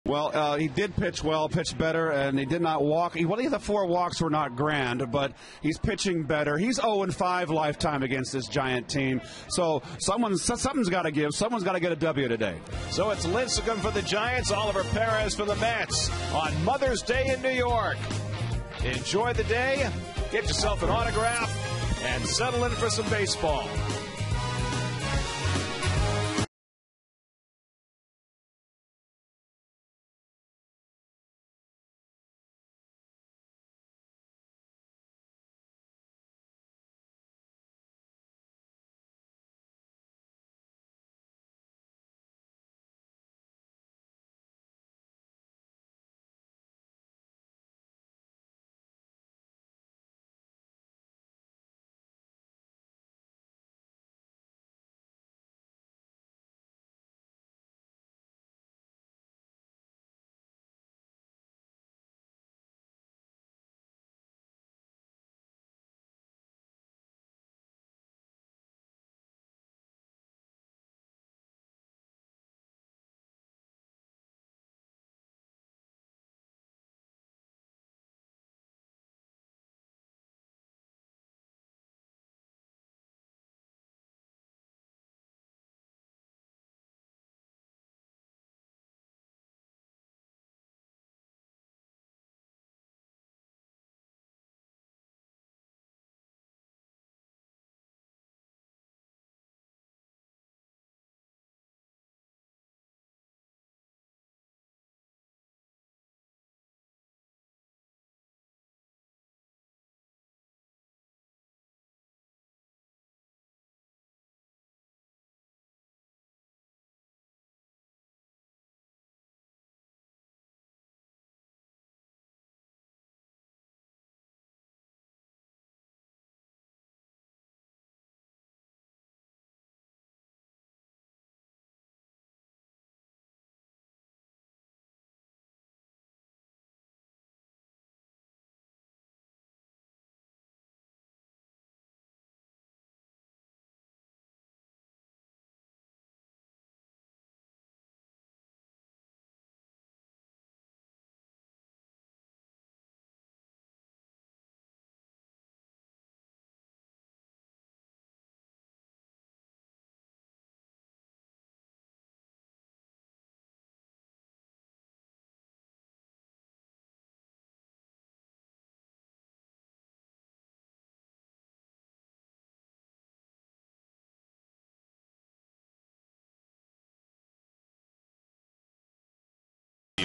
Well, he did pitch well, pitched better, and he did not walk. The 4 walks were not grand, but he's pitching better. He's 0-5 lifetime against this Giant team. So something's got to give. Someone's got to get a W today. So it's Lincecum for the Giants, Oliver Perez for the Mets on Mother's Day in New York. Enjoy the day, get yourself an autograph, and settle in for some baseball.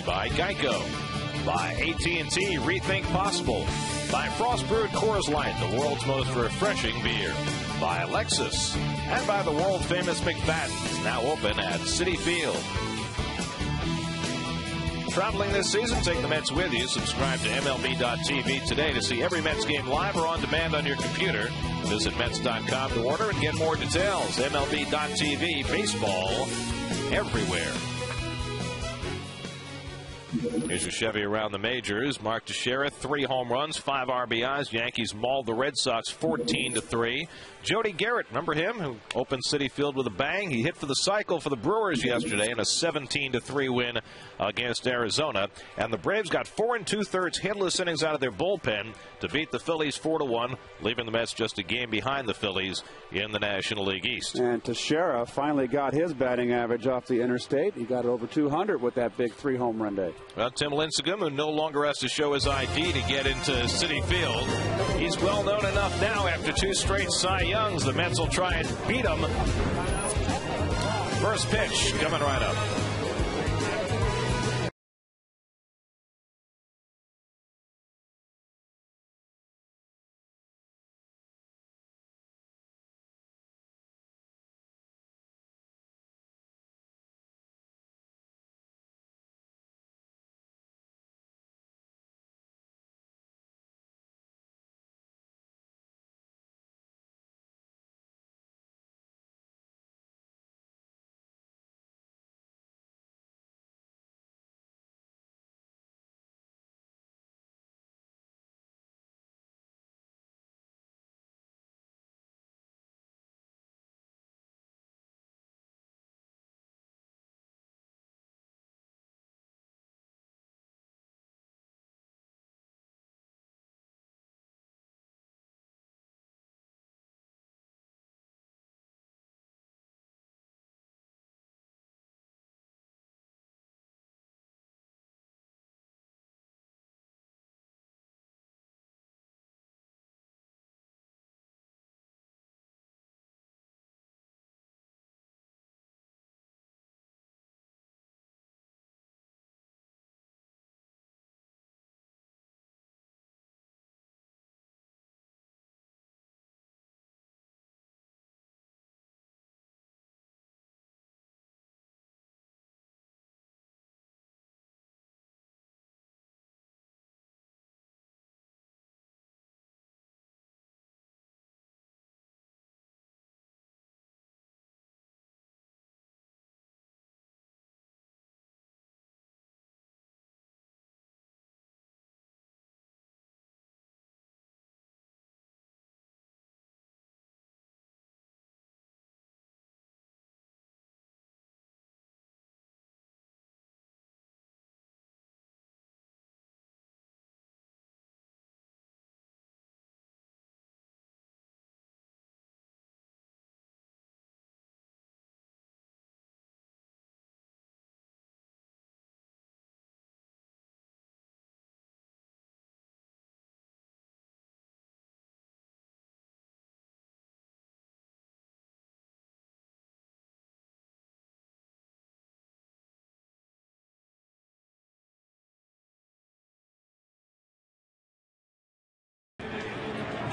By Geico, by AT&T Rethink Possible, by Frost Brewed Coors Light, the world's most refreshing beer, by Lexus, and by the world famous McFadden's, now open at Citi Field. Traveling this season, take the Mets with you. Subscribe to MLB.tv today to see every Mets game live or on demand on your computer. Visit Mets.com to order and get more details. MLB.tv, baseball everywhere. Here's your Chevy around the majors. Mark Teixeira, 3 home runs, 5 RBIs. Yankees mauled the Red Sox 14-3. Jody Garrett, remember him, who opened Citi Field with a bang? He hit for the cycle for the Brewers yesterday in a 17-3 win against Arizona. And the Braves got 4 2/3 hitless innings out of their bullpen to beat the Phillies 4-1, leaving the Mets just a game behind the Phillies in the National League East. And Teixeira finally got his batting average off the interstate. He got over 200 with that big 3 home run day. Well, Tim Lincecum, who no longer has to show his ID to get into Citi Field, he's well known enough now after 2 straight Cy Youngs. The Mets will try and beat him. First pitch coming right up.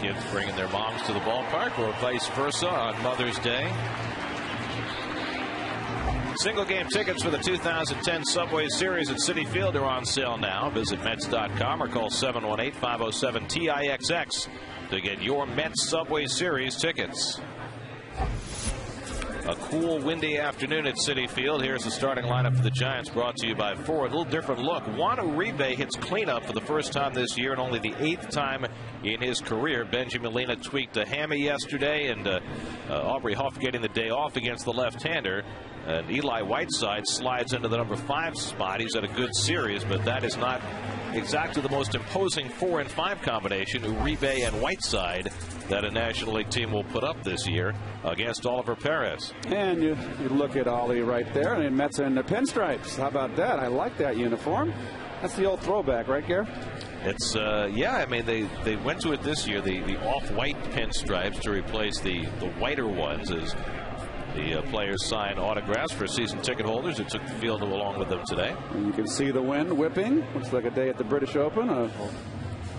kids bringing their moms to the ballpark or vice versa on Mother's Day. Single game tickets for the 2010 Subway Series at Citi Field are on sale now. Visit Mets.com or call 718-507-TIXX to get your Mets Subway Series tickets. A cool, windy afternoon at Citi Field. Here's the starting lineup for the Giants, brought to you by Ford. A little different look. Juan Uribe hits cleanup for the first time this year and only the 8th time in his career. Benji Molina tweaked a hammy yesterday, and Aubrey Huff getting the day off against the left-hander. And Eli Whiteside slides into the number 5 spot. He's had a good series, but that is not exactly the most imposing 4 and 5 combination, Uribe and Whiteside, that a National League team will put up this year against Oliver Perez. And you look at Ollie right there, and Mets are in their pinstripes. How about that? I like that uniform. That's the old throwback, right, Gare? It's yeah. I mean, they went to it this year, the off-white pinstripes to replace the whiter ones as the players sign autographs for season ticket holders who took the field along with them today. And you can see the wind whipping. Looks like a day at the British Open, a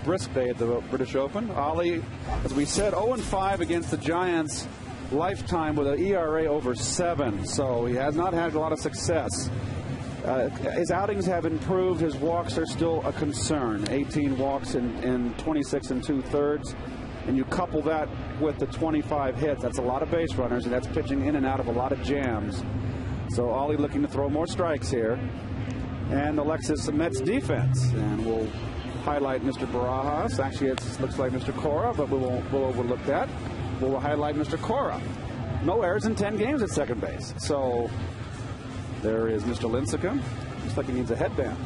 brisk day at the British Open. Ollie, as we said, 0-5 against the Giants lifetime with an ERA over 7. So he has not had a lot of success. His outings have improved. His walks are still a concern. 18 walks in 26 2/3. And you couple that with the 25 hits, that's a lot of base runners, and that's pitching in and out of a lot of jams. So Ollie looking to throw more strikes here. And the Lexus Mets defense. And we'll highlight Mr. Barajas. Actually, it looks like Mr. Cora, but we'll overlook that. We'll highlight Mr. Cora. No errors in 10 games at second base. So there is Mr. Lincecum. Looks like he needs a headband.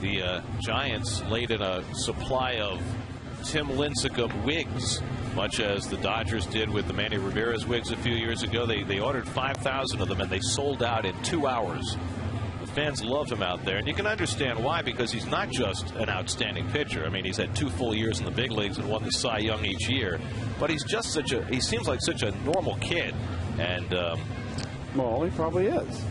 The Giants laid in a supply of Tim Lincecum wigs, much as the Dodgers did with the Manny Ramirez wigs a few years ago. They ordered 5,000 of them, and they sold out in 2 hours. The fans love him out there, and you can understand why, because he's not just an outstanding pitcher. I mean, he's had 2 full years in the big leagues and won the Cy Young each year, but he's just he seems like such a normal kid. And well, he probably is.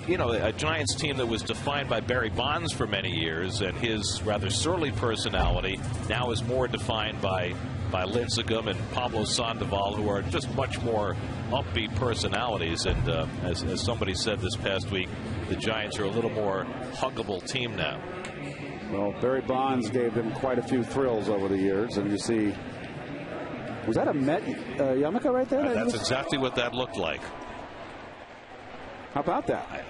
You know, a Giants team that was defined by Barry Bonds for many years, and his rather surly personality now is more defined by Lincecum and Pablo Sandoval, who are just much more upbeat personalities. And as somebody said this past week, the Giants are a little more huggable team now. Well, Barry Bonds gave them quite a few thrills over the years, and you see, was that a Met yarmulke right there? That's exactly what that looked like. How about that?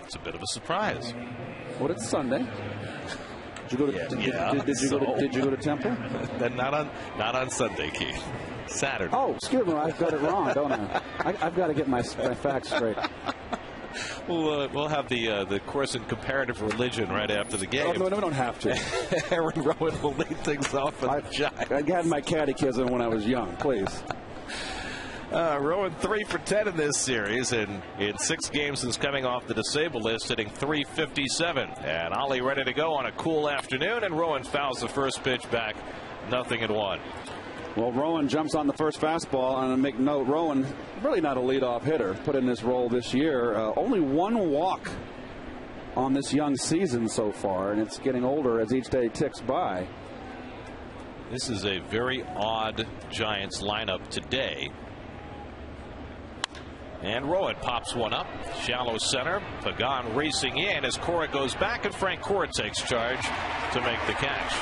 It's a bit of a surprise. Well, it's Sunday. Did you go to did you go to Temple? Then not on Sunday, Keith. Saturday. Oh, excuse me, I've got it wrong, don't I? I've got to get my facts straight. We'll have the course in comparative religion right after the game. Oh, no, we don't have to. Aaron Rowan will lead things off. I had my catechism when I was young. Please. Rowan 3 for 10 in this series, and in 6 games since coming off the disabled list, hitting .357. And Ollie ready to go on a cool afternoon, and Rowan fouls the first pitch back, 0-1. Well, Rowan jumps on the first fastball, and I make note, Rowan really not a leadoff hitter, put in this role this year. Only 1 walk on this young season so far, and it's getting older as each day ticks by. This is a very odd Giants lineup today. And Rowan pops one up, shallow center. Pagan racing in as Cora goes back, and Frank Cora takes charge to make the catch.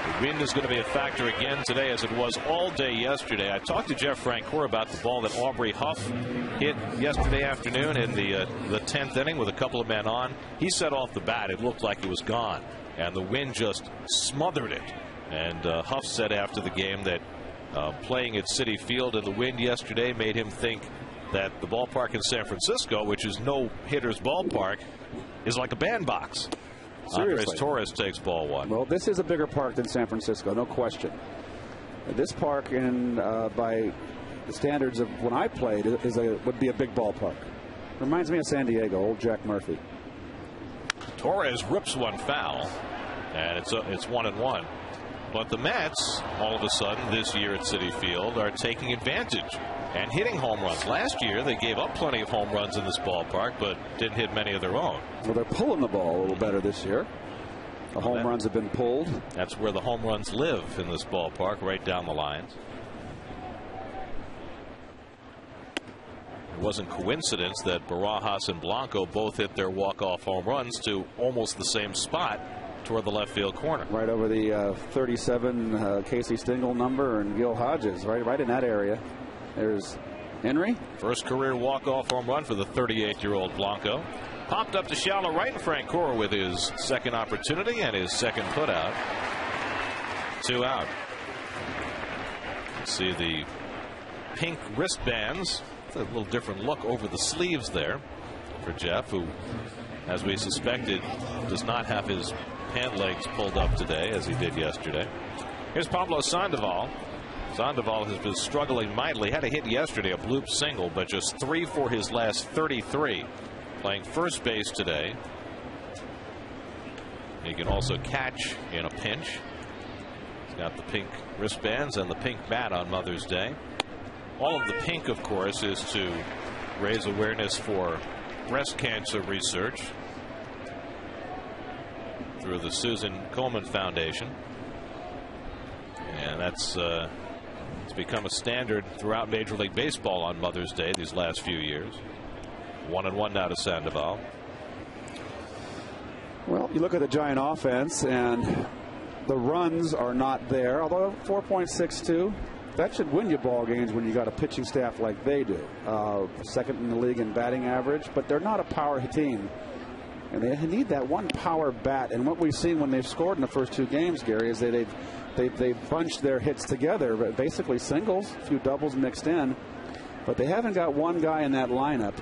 The wind is going to be a factor again today, as it was all day yesterday. I talked to Jeff Francoeur about the ball that Aubrey Huff hit yesterday afternoon in the 10th inning with a couple of men on. He said off the bat it looked like it was gone, and the wind just smothered it. And Huff said after the game that playing at Citi Field in the wind yesterday made him think that the ballpark in San Francisco, which is no hitter's ballpark, is like a bandbox. Seriously. Andres Torres takes ball 1. Well, this is a bigger park than San Francisco, no question. This park, by the standards of when I played, would be a big ballpark. Reminds me of San Diego, old Jack Murphy. Torres rips one foul, and it's 1-1. But the Mets, all of a sudden, this year at Citi Field, are taking advantage and hitting home runs. Last year, they gave up plenty of home runs in this ballpark, but didn't hit many of their own. Well, they're pulling the ball a little better this year. The home runs have been pulled. That's where the home runs live in this ballpark, right down the lines. It wasn't coincidence that Barajas and Blanco both hit their walk-off home runs to almost the same spot toward the left field corner. Right over the 37 Casey Stengel number and Gil Hodges, right in that area. There's Henry. First career walk-off home run for the 38-year-old Blanco. Popped up to shallow right, and Frank Cora with his second opportunity and his second putout. 2 out. You see the pink wristbands. It's a little different look over the sleeves there for Jeff, who, as we suspected, does not have his pant legs pulled up today as he did yesterday. Here's Pablo Sandoval. Sandoval has been struggling mightily. Had a hit yesterday, a bloop single, but just 3 for his last 33. Playing first base today. He can also catch in a pinch. He's got the pink wristbands and the pink bat on Mother's Day. All of the pink, of course, is to raise awareness for breast cancer research through the Susan Komen Foundation. And that's it's become a standard throughout Major League Baseball on Mother's Day these last few years. 1-1 now to Sandoval. Well, you look at the Giant offense, and the runs are not there, although 4.62. That should win you ball games when you got a pitching staff like they do. Second in the league in batting average, but they're not a power team. And they need that one power bat. And what we've seen when they've scored in the first 2 games, Gary, is that they've bunched their hits together, but basically singles, a few doubles mixed in. But they haven't got one guy in that lineup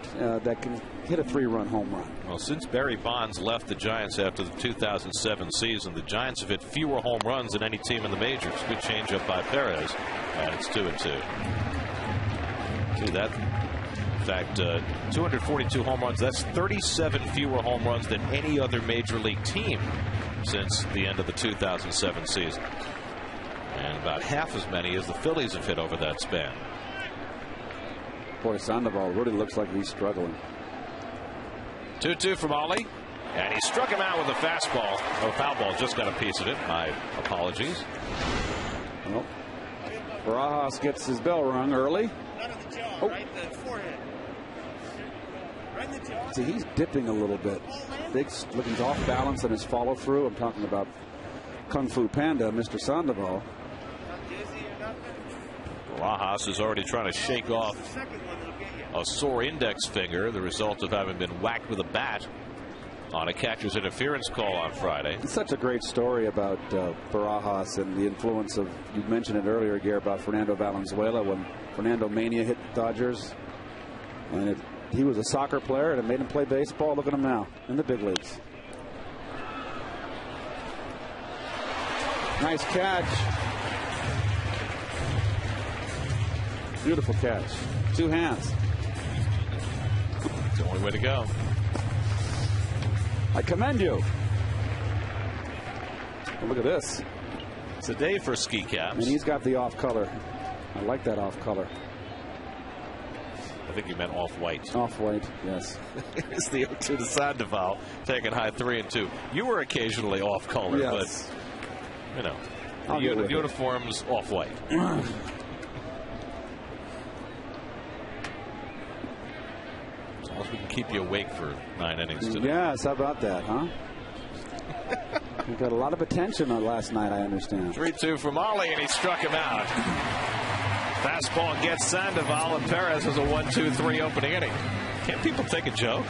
that can hit a 3-run home run. Well, since Barry Bonds left the Giants after the 2007 season, the Giants have hit fewer home runs than any team in the majors. Good changeup by Perez, and it's 2-2. See that? In fact, 242 home runs. That's 37 fewer home runs than any other major league team since the end of the 2007 season, and about half as many as the Phillies have hit over that span. Boy, Sandoval really looks like he's struggling. 2-2 from Ollie, and he struck him out with a fastball. Oh, foul ball, just got a piece of it. My apologies. Well, Barajas gets his bell rung early. Not on the jaw, oh. right in the forehead. Right in the jaw. See, he's dipping a little bit. Big, looking off balance in his follow through. I'm talking about Kung Fu Panda, Mr. Sandoval. Barajas is already trying to shake off a sore index finger, the result of having been whacked with a bat on a catcher's interference call on Friday. It's such a great story about Barajas and the influence of, you mentioned it earlier, Gary, about Fernando Valenzuela when Fernando Mania hit the Dodgers. And he was a soccer player and it made him play baseball. Look at him now in the big leagues. Nice catch. Beautiful catch. 2 hands. It's the only way to go. I commend you. Look at this. It's a day for ski caps. And he's got the off color. I like that off color. I think you meant off-white. Off-white, yes. Here's the 0-2 to Sandoval, taking high 3-2. You were occasionally off-color, yes. But, you know, the uniform's off-white. As long as we can keep you awake for 9 innings today. Yes, how about that, huh? You got a lot of attention on last night, I understand. 3-2 from Ollie, and he struck him out. Fastball gets Sandoval, and Perez has a 1-2-3 opening inning. Can't people take a joke?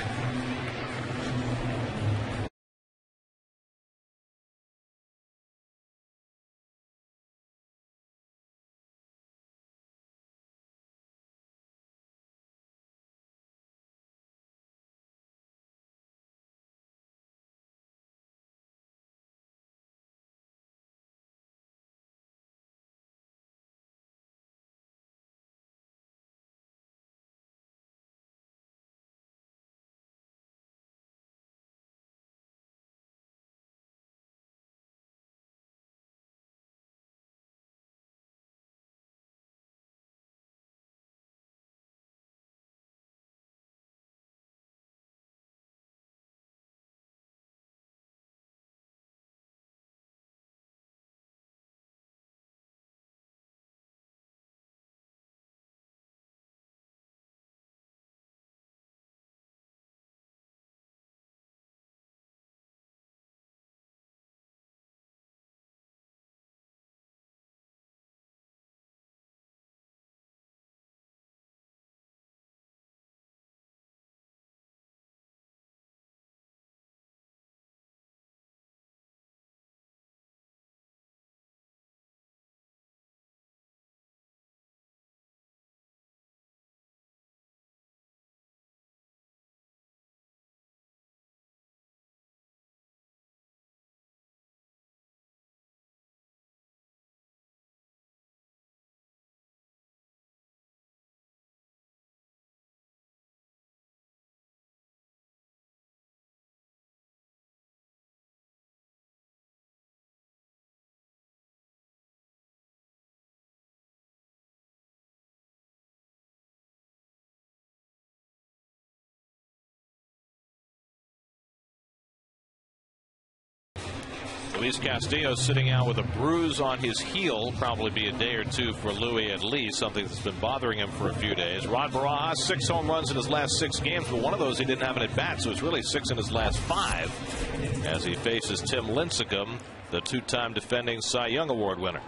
Luis Castillo sitting out with a bruise on his heel. Probably be a day or two for Louis at least. Something that's been bothering him for a few days. Rod Barajas, 6 home runs in his last 6 games, but one of those he didn't have an at-bat, so it's really 6 in his last 5 as he faces Tim Lincecum, the 2-time defending Cy Young Award winner.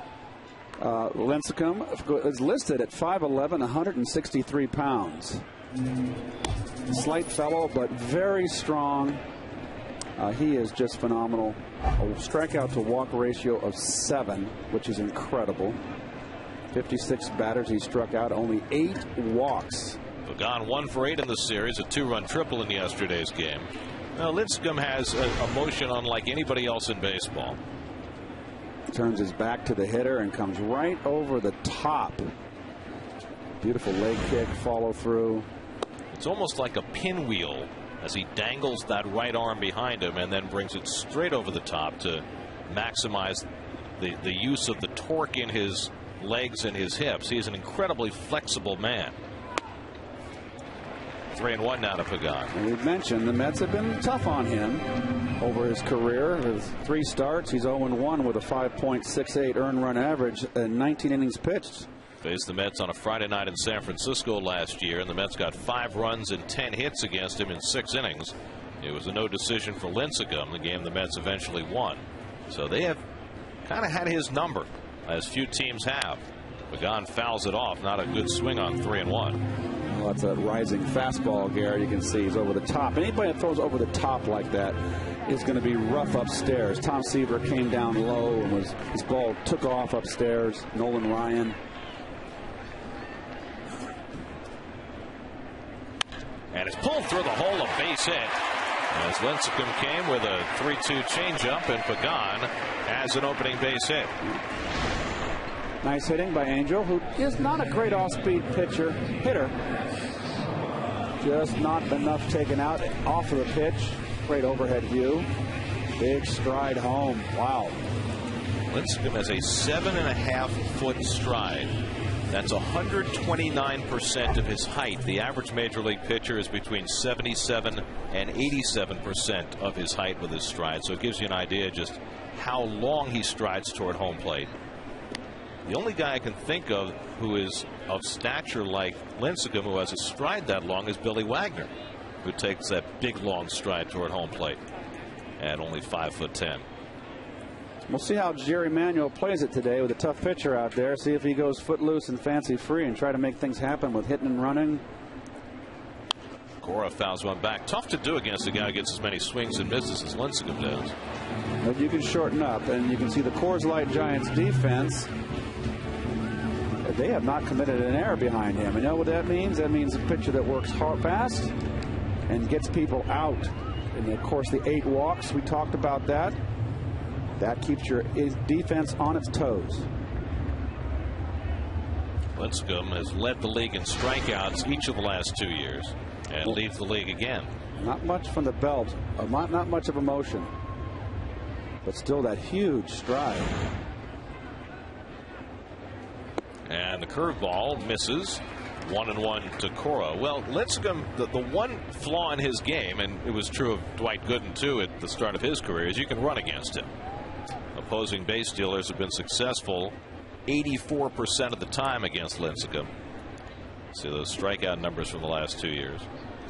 Lincecum is listed at 5'11", 163 pounds. Slight fellow, but very strong. He is just phenomenal. A strikeout to walk ratio of 7, which is incredible. 56 batters he struck out, only 8 walks. Pagan 1 for 8 in the series, a 2-run triple in yesterday's game. Now, Lincecum has a motion unlike anybody else in baseball. Turns his back to the hitter and comes right over the top. Beautiful leg kick, follow through. It's almost like a pinwheel as he dangles that right arm behind him and then brings it straight over the top to maximize the use of the torque in his legs and his hips. He is an incredibly flexible man. 3-1 now to Pagan. We mentioned the Mets have been tough on him over his career. His 3 starts, he's 0-1 with a 5.68 earned run average and 19 innings pitched. Faced the Mets on a Friday night in San Francisco last year, and the Mets got 5 runs and 10 hits against him in 6 innings. It was a no decision for Lincecum, the game the Mets eventually won. So they have kind of had his number, as few teams have. Pagan fouls it off. Not a good swing on 3-1. Well, that's a rising fastball, Gary. You can see he's over the top. Anybody that throws over the top like that is going to be rough upstairs. Tom Seaver came down low and his ball took off upstairs. Nolan Ryan. And it's pulled through the hole, a base hit. As Lincecum came with a 3-2 changeup, and Pagan has an opening base hit. Nice hitting by Angel, who is not a great off-speed hitter. Just not enough taken out off of the pitch. Great overhead view. Big stride home. Wow. Lincecum has a 7.5-foot stride. That's 129% of his height. The average major league pitcher is between 77 and 87% of his height with his stride. So it gives you an idea just how long he strides toward home plate. The only guy I can think of who is of stature like Lincecum, who has a stride that long, is Billy Wagner, who takes that big long stride toward home plate at only 5'10". We'll see how Jerry Manuel plays it today with a tough pitcher out there. See if he goes footloose and fancy free and try to make things happen with hitting and running. Cora fouls one back. Tough to do against a guy who gets as many swings and misses as Lincecum does. But you can shorten up, and you can see the Coors Light Giants defense. They have not committed an error behind him. You know what that means? That means a pitcher that works hard, fast, and gets people out. And of course, the 8 walks, we talked about that. That keeps your defense on its toes. Lincecum has led the league in strikeouts each of the last 2 years and leads the league again. Not much from the belt, not much of a motion, but still that huge stride. And the curveball misses. 1-1 to Cora. Well, Lincecum, the one flaw in his game, and it was true of Dwight Gooden too at the start of his career, is you can run against him. Opposing base stealers have been successful 84% of the time against Lincecum. See those strikeout numbers from the last 2 years.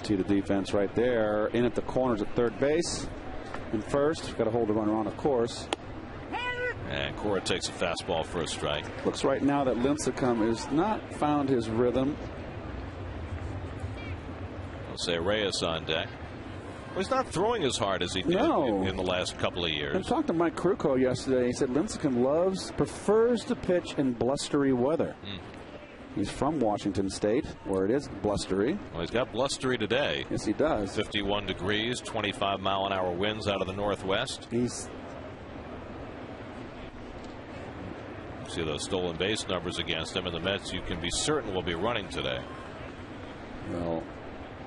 See the defense right there. In at the corners at third base and first. Got to hold the runner on, of course. And Cora takes a fastball for a strike. Looks right now that Lincecum has not found his rhythm. Jose Reyes on deck. Well, he's not throwing as hard as he did in the last couple of years. I talked to Mike Krukow yesterday. He said Lincecum prefers to pitch in blustery weather. He's from Washington State, where it is blustery. Well, he's got blustery today. Yes, he does. 51 degrees, 25-mile-an-hour winds out of the northwest. See those stolen base numbers against him, and the Mets, you can be certain, will be running today. Well,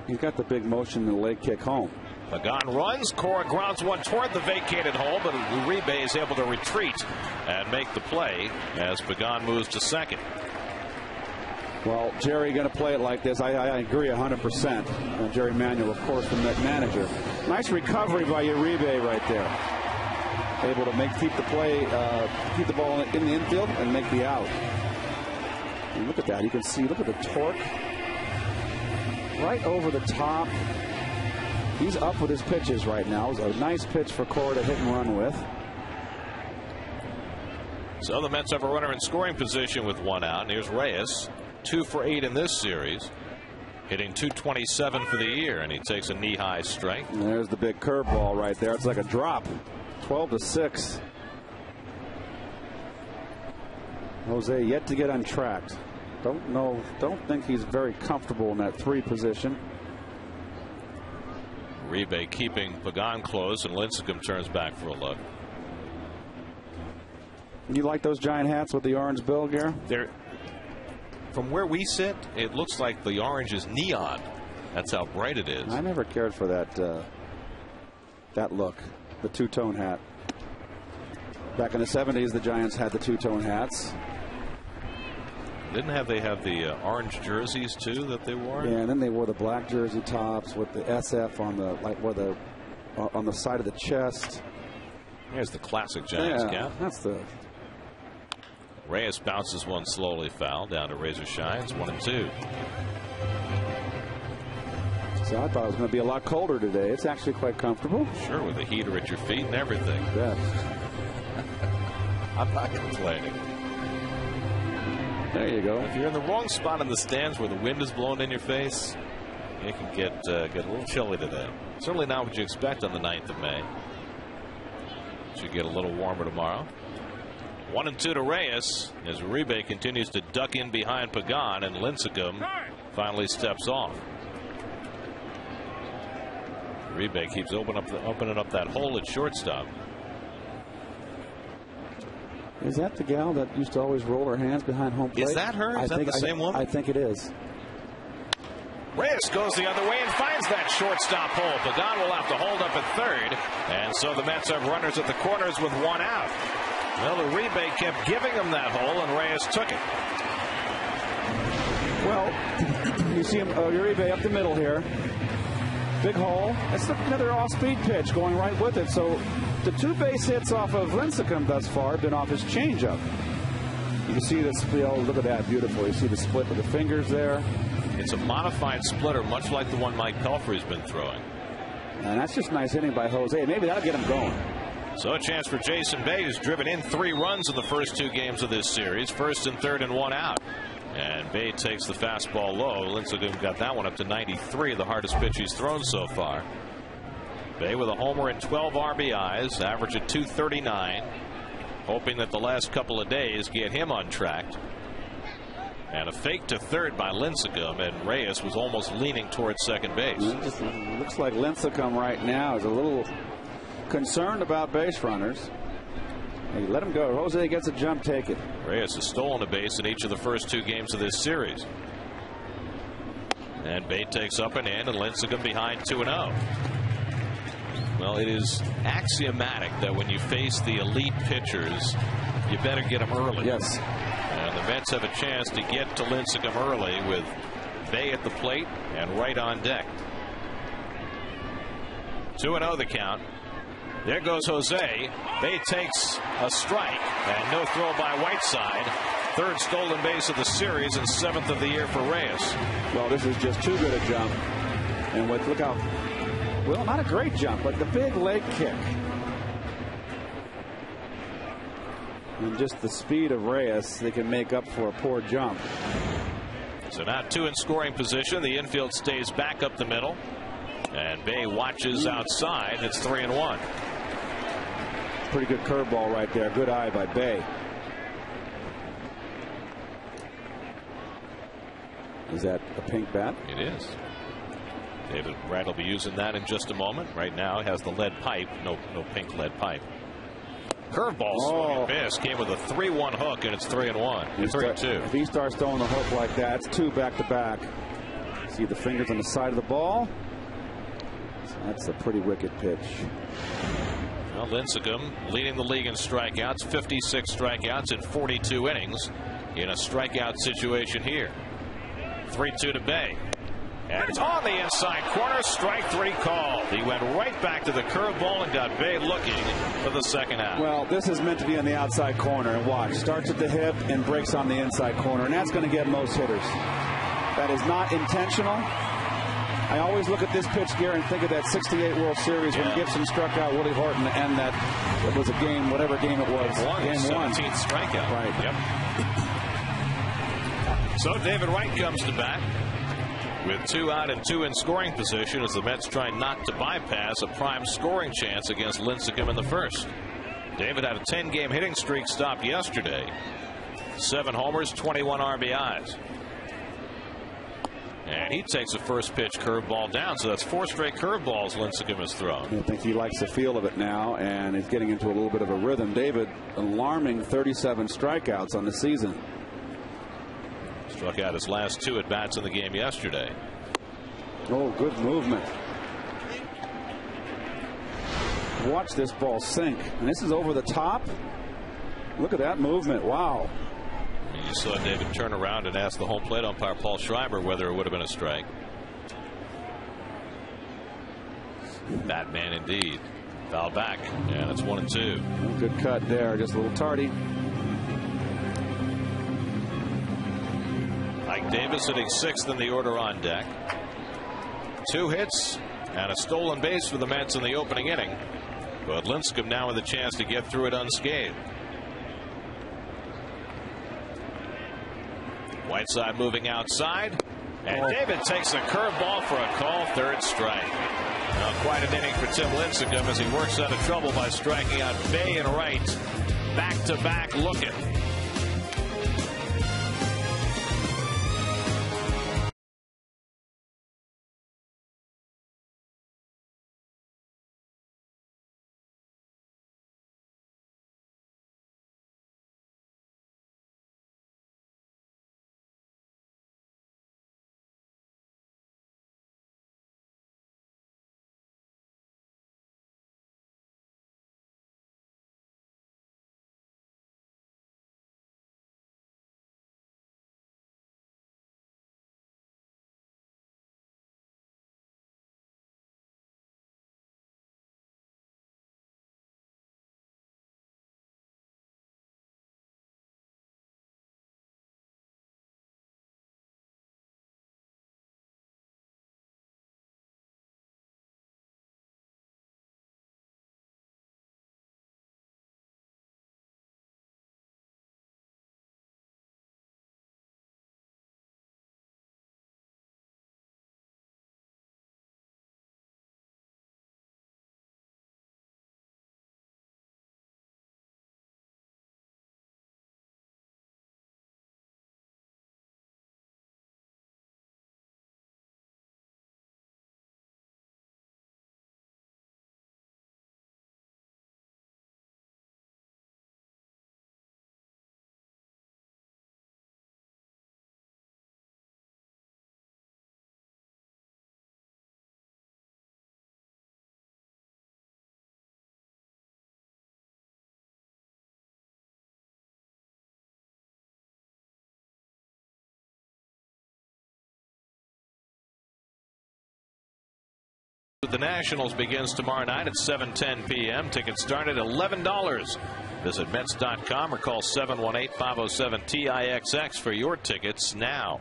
he's got the big motion in the leg kick home. Pagan runs. Cora grounds one toward the vacated hole, but Uribe is able to retreat and make the play as Pagan moves to second. Well, Jerry going to play it like this. I agree 100%. Jerry Manuel, of course, the Met manager. Nice recovery by Uribe right there. able to keep the ball in the infield and make the out. And look at that. You can see, look at the torque right over the top. He's up with his pitches right now. It was a nice pitch for Cora to hit and run with. So the Mets have a runner in scoring position with 1 out. And here's Reyes, 2 for 8 in this series, hitting .227 for the year, and he takes a knee-high strike. And there's the big curveball right there. It's like a drop. 12-6. Jose yet to get untracked. Don't think he's very comfortable in that 3 position. Uribe keeping Pagan close, and Lincecum turns back for a look. You like those giant hats with the orange bill, Gare? From where we sit, it looks like the orange is neon. That's how bright it is. I never cared for that look, the two-tone hat. Back in the 70s, the Giants had the two-tone hats. Didn't they have the orange jerseys too that they wore? Yeah, and then they wore the black jersey tops with the SF on the on the side of the chest. Here's the classic Giants cap. That's the. Reyes bounces one slowly foul down to Razor Shines, 1-2. So I thought it was going to be a lot colder today. It's actually quite comfortable. Sure, with a heater at your feet and everything. Yeah. I'm not complaining. There you go. If you're in the wrong spot in the stands where the wind is blowing in your face, it can get a little chilly today. Certainly not what you expect on the 9th of May. Should get a little warmer tomorrow. 1-2 to Reyes as Uribe continues to duck in behind Pagan, and Lincecum finally steps off. Uribe keeps opening up that hole at shortstop. Is that the gal that used to always roll her hands behind home plate? Is that her? Is that the same woman? I think it is. Reyes goes the other way and finds that shortstop hole. Pagan will have to hold up at third, and so the Mets have runners at the corners with 1 out. Well, Uribe kept giving him that hole, and Reyes took it. Well, you see him, Uribe up the middle here. Big hole. That's another off-speed pitch going right with it. So the 2 base hits off of Lincecum thus far have been off his changeup. You can see this. Look at that, beautiful. You see the split with the fingers there. It's a modified splitter, much like the one Mike Pelfrey's been throwing. And that's just nice hitting by Jose. Maybe that'll get him going. So a chance for Jason Bay, who's driven in 3 runs in the first 2 games of this series. 1st and 3rd and 1 out. And Bay takes the fastball low. Lincecum got that one up to 93, the hardest pitch he's thrown so far. Bay with a homer and 12 RBIs, average at 239. Hoping that the last couple of days get him untracked. And a fake to third by Lincecum, and Reyes was almost leaning towards second base. It looks like Lincecum right now is a little concerned about base runners. Hey, let him go. Jose gets a jump, take it. Reyes has stolen a base in each of the first 2 games of this series. And Bay takes up and in, and Lincecum behind 2-0. Well, it is axiomatic that when you face the elite pitchers, you better get them early. Yes. And the Mets have a chance to get to Lincecum early with Bay at the plate and right on deck. 2-0 the count. There goes Jose. Bay takes a strike, and no throw by Whiteside. 3rd stolen base of the series and 7th of the year for Reyes. Well, this is just too good a jump. And look how, well, not a great jump, but the big leg kick. And just the speed of Reyes, they can make up for a poor jump. So now 2 in scoring position. The infield stays back up the middle. And Bay watches outside. It's 3-1. Pretty good curveball right there. Good eye by Bay. Is that a pink bat? It is. David Brad will be using that in just a moment. Right now it has the lead pipe. No pink lead pipe. Curveball swing and miss. Came with a 3-1 hook, and it's 3-1. 3-2. If he starts throwing the hook like that, it's 2 back-to-back. See the fingers on the side of the ball. So that's a pretty wicked pitch. Well, Lincecum leading the league in strikeouts, 56 strikeouts in 42 innings in a strikeout situation here. 3-2 to Bay. And it's on the inside corner. Strike 3 called. He went right back to the curveball and got Bay looking for the second out. Well, this is meant to be on the outside corner. And watch, starts at the hip and breaks on the inside corner. And that's going to get most hitters. That is not intentional. I always look at this pitch, Gary, and think of that 68 World Series when Gibson struck out Willie Horton to end that. It was a game, whatever game it was. Game 1. 17th strikeout. Right. Yep. So David Wright comes to bat with 2 out and 2 in scoring position as the Mets try not to bypass a prime scoring chance against Lincecum in the first. David had a 10-game hitting streak stopped yesterday. 7 homers, 21 RBIs. And he takes a first pitch curveball down, so that's 4 straight curveballs Lincecum has thrown. I think he likes the feel of it now, and he's getting into a little bit of a rhythm. David, alarming 37 strikeouts on the season. Struck out his last 2 at bats in the game yesterday. Oh, good movement. Watch this ball sink, and this is over the top. Look at that movement. Wow. You saw David turn around and ask the home plate umpire Paul Schreiber whether it would have been a strike. Batman indeed. Foul back, and it's 1-2. Good cut there, just a little tardy. Mike Davis hitting 6th in the order on deck. 2 hits and a stolen base for the Mets in the opening inning. But Lincecum now with a chance to get through it unscathed. Whiteside moving outside, and David takes a curveball for a call, 3rd strike. Now quite an inning for Tim Lincecum as he works out of trouble by striking out Bay and Wright back-to-back looking. The Nationals begins tomorrow night at 7:10 p.m. Tickets start at $11. Visit Mets.com or call 718-507-TIXX for your tickets now.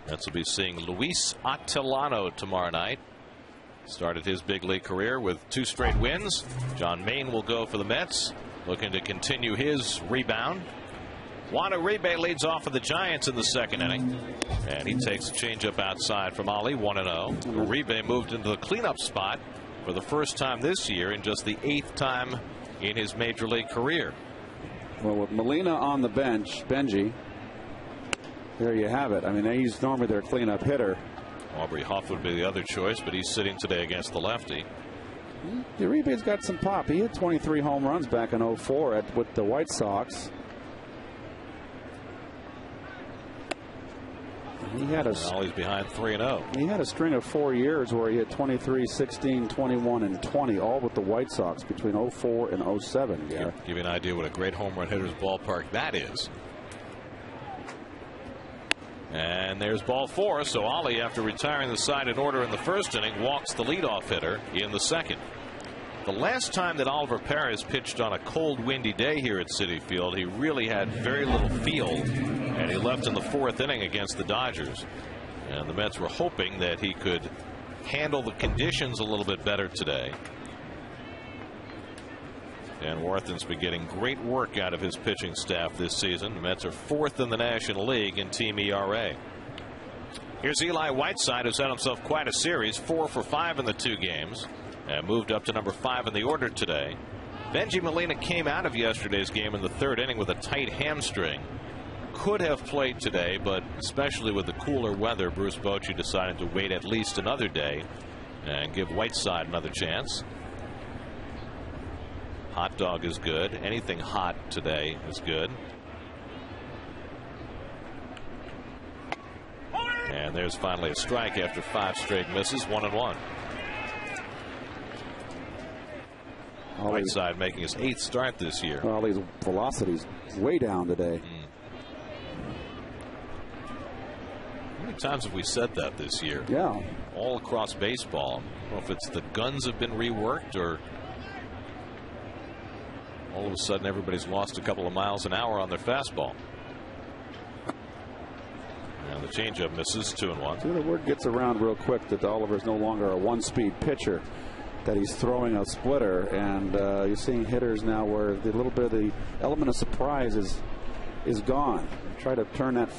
Mets will be seeing Luis Attilano tomorrow night. Started his big league career with 2 straight wins. John Maine will go for the Mets, looking to continue his rebound. Juan Uribe leads off for the Giants in the 2nd inning. And he takes a changeup outside from Ali, 1-0. Uribe moved into the cleanup spot for the first time this year in just the 8th time in his major league career. Well, with Molina on the bench, Benji, there you have it. I mean, he's normally their cleanup hitter. Aubrey Huff would be the other choice, but he's sitting today against the lefty. Uribe's got some pop. He hit 23 home runs back in 04 with the White Sox. He had now he's behind 3-0. He had a string of 4 years where he hit 23, 16, 21, and 20, all with the White Sox between 04 and 07. Yeah. Give you an idea what a great home run hitter's ballpark that is. And there's ball 4. So Ollie, after retiring the side in order in the first inning, walks the leadoff hitter in the second. The last time that Oliver Perez pitched on a cold, windy day here at Citi Field, he really had very little field, and he left in the 4th inning against the Dodgers. And the Mets were hoping that he could handle the conditions a little bit better today. Dan Warthen's been getting great work out of his pitching staff this season. The Mets are 4th in the National League in team ERA. Here's Eli Whiteside, who's had himself quite a series, 4 for 5 in the 2 games, and moved up to number 5 in the order today. Benji Molina came out of yesterday's game in the 3rd inning with a tight hamstring. Could have played today, but especially with the cooler weather, Bruce Bochy decided to wait at least another day and give Whiteside another chance. Hot dog is good. Anything hot today is good. And there's finally a strike after 5 straight misses. 1-1. Whiteside making his 8th start this year. Ollie's velocity's way down today. How many times have we said that this year? Yeah. All across baseball. I don't know if it's the guns have been reworked or all of a sudden everybody's lost a couple of miles an hour on their fastball. And the changeup misses. 2-1. So the word gets around real quick that Oliver's no longer a 1-speed pitcher, that he's throwing a splitter, and you're seeing hitters now where the little bit of the element of surprise is gone. Try to turn that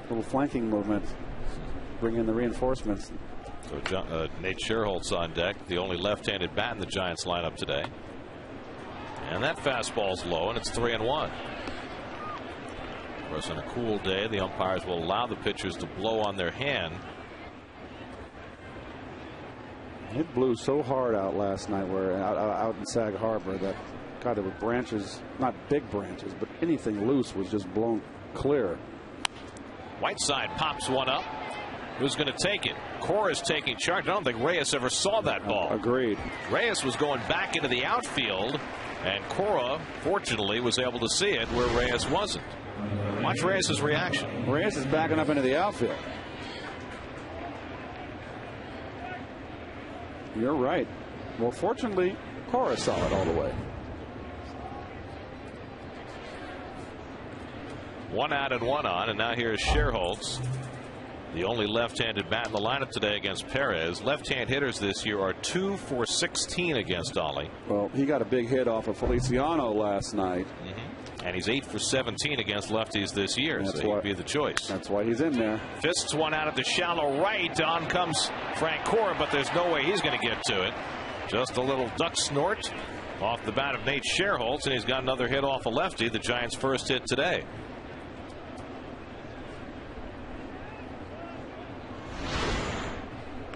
little flanking movement, bring in the reinforcements. So Nate Scherholtz on deck, the only left-handed bat in the Giants lineup today. And that fastball's low, and it's 3-1. Of course, on a cool day, the umpires will allow the pitchers to blow on their hand. It blew so hard out last night, where out in Sag Harbor, that God, there were branches, not big branches, but anything loose was just blown clear. Whiteside pops one up. Who's going to take it? Cora's taking charge. I don't think Reyes ever saw that ball. Agreed. Reyes was going back into the outfield, and Cora, fortunately, was able to see it where Reyes wasn't. Watch Reyes' reaction. Reyes is backing up into the outfield. You're right. Well, fortunately, Cora saw it all the way. 1 out and 1 on, and now here's Scherholtz, the only left-handed bat in the lineup today against Perez. Left-hand hitters this year are 2 for 16 against Ollie. Well, he got a big hit off of Feliciano last night. And he's 8 for 17 against lefties this year, so he'd be the choice. That's why he's in there. Fists one out at the shallow right. On comes Frank Cora, but there's no way he's going to get to it. Just a little duck snort off the bat of Nate Scherholtz, and he's got another hit off a lefty, the Giants' first hit today.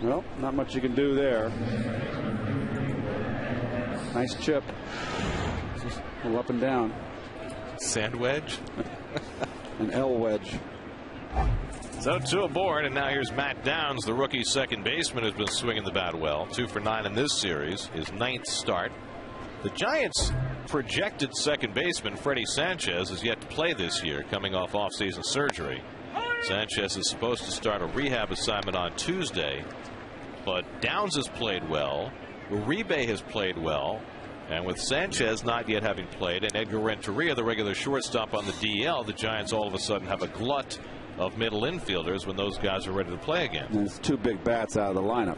Well, not much you can do there. Nice chip. Just a little up and down. Sand wedge. An L wedge. So 2 aboard, and now here's Matt Downs, the rookie second baseman, who's been swinging the bat well. 2 for 9 in this series, his 9th start. The Giants' projected second baseman, Freddie Sanchez, is yet to play this year, coming off offseason surgery. Sanchez is supposed to start a rehab assignment on Tuesday, but Downs has played well. Uribe has played well. And with Sanchez not yet having played, and Edgar Renteria, the regular shortstop on the DL, the Giants all of a sudden have a glut of middle infielders when those guys are ready to play again. There's 2 big bats out of the lineup.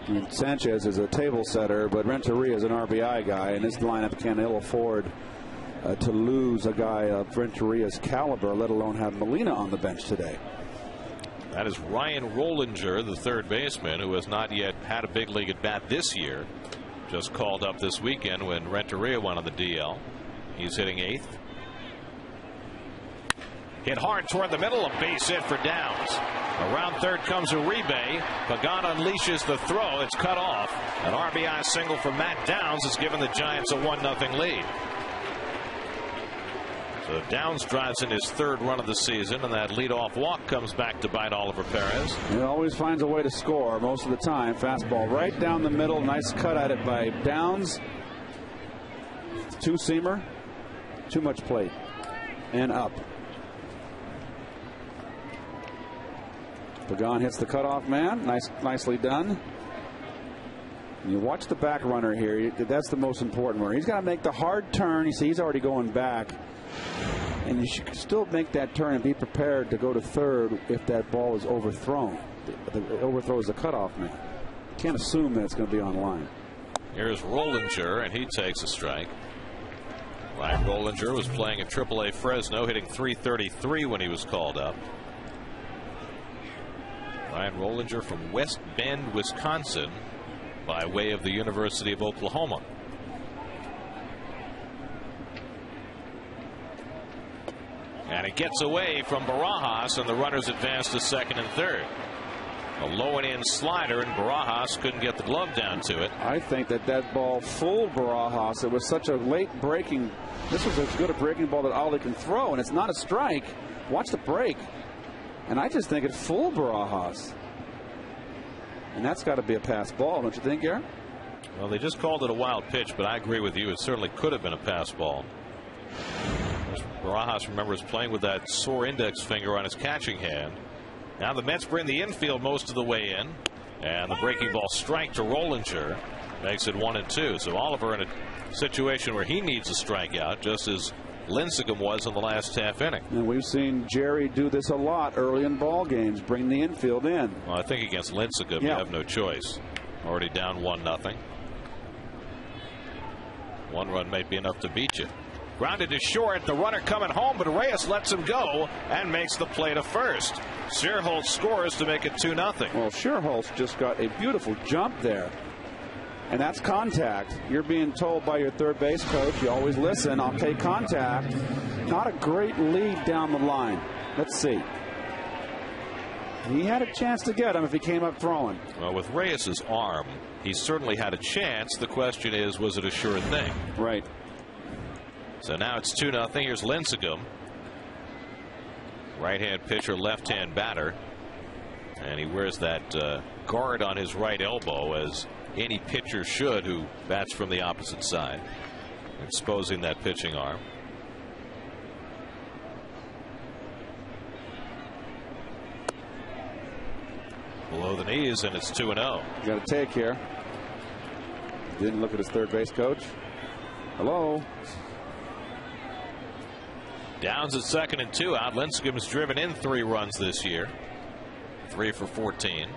And Sanchez is a table setter, but Renteria is an RBI guy, and this lineup can ill afford to lose a guy of Renteria's caliber, let alone have Molina on the bench today. That is Ryan Rollinger, the third baseman, who has not yet had a big league at bat this year. Just called up this weekend when Renteria went on the DL. He's hitting 8th. Hit hard toward the middle, a base hit for Downs. Around third comes Uribe. Pagan unleashes the throw. It's cut off. An RBI single for Matt Downs has given the Giants a 1-0 lead. So Downs drives in his 3rd run of the season, and that leadoff walk comes back to bite Oliver Perez. He always finds a way to score most of the time. Fastball right down the middle. Nice cut at it by Downs. 2-seamer. Too much plate. and up. Pagan hits the cutoff man. Nicely done. And you watch the back runner here. That's the most important runner. He's got to make the hard turn. You see, he's already going back. And you should still make that turn and be prepared to go to third if that ball is overthrown. The overthrow is the cutoff man. You can't assume that it's going to be on line. Here's Rollinger, and he takes a strike. Ryan Rollinger was playing at AAA Fresno, hitting .333 when he was called up. Ryan Rollinger from West Bend, Wisconsin, by way of the University of Oklahoma. And it gets away from Barajas, and the runners advance to second and third. A low and in slider, and Barajas couldn't get the glove down to it. I think that ball fooled Barajas. It was such a late breaking. This was as good a breaking ball that Ollie can throw, and it's not a strike. Watch the break. And I just think it fooled Barajas. And that's got to be a pass ball, don't you think, Garrett? Well, they just called it a wild pitch, but I agree with you. It certainly could have been a pass ball. Barajas, remember, is playing with that sore index finger on his catching hand. Now the Mets bring the infield most of the way in, and the breaking ball strike to Rollinger makes it 1-2. So Oliver in a situation where he needs a strikeout, just as Lincecum was in the last half inning. And we've seen Jerry do this a lot early in ball games, bring the infield in. Well, I think against Lincecum, you have no choice. Already down 1-0. 1 run may be enough to beat you. Grounded to short, the runner coming home, but Reyes lets him go and makes the play to first. Scherholz scores to make it 2-0. Well, Scherholz just got a beautiful jump there. And that's contact. You're being told by your third base coach, you always listen, I'll take contact. Not a great lead down the line. Let's see. He had a chance to get him if he came up throwing. Well, with Reyes's arm, he certainly had a chance. The question is, was it a sure thing? Right. So now it's 2-0. Here's Lincecum. Right-hand pitcher, left-hand batter. And he wears that guard on his right elbow, as any pitcher should who bats from the opposite side, exposing that pitching arm. Below the knees, and it's 2-0. Got a take here. Didn't look at his third base coach. Hello. Downs at second and 2 out. Lincecum has driven in 3 runs this year. 3 for 14.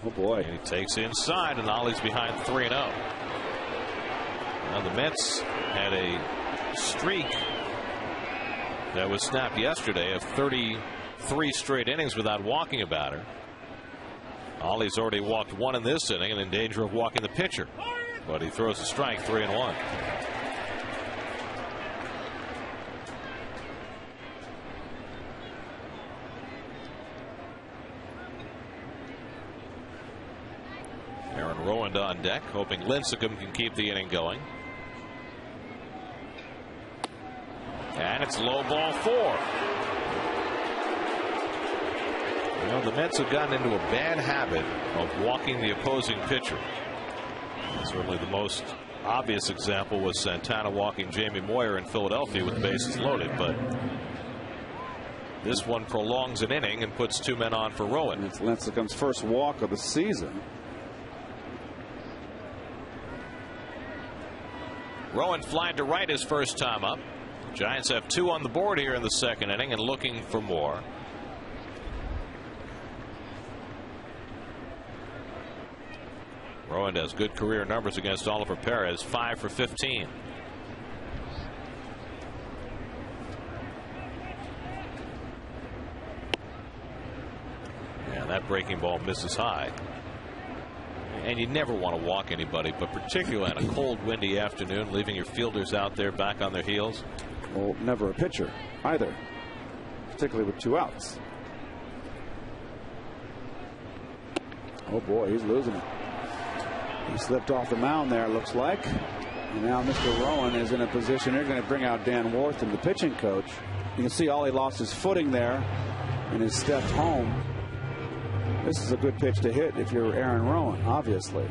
Oh boy. And he takes inside, and Ollie's behind 3-0. Now the Mets had a streak that was snapped yesterday of 33 straight innings without walking a batter. Ollie's already walked 1 in this inning and in danger of walking the pitcher. But he throws a strike, 3-1. Aaron Rowand on deck, hoping Lincecum can keep the inning going. And it's low ball 4. You know, the Mets have gotten into a bad habit of walking the opposing pitcher. Certainly the most obvious example was Santana walking Jamie Moyer in Philadelphia with the bases loaded, but this one prolongs an inning and puts 2 men on for Rowand. It's Lincecum's first walk of the season. Rowand flying to right his first time up. Giants have 2 on the board here in the second inning and looking for more. Rowand has good career numbers against Oliver Perez, 5 for 15. And that breaking ball misses high. And you never want to walk anybody, but particularly on a cold, windy afternoon, leaving your fielders out there back on their heels. Well, never a pitcher either, particularly with 2 outs. Oh boy, he's losing it. He slipped off the mound there, looks like. And now Mr. Rowand is in a position. They're going to bring out Dan Wortham, the pitching coach. You can see Ollie lost his footing there and has stepped home. This is a good pitch to hit if you're Aaron Rowand, obviously.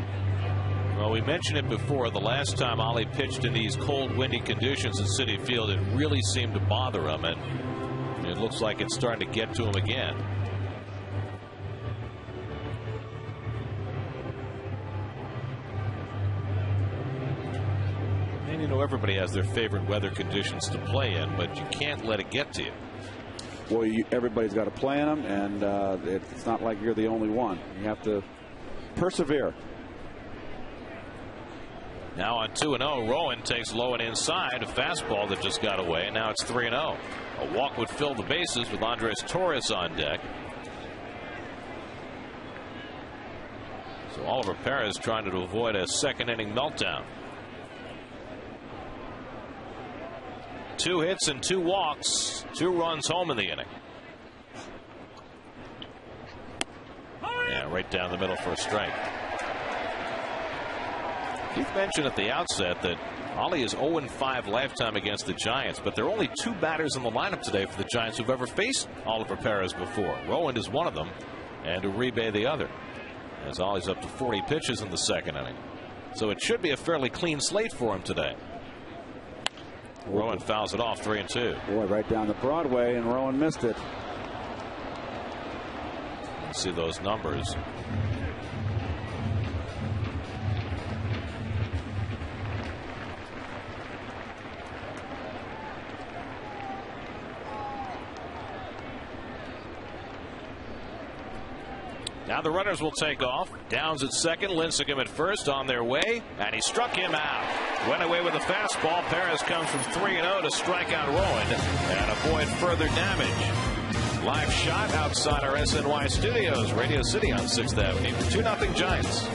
Well, we mentioned it before. The last time Ollie pitched in these cold, windy conditions at Citi Field, it really seemed to bother him, and it looks like it's starting to get to him again. And you know, everybody has their favorite weather conditions to play in, but you can't let it get to you. Well, everybody's got to play in them, and it's not like you're the only one. You have to persevere. Now on 2-0, Rowan takes low and inside, a fastball that just got away, and now it's 3-0. A walk would fill the bases with Andres Torres on deck. So Oliver Perez trying to avoid a second inning meltdown. 2 hits and 2 walks, 2 runs home in the inning. Yeah, right down the middle for a strike. Keith mentioned at the outset that Ollie is 0-5 lifetime against the Giants, but there are only 2 batters in the lineup today for the Giants who've ever faced Oliver Perez before. Rowan is one of them, and Uribe the other, as Ollie's up to 40 pitches in the second inning. So it should be a fairly clean slate for him today. Rowan fouls it off, 3-2. Boy, right down the Broadway, and Rowan missed it. See those numbers. Now the runners will take off. Downs at second, Lincecum at first, on their way, and he struck him out. Went away with a fastball. Perez comes from 3-0 to strike out Rowan and avoid further damage. Live shot outside our SNY studios, Radio City on 6th Avenue. 2-0 Giants.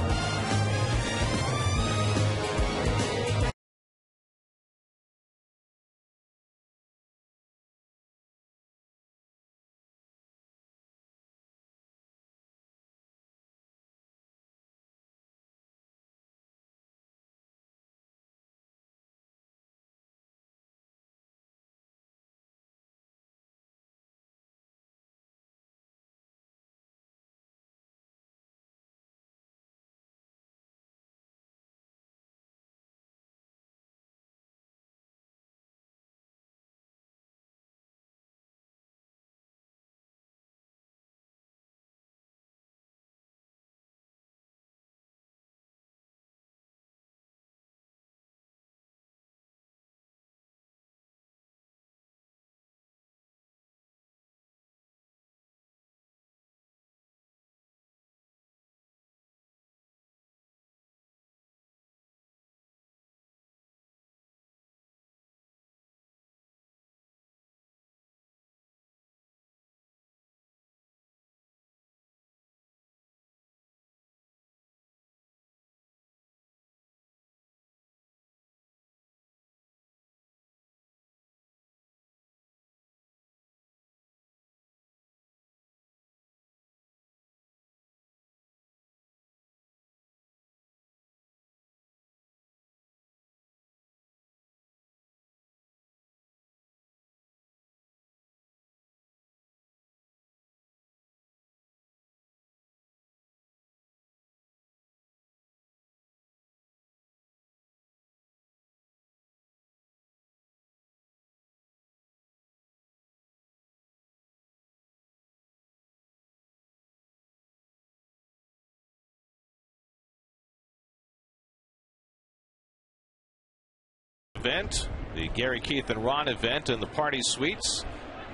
Event, the Gary, Keith, and Ron event in the Party Suites.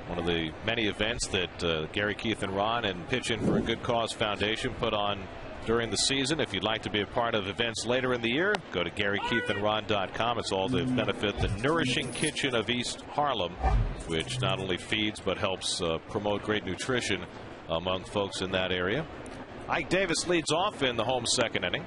One of the many events that Gary, Keith, and Ron and Pitch In for a Good Cause Foundation put on during the season. If you'd like to be a part of events later in the year, go to GaryKeithandRon.com. It's all to benefit the Nourishing Kitchen of East Harlem, which not only feeds but helps promote great nutrition among folks in that area. Ike Davis leads off in the home second inning,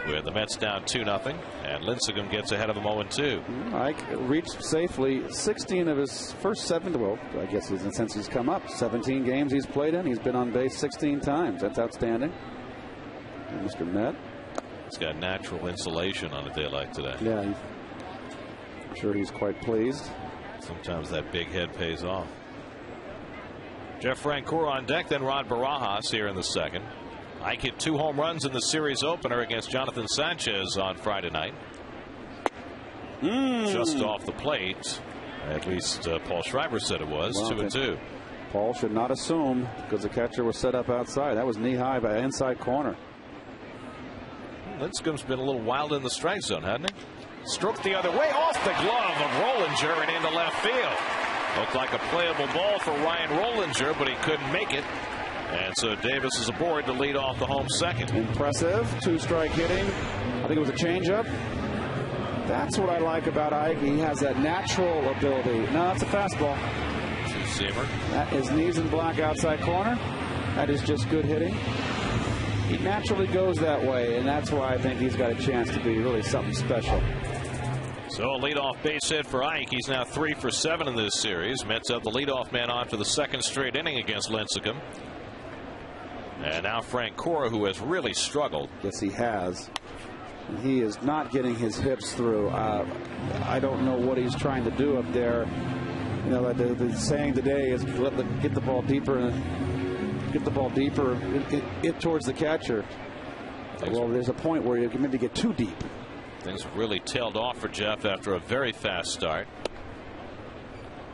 with the Mets down 2-0, and Lincecum gets ahead of them 0-2. Ike reached safely 16 of his first 7, well, I guess since he's come up, 17 games he's played in. He's been on base 16 times. That's outstanding. And Mr. Met. He's got natural insulation on a day like today. Yeah, I'm sure he's quite pleased. Sometimes that big head pays off. Jeff Francoeur on deck, then Rod Barajas here in the second. Ike hit 2 home runs in the series opener against Jonathan Sanchez on Friday night. Just off the plate. At least Paul Schreiber said it was. Well, 2-2. Paul should not assume because the catcher was set up outside. That was knee high by inside corner. Lincecum's been a little wild in the strike zone, hasn't he? Stroked the other way off the glove of Rollinger and into left field. Looked like a playable ball for Ryan Rollinger, but he couldn't make it. And so Davis is aboard to lead off the home second. Impressive 2-strike hitting. I think it was a changeup. That's what I like about Ike. He has that natural ability. No, that's a fastball. Two-seamer. That is knees in black outside corner. That is just good hitting. He naturally goes that way, and that's why I think he's got a chance to be really something special. So a leadoff base hit for Ike. He's now 3 for 7 in this series. Mets have the leadoff man on for the second straight inning against Lincecum. And now Frank Cora, who has really struggled. Yes, he has. He is not getting his hips through. I don't know what he's trying to do up there. You know, the saying today is get the ball deeper towards the catcher. Well, there's a point where you can maybe get too deep. Things really tailed off for Jeff after a very fast start.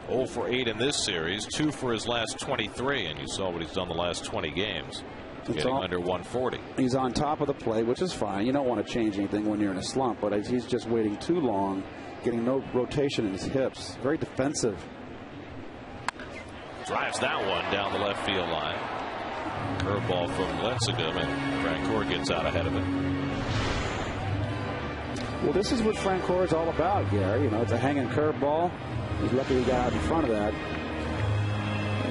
0 for 8 in this series, 2 for his last 23, and you saw what he's done the last 20 games. Getting under 140. He's on top of the plate, which is fine. You don't want to change anything when you're in a slump, but he's just waiting too long, getting no rotation in his hips. Very defensive. Drives that one down the left field line. Curveball from Lincecum, and Frank Cora gets out ahead of it. Well, this is what Frank Cora is all about, Gary. You know, it's a hanging curveball. He's lucky he got out in front of that.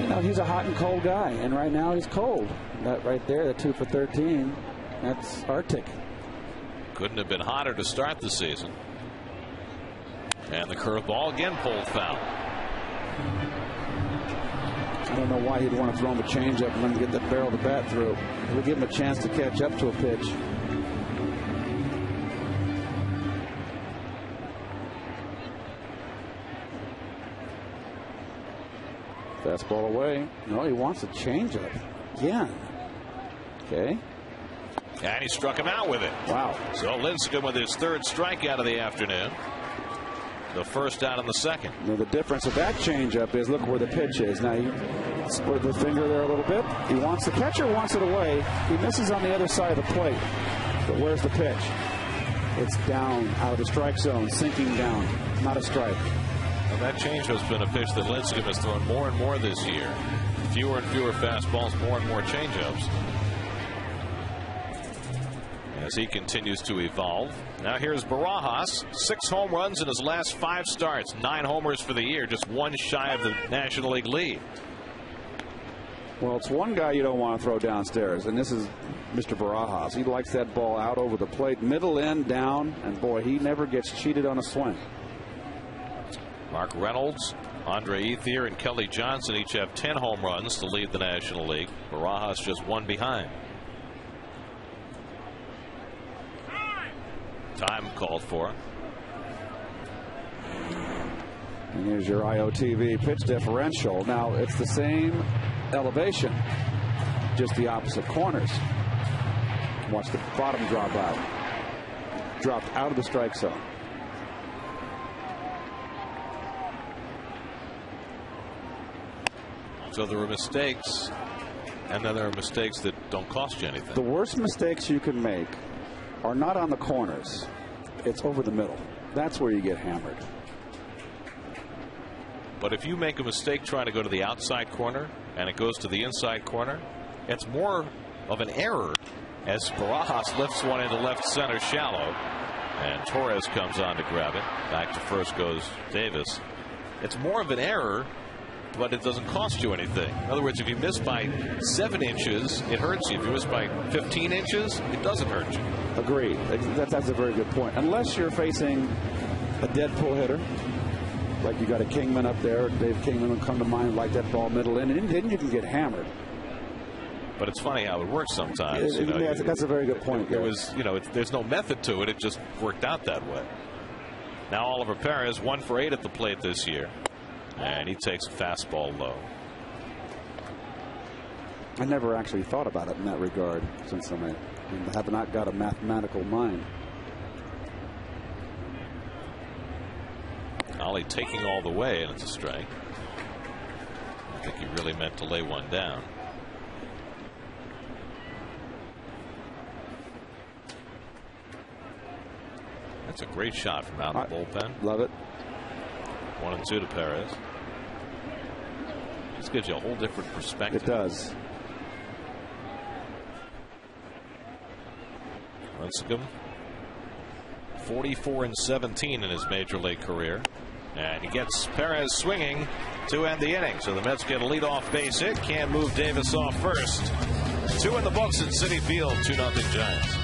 You know, he's a hot and cold guy, and right now he's cold. That right there, the 2 for 13, that's Arctic. Couldn't have been hotter to start the season. And the curveball again pulled foul. I don't know why he'd want to throw him a changeup and then get the barrel of the bat through. It would give him a chance to catch up to a pitch. Fastball away. No, he wants a changeup again. Okay. And he struck him out with it. Wow. So Lincecum with his 3rd strikeout of the afternoon. The first out in the second. Now the difference with that changeup is look where the pitch is. Now he split the finger there a little bit. The catcher wants it away. He misses on the other side of the plate. But where's the pitch? It's down out of the strike zone, sinking down. Not a strike. Well, that change has been a pitch that Lincecum has thrown more and more this year. Fewer and fewer fastballs, more and more changeups. As he continues to evolve. Now here's Barajas. 6 home runs in his last 5 starts. 9 homers for the year. Just 1 shy of the National League lead. Well, it's one guy you don't want to throw downstairs, and this is Mr. Barajas. He likes that ball out over the plate, middle end, down, and boy, he never gets cheated on a swing. Mark Reynolds, Andre Ethier, and Kelly Johnson each have 10 home runs to lead the National League. Barajas just 1 behind. Time called for. And here's your IOTV pitch differential. Now it's the same elevation, just the opposite corners. Watch the bottom drop out. Dropped out of the strike zone. So there were mistakes, and then there are mistakes that don't cost you anything. The worst mistakes you can make are not on the corners. It's over the middle. That's where you get hammered. But if you make a mistake trying to go to the outside corner and it goes to the inside corner, it's more of an error as Barajas lifts one into left center shallow, and Torres comes on to grab it. Back to first goes Davis. It's more of an error, but it doesn't cost you anything. In other words, if you miss by 7 inches, it hurts you. If you miss by 15 inches, it doesn't hurt you. Agreed. That's a very good point. Unless you're facing a dead pull hitter, like you got a Kingman up there, Dave Kingman will come to mind, like that ball middle in, and then you can get hammered. But it's funny how it works sometimes. That's a very good point. It was, there's no method to it. It just worked out that way. Now Oliver Perez 1 for 8 at the plate this year. And he takes a fastball low. I never actually thought about it in that regard, since I have not got a mathematical mind. Ollie taking all the way, and it's a strike. I think he really meant to lay one down. That's a great shot from out in the bullpen. Love it. 1-2 to Perez. This gives you a whole different perspective. It does. Lincecum, 44-17 in his major league career. And he gets Perez swinging to end the inning. So the Mets get a leadoff base hit. Can't move Davis off first. 2 in the books at Citi Field. 2-0 Giants.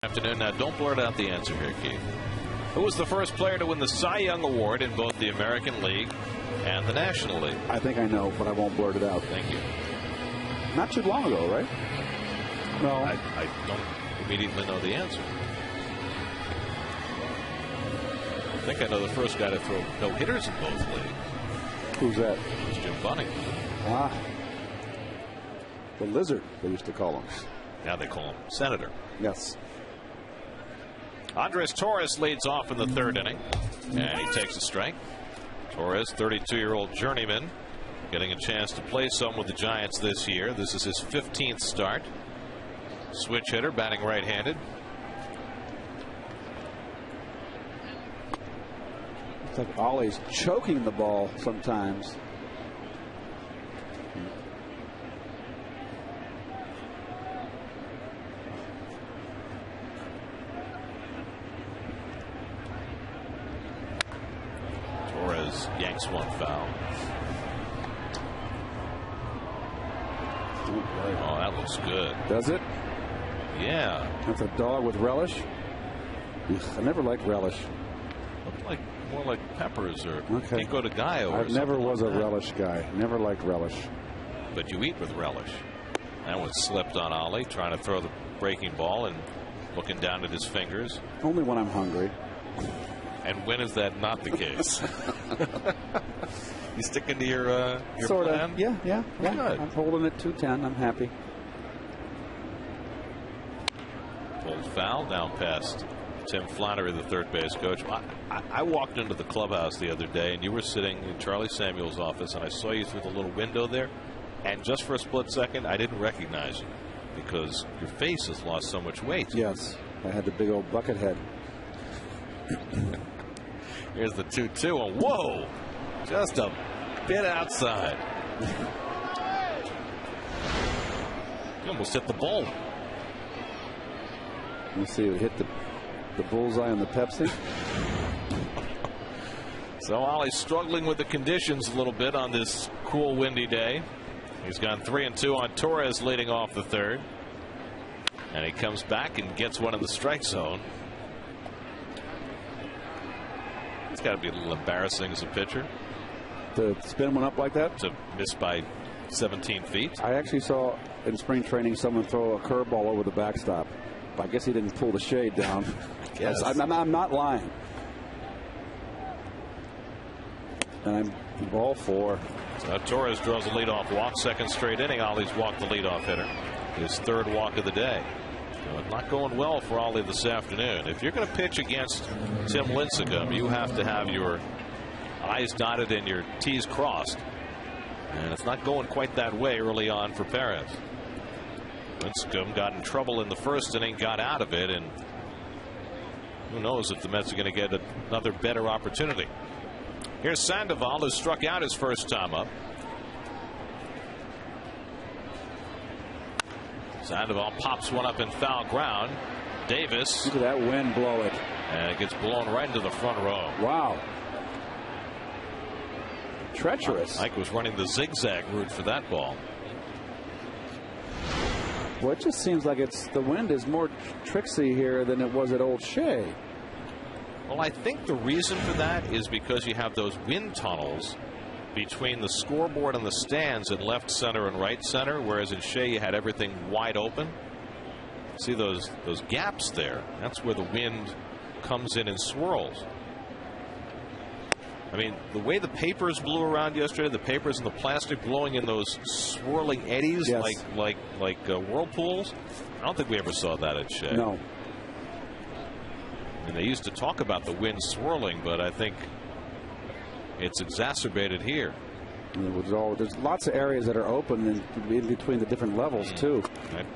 Afternoon. Now, don't blurt out the answer here, Keith. Who was the first player to win the Cy Young Award in both the American League and the National League? I think I know, but I won't blurt it out. Thank you. Not too long ago, right? No. I don't immediately know the answer. I think I know the first guy to throw no-hitters in both leagues. Who's that? It was Jim Bunning. Ah. The Lizard, they used to call him. Now they call him Senator. Yes. Andres Torres leads off in the third inning, and he takes a strike. Torres, 32-year-old journeyman, getting a chance to play some with the Giants this year. This is his 15th start. Switch hitter, batting right-handed. It's like Ollie's choking the ball sometimes. Yanks one foul. Oh, that looks good. Does it? Yeah. That's a dog with relish. I never liked relish. Looked like more like peppers or okay. pico de gallo. I never was like a relish guy. Never liked relish. But you eat with relish. That one slipped on Ollie, trying to throw the breaking ball and looking down at his fingers. Only when I'm hungry. And when is that not the case? You sticking to your sort plan? of. Yeah. Good. I'm holding it 210. I'm happy. Pulled foul down past Tim Flannery, the third base coach. I walked into the clubhouse the other day, and you were sitting in Charlie Samuel's office, and I saw you through the little window there. And just for a split second, I didn't recognize you because your face has lost so much weight. Yes, I had the big old bucket head. Here's the 2-2, and whoa, just a bit outside. You almost hit the ball. You see it hit the bullseye on the Pepsi. So Ollie's struggling with the conditions a little bit on this cool, windy day. He's gone 3-2 on Torres leading off the third. And he comes back and gets one in the strike zone. It's got to be a little embarrassing as a pitcher to spin one up like that. To miss by 17 feet. I actually saw in spring training someone throw a curveball over the backstop. I guess he didn't pull the shade down. Yes. I'm not lying. And I'm ball 4. So Torres draws a leadoff walk, second straight inning. Ollie's walked the leadoff hitter. His third walk of the day. So not going well for Ollie this afternoon. If you're going to pitch against Tim Lincecum, you have to have your I's dotted and your T's crossed. And it's not going quite that way early on for Perez. Lincecum got in trouble in the first inning, got out of it, and who knows if the Mets are going to get another better opportunity. Here's Sandoval, who struck out his first time up. Sandoval pops one up in foul ground. Davis. Look at that wind blow it. And it gets blown right into the front row. Wow. Treacherous. Mike was running the zigzag route for that ball. Well, it just seems like the wind is more tricksy here than it was at Old Shea. Well, I think the reason for that is because you have those wind tunnels between the scoreboard and the stands in left center and right center, whereas in Shea you had everything wide open. See those gaps there? That's where the wind comes in and swirls. I mean, the way the papers blew around yesterday, the papers and the plastic blowing in those swirling eddies, yes, like whirlpools. I don't think we ever saw that at Shea. No. And they used to talk about the wind swirling, but I think it's exacerbated here. There's lots of areas that are open in between the different levels too.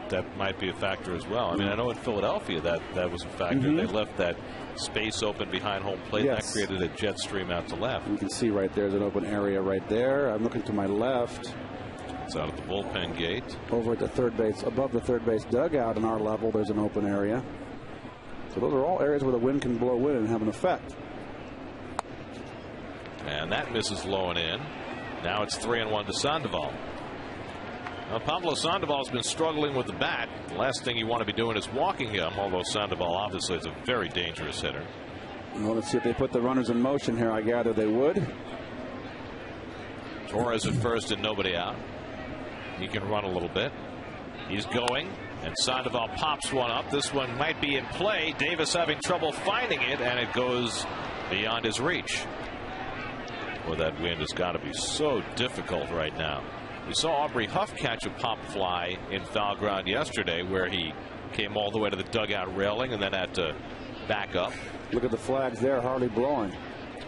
That might be a factor as well. I mean, I know in Philadelphia that was a factor. They left that space open behind home plate. Yes. That created a jet stream out to left. You can see right there's an open area right there. I'm looking to my left. It's out at the bullpen gate. Over at the third base, above the third base dugout in our level, there's an open area. So those are all areas where the wind can blow in and have an effect. And that misses low and in. Now it's 3-1 to Sandoval. Now Pablo Sandoval's been struggling with the bat. The last thing you want to be doing is walking him, although Sandoval obviously is a very dangerous hitter. Well, let's see if they put the runners in motion here. I gather they would. Torres at first and nobody out. He can run a little bit. He's going, and Sandoval pops one up. This one might be in play. Davis having trouble finding it, and it goes beyond his reach. Well, that wind has got to be so difficult right now. We saw Aubrey Huff catch a pop fly in foul ground yesterday, where he came all the way to the dugout railing and then had to back up. Look at the flags there, hardly blowing.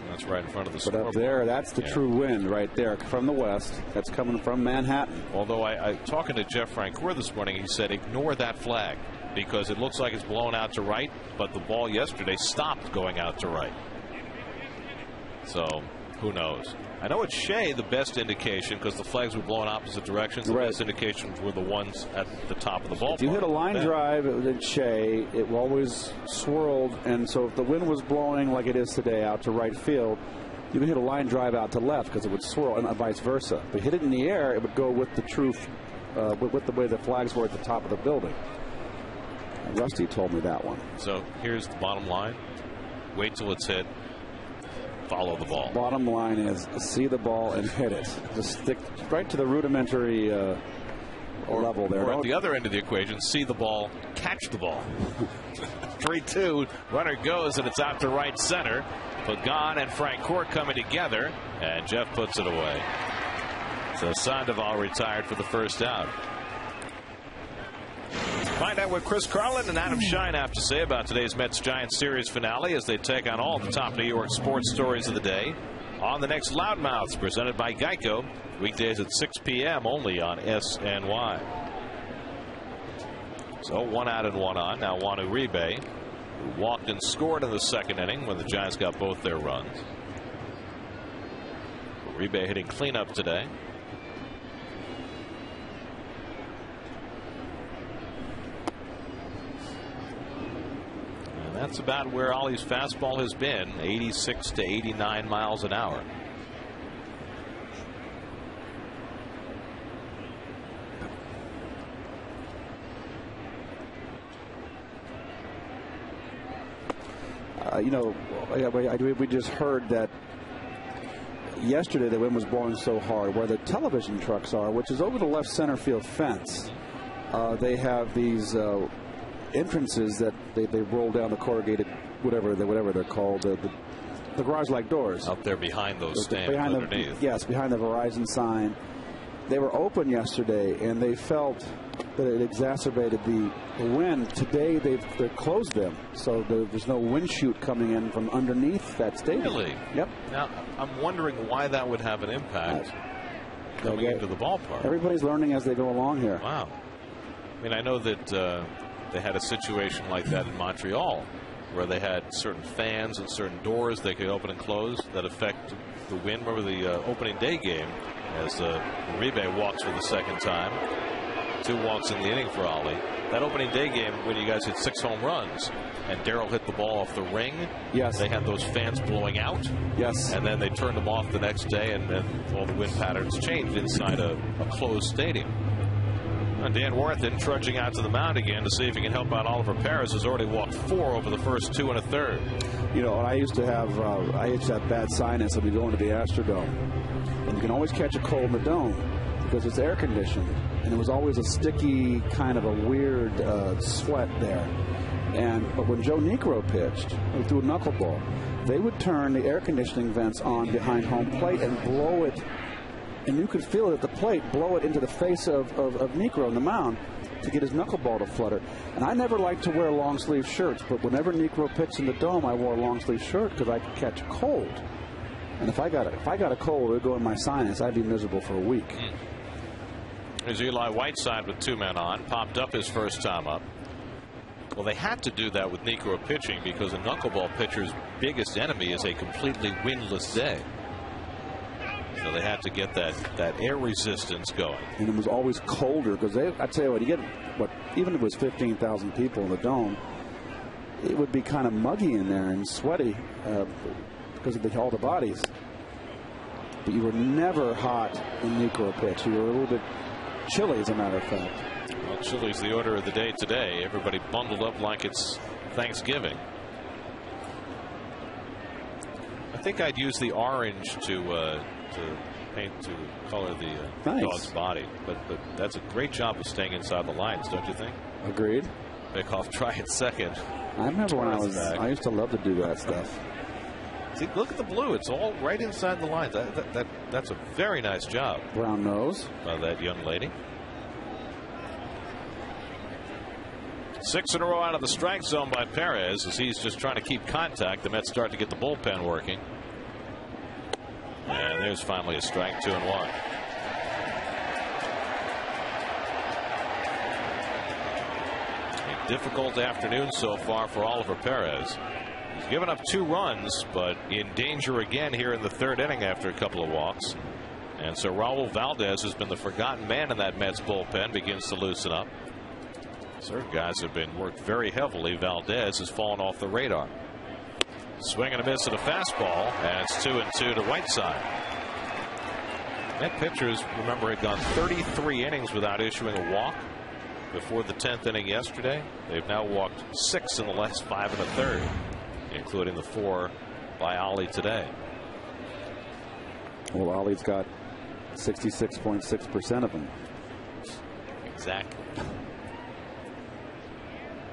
That's right in front of the But scoreboard. up there, that's the true wind right there from the west. That's coming from Manhattan. Although I talking to Jeff Francoeur this morning, he said ignore that flag because it looks like it's blown out to right, but the ball yesterday stopped going out to right. So who knows? I know at Shea the best indication, because the flags were blowing opposite directions, the best indications were the ones at the top of the ballpark. If you hit a line drive at Shea, it always swirled, and so if the wind was blowing like it is today out to right field, you would hit a line drive out to left because it would swirl, and vice versa. If you hit it in the air, it would go with the truth, with the way the flags were at the top of the building. And Rusty told me that one. So here's the bottom line. Wait till it's hit. Follow the ball. Bottom line is see the ball and hit it. Just stick right to the rudimentary level there. Or at the other end of the equation, see the ball, catch the ball. 3-2, runner goes, and it's out to right center. Pagan and Francoeur coming together, and Jeff puts it away. So Sandoval retired for the first out. Find out what Chris Carlin and Adam Shine have to say about today's Mets-Giants series finale as they take on all the top New York sports stories of the day on the next Loudmouths, presented by Geico, weekdays at 6 p.m. only on SNY. So 1 out and 1 on. Now Juan Uribe, who walked and scored in the second inning when the Giants got both their runs. Uribe hitting cleanup today. That's about where Ollie's fastball has been, 86 to 89 miles an hour. You know, we just heard that yesterday the wind was blowing so hard. Where the television trucks are, which is over the left center field fence, they have these entrances that they roll down the corrugated, whatever they're called, the garage-like doors. Up there behind those stands underneath. Yes, behind the Verizon sign. They were open yesterday, and they felt that it exacerbated the wind. Today, they've closed them, so there's no wind chute coming in from underneath that stadium. Really? Yep. Now, I'm wondering why that would have an impact coming into the ballpark. Everybody's learning as they go along here. Wow. I mean, I know that they had a situation like that in Montreal, where they had certain fans and certain doors they could open and close that affect the wind. Remember the opening day game, as Uribe walks for the second time. 2 walks in the inning for Ollie. That opening day game when you guys hit 6 home runs and Darryl hit the ball off the ring. Yes. They had those fans blowing out. Yes. And then they turned them off the next day, and all the wind patterns changed inside a closed stadium. Dan Worthington trudging out to the mound again to see if he can help out Oliver Perez, who's already walked 4 over the first 2 1/3. You know, I used to have bad sinus, and we go into the Astrodome, and you can always catch a cold in the dome because it's air conditioned, and there was always a sticky kind of a weird sweat there. But when Joe Niekro pitched, he threw a knuckleball, they would turn the air conditioning vents on behind home plate and blow it. And you could feel it at the plate, blow it into the face of Niekro on the mound to get his knuckleball to flutter. And I never liked to wear long sleeve shirts, but whenever Niekro pitched in the dome, I wore a long sleeve shirt because I could catch a cold. And if I got a cold, it would go in my sinus. I'd be miserable for a week. Here's Eli Whiteside with 2 men on, popped up his first time up. Well, they had to do that with Niekro pitching because a knuckleball pitcher's biggest enemy is a completely windless day. So they had to get that air resistance going. And it was always colder because I tell you what, even if it was 15,000 people in the dome, it would be kind of muggy in there and sweaty because of all the bodies. But you were never hot in Niekro pitch. You were a little bit chilly, as a matter of fact. Well, chilly's the order of the day today. Everybody bundled up like it's Thanksgiving. I think I'd use the orange to color the dog's body, but that's a great job of staying inside the lines, don't you think? Agreed. Bickoff try it second. I remember when I used to love to do that stuff. See, look at the blue. It's all right inside the lines. That's a very nice job. Brown nose by that young lady. 6 in a row out of the strike zone by Perez as he's just trying to keep contact. The Mets start to get the bullpen working. And there's finally a strike, 2-1. A difficult afternoon so far for Oliver Perez. He's given up 2 runs, but in danger again here in the 3rd inning after a couple of walks. And so Raul Valdez has been the forgotten man in that Mets bullpen, begins to loosen up. Certain guys have been worked very heavily. Valdez has fallen off the radar. Swing and a miss at a fastball, and it's 2-2 to Whiteside. Met pitchers, remember, had gone 33 innings without issuing a walk before the 10th inning yesterday. They've now walked 6 in the last 5 1/3, including the 4 by Ollie today. Well, Ollie's got 66.6% of them. Exactly.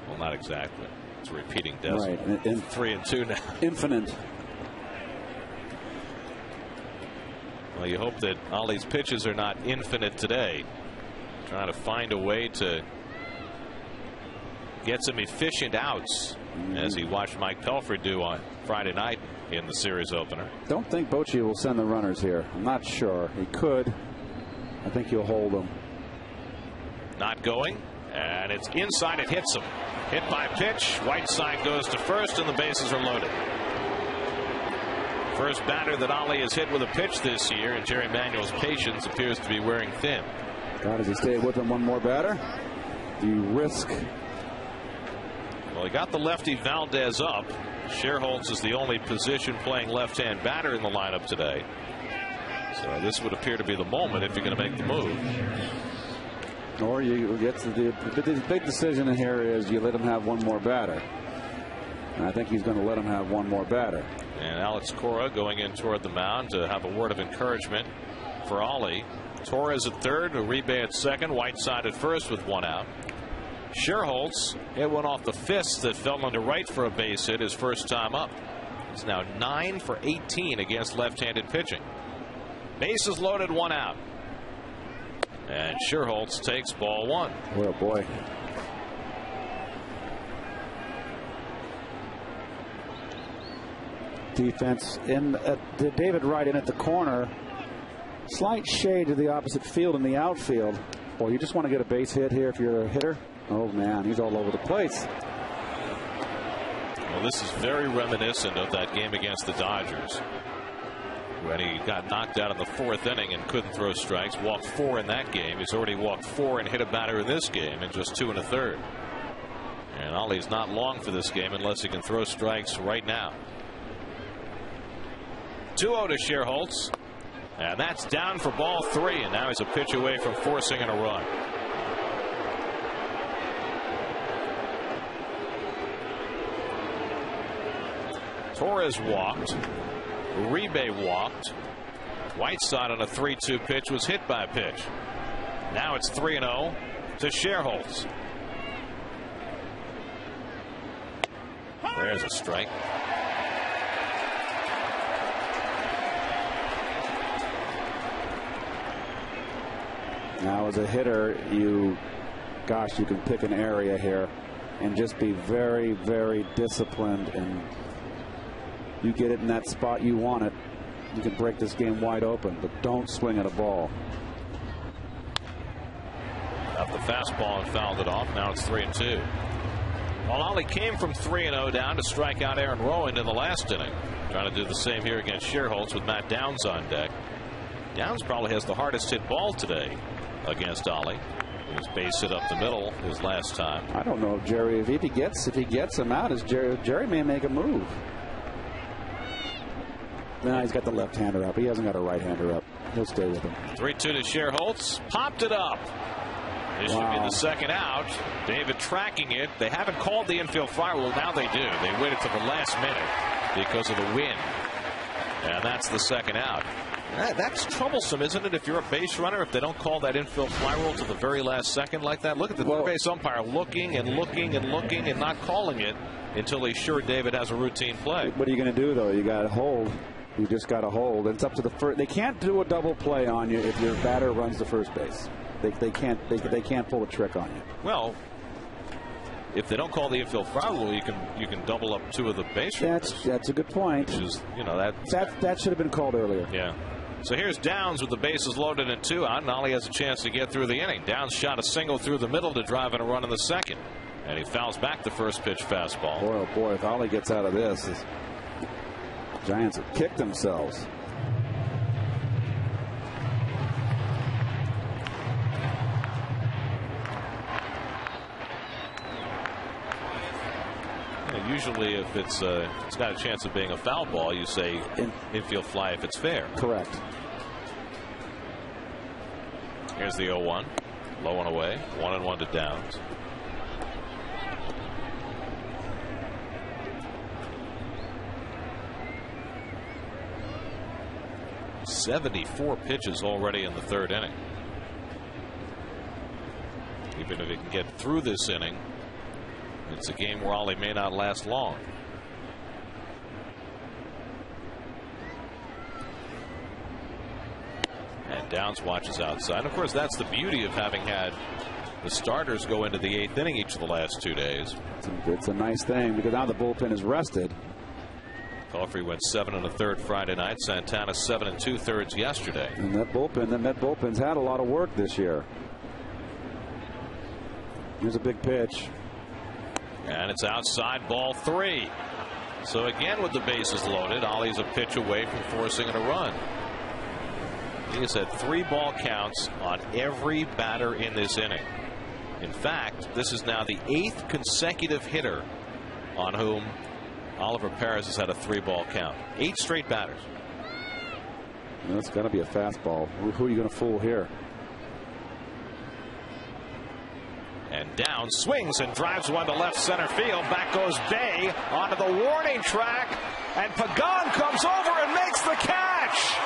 Well, not exactly. It's a repeating decimal. Right. And 3-2 now. Infinite. Well, you hope that Ollie's pitches are not infinite today. Trying to find a way to get some efficient outs, as he watched Mike Pelfrey do on Friday night in the series opener. Don't think Bochy will send the runners here. I'm not sure. He could. I think he'll hold them. Not going, and it's inside. It hits him. Hit by pitch. Whiteside goes to first, and the bases are loaded. First batter that Ollie has hit with a pitch this year, and Jerry Manuel's patience appears to be wearing thin. God, does he stay with him one more batter? Do you risk? Well, He got the lefty Valdez up. Sherholtz is the only position playing left-hand batter in the lineup today. So this would appear to be the moment if you're going to make the move. Or you get to the big decision in here is you let him have one more batter. And I think he's going to let him have one more batter. And Alex Cora going in toward the mound to have a word of encouragement for Ollie. Torres at third, Uribe at second, Whiteside at first with one out. Sherholtz hit one off the fist that fell into right for a base hit his first time up. He's now 9 for 18 against left-handed pitching. Bases loaded, one out. And Sherholtz takes ball one. Oh boy. Defense in David Wright in at the corner. Slight shade to the opposite field in the outfield. Boy, you just want to get a base hit here if you're a hitter. Oh man, he's all over the place. Well, this is very reminiscent of that game against the Dodgers when he got knocked out in the fourth inning and couldn't throw strikes. Walked 4 in that game. He's already walked 4 and hit a batter in this game in just 2 1/3. And Ollie's not long for this game unless he can throw strikes right now. 2-0 to Sherholtz. And that's down for ball 3. And now he's a pitch away from forcing in a run. Torres walked. Uribe walked. Whiteside on a 3-2 pitch was hit by a pitch. Now it's 3-0 to Sherholtz. There's a strike. Now as a hitter, you can pick an area here and just be very, very disciplined, and you get it in that spot you want it, you can break this game wide open, but don't swing at a ball. Up the fastball and fouled it off. Now it's 3-2. Well, Ollie came from 3-0 down to strike out Aaron Rowan in the last inning. Trying to do the same here against Sherholtz with Matt Downs on deck. Downs probably has the hardest hit ball today against Ollie. His base hit up the middle his last time. I don't know if Jerry, if he gets him out, Jerry may make a move. Now he's got the left-hander up. He hasn't got a right-hander up. He'll stay with him. 3-2 to Sherholtz. Popped it up. This should be the second out. David tracking it. They haven't called the infield fly rule. Now they do. They waited to the last minute because of the wind. And that's the second out. That's troublesome, isn't it, if you're a base runner, if they don't call that infield fly rule to the very last second like that? Look at the third base umpire looking and looking and looking and not calling it until he's sure David has a routine play. What are you going to do, though? You got to hold. You just got to hold. It's up to the first. They can't do a double play on you if your batter runs to first base. They can't pull a trick on you. Well, if they don't call the infield foul rule, you can double up 2 of the base runners. That's a good point. Which is, that should have been called earlier. Yeah. So here's Downs with the bases loaded and 2 out. And Ollie has a chance to get through the inning. Downs shot a single through the middle to drive in a run in the second, and he fouls back the first pitch fastball. Boy, oh boy, if Ollie gets out of this, the Giants have kicked themselves. Usually if it's got a chance of being a foul ball, you say infield fly if it's fair. Correct. Here's the 0-1. Low and away. 1-1 to Downs. "74 pitches already in the third inning. Even if he can get through this inning, it's a game where Ollie may not last long. And Downs watches outside. Of course, that's the beauty of having had the starters go into the 8th inning each of the last 2 days. It's a nice thing because now the bullpen is rested. Pelfrey went 7 1/3 Friday night. Santana 7 2/3 yesterday. And that bullpen's had a lot of work this year. Here's a big pitch. And it's outside, ball 3. So again with the bases loaded, Ollie's a pitch away from forcing in a run. He has had 3 ball counts on every batter in this inning. In fact, this is now the 8th consecutive hitter on whom Oliver Perez has had a 3-ball count. 8 straight batters. That's got to be a fastball. Who are you going to fool here? And down, swings and drives one to left center field. Back goes Bay onto the warning track, and Pagan comes over and makes the catch.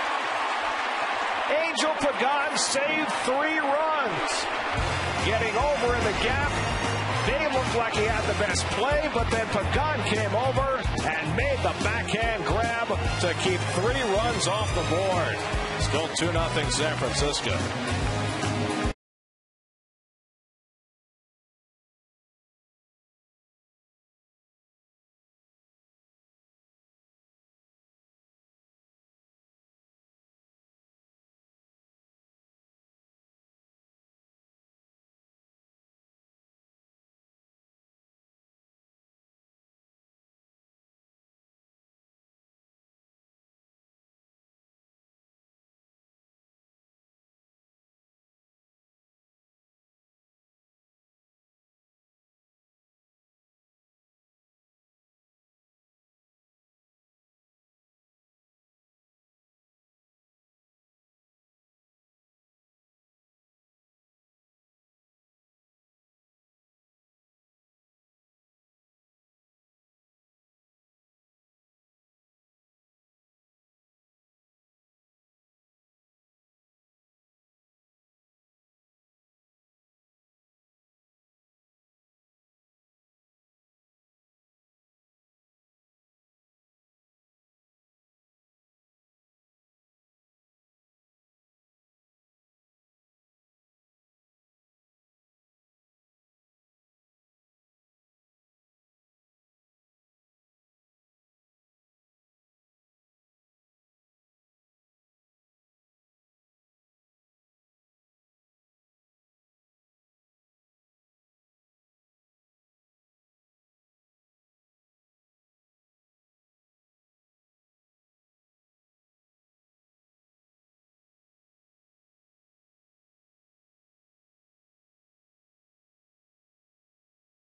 Angel Pagan saved 3 runs. Getting over in the gap. Bay looked like he had the best play, but then Pagan came over and made the backhand grab to keep 3 runs off the board. Still 2-0 San Francisco.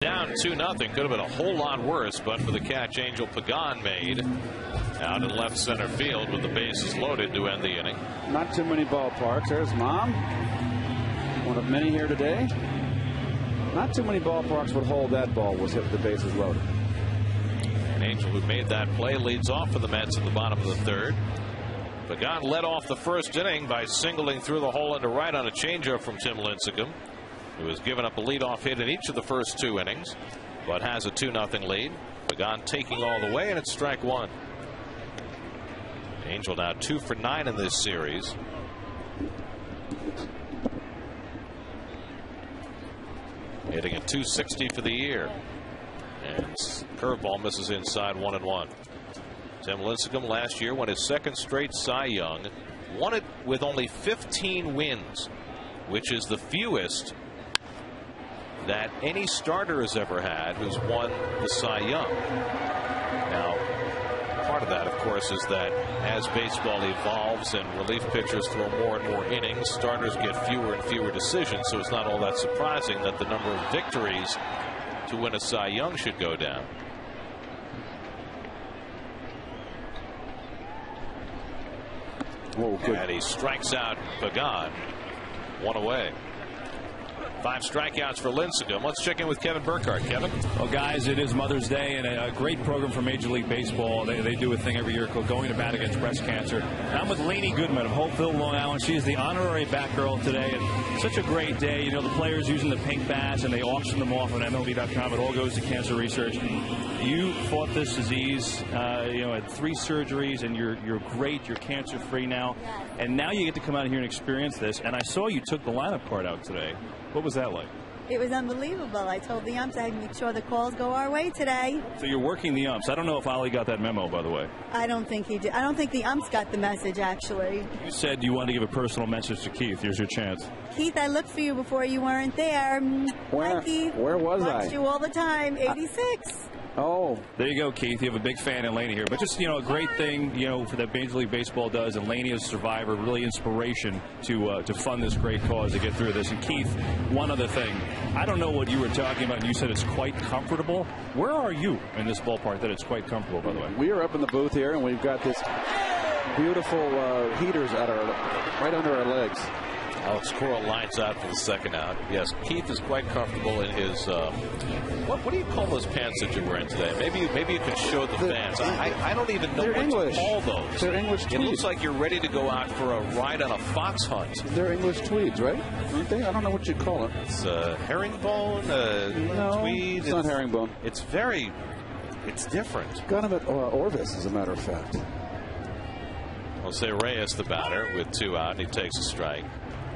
Down 2-0. Could have been a whole lot worse, but for the catch Angel Pagan made out in left center field with the bases loaded to end the inning. Not too many ballparks. There's Mom. One of many here today. Not too many ballparks would hold that ball was hit with the bases loaded. And Angel, who made that play, leads off for the Mets in the bottom of the 3rd. Pagan led off the 1st inning by singling through the hole into right on a changeup from Tim Lincecum, who has given up a leadoff hit in each of the first 2 innings, but has a 2-0 lead. Pagan taking all the way, and it's strike 1. Angel now 2 for 9 in this series. Hitting at .260 for the year. And curveball misses inside 1-1. Tim Lincecum last year won his 2nd straight Cy Young. Won it with only 15 wins, which is the fewest that any starter has ever had who's won the Cy Young. Now, part of that, of course, is that as baseball evolves and relief pitchers throw more and more innings, starters get fewer and fewer decisions, so it's not all that surprising that the number of victories to win a Cy Young should go down. Whoa, good. And he strikes out Pagan. 1 away. 5 strikeouts for Lincecum. Let's check in with Kevin Burkhardt. Kevin? Well, guys, it is Mother's Day, and a great program for Major League Baseball. They do a thing every year called Going to Bat Against Breast Cancer. And I'm with Lainey Goodman of Hopeville, Long Island. She is the honorary Batgirl today, and such a great day. You know, the players using the pink bats, and they auction them off on MLB.com. It all goes to cancer research. You fought this disease, had 3 surgeries, and you're great. You're cancer-free now. And now you get to come out here and experience this. And I saw you took the lineup card out today. What was that like? It was unbelievable. I told the umps I'd make sure the calls go our way today. So you're working the umps. I don't know if Ollie got that memo, by the way. I don't think he did. I don't think the umps got the message, actually. You said you wanted to give a personal message to Keith. Here's your chance. Keith, I looked for you before you weren't there. Where? Hi, Keith. Where was I? Watched you all the time. 86. Oh, there you go, Keith. You have a big fan in Laney here. But just, a great thing, for that Major League Baseball does, and Laney as a survivor, really inspiration to fund this great cause to get through this. And Keith, one other thing. I don't know what you were talking about. You said it's quite comfortable. Where are you in this ballpark that it's quite comfortable, by the way? We are up in the booth here, and we've got this beautiful heaters right under our legs. Alex Cora lines out for the second out. Yes, Keith is quite comfortable in his, what do you call those pants that you're wearing today? Maybe you can show the fans. I don't even know what to call those. They're English tweeds. It looks like you're ready to go out for a ride on a fox hunt. They're English tweeds, right? Aren't they? I don't know what you call it. It's herringbone, tweed. It's not herringbone. It's different. Kind of at Orvis, as a matter of fact. Jose Reyes, the batter, with 2 out, and he takes a strike.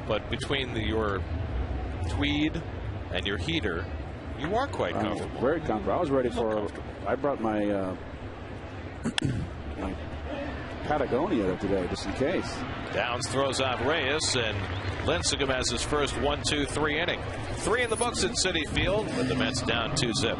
But between your tweed and your heater, you are quite comfortable. Very comfortable. I was ready for. I brought my my Patagonia today, just in case. Downs throws out Reyes, and Lincecum has his first 1-2-3 inning. 3 in the books at Citi Field, with the Mets down 2-zip.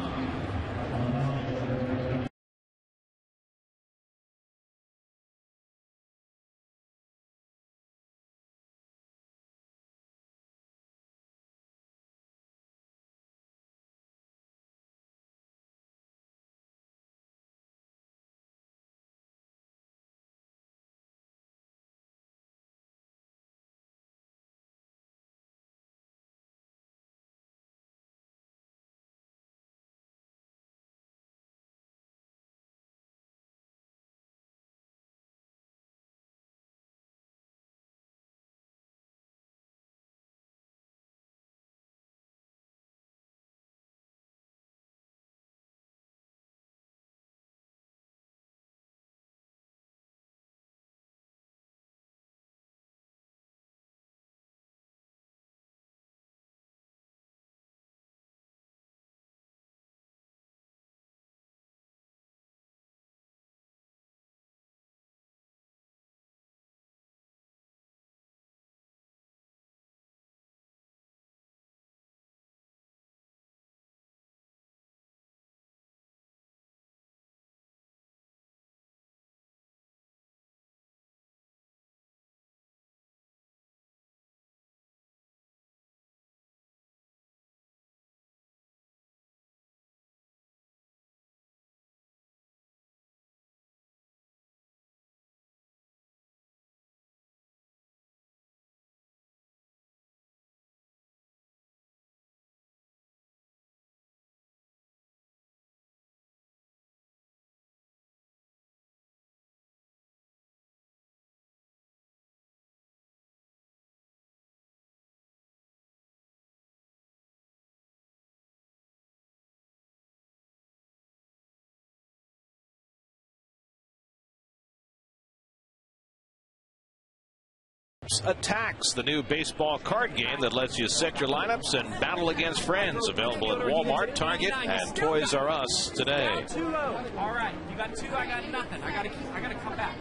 Attacks, the new baseball card game that lets you set your lineups and battle against friends. Available at Walmart, Target, and Toys R Us today. 2-0. All right, you got 2. I got nothing. I gotta come back.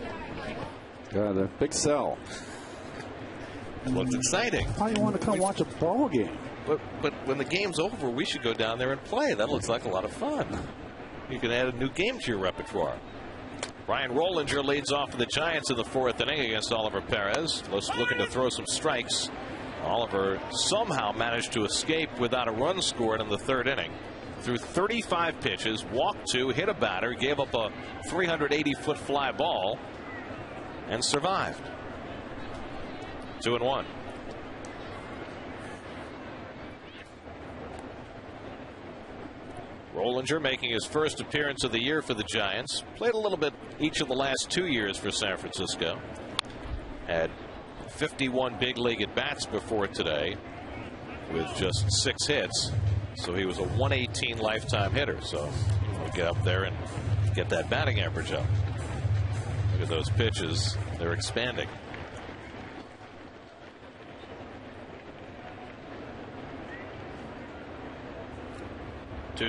Got a big sell. What's exciting? Why do you want to come watch a ball game? But when the game's over, we should go down there and play. That looks like a lot of fun. You can add a new game to your repertoire. Ryan Rollinger leads off for the Giants in the 4th inning against Oliver Perez. Looking to throw some strikes. Oliver somehow managed to escape without a run scored in the 3rd inning. Threw 35 pitches, walked 2, hit a batter, gave up a 380-foot fly ball, and survived. 2-1. Rollinger making his first appearance of the year for the Giants. Played a little bit each of the last 2 years for San Francisco. Had 51 big league at bats before today with just 6 hits. So he was a 118 lifetime hitter. So we'll get up there and get that batting average up. Look at those pitches. They're expanding.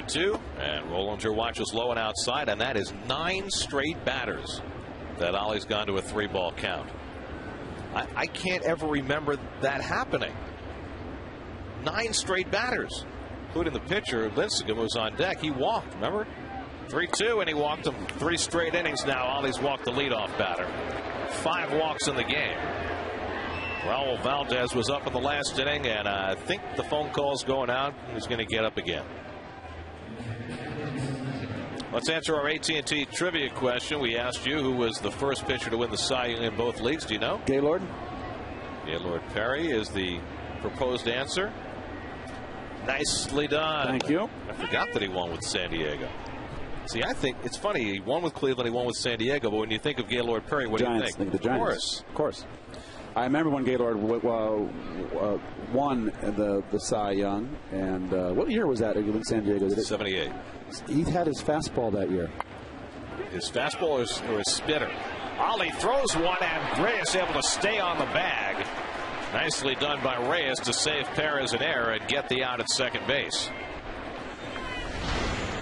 Two, and Rollinger watches low and outside, and that is 9 straight batters that Ollie's gone to a 3-ball count. I can't ever remember that happening. 9 straight batters, including the pitcher Lincecum was on deck. He walked, remember? 3-2, and he walked him 3 straight innings now. Ollie's walked the leadoff batter. 5 walks in the game. Raul Valdez was up in the last inning, and I think the phone call's going out. He's going to get up again. Let's answer our AT&T trivia question. We asked you who was the first pitcher to win the Cy Young in both leagues. Do you know? Gaylord. Gaylord Perry is the proposed answer. Nicely done. Thank you. I forgot that he won with San Diego. See, I think it's funny. He won with Cleveland. He won with San Diego. But when you think of Gaylord Perry, what Giants, do you think? The Giants. Of course. I remember when Gaylord won the Cy Young. And what year was that in San Diego? 78. He had his fastball that year. His fastball or his spitter? Ollie throws one, and Reyes able to stay on the bag. Nicely done by Reyes to save Perez an error and get the out at second base.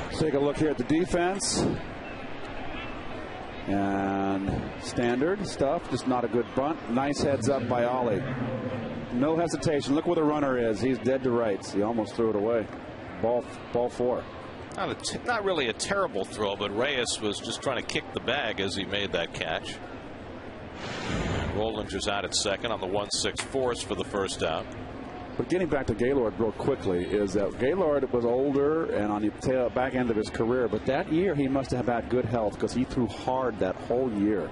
Let's take a look here at the defense. And standard stuff, just not a good bunt. Nice heads up by Ollie. No hesitation. Look where the runner is. He's dead to rights. He almost threw it away. Ball 4. Not really a terrible throw, but Reyes was just trying to kick the bag as he made that catch. Rollinger's out at second on the 1-6 force for the first out. But getting back to Gaylord real quickly is that Gaylord was older and on the back end of his career, but that year he must have had good health because he threw hard that whole year.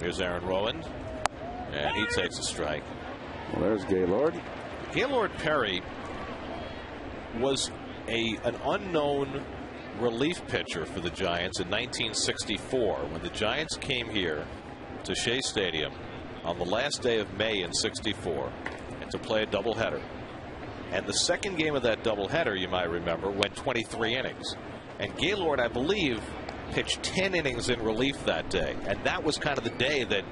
Here's Aaron Rowand, and he takes a strike. Well, there's Gaylord. Gaylord Perry was an unknown relief pitcher for the Giants in 1964 when the Giants came here to Shea Stadium on the last day of May in '64 and to play a doubleheader. And the second game of that doubleheader, you might remember, went 23 innings. And Gaylord, I believe, pitched 10 innings in relief that day. And that was kind of the day that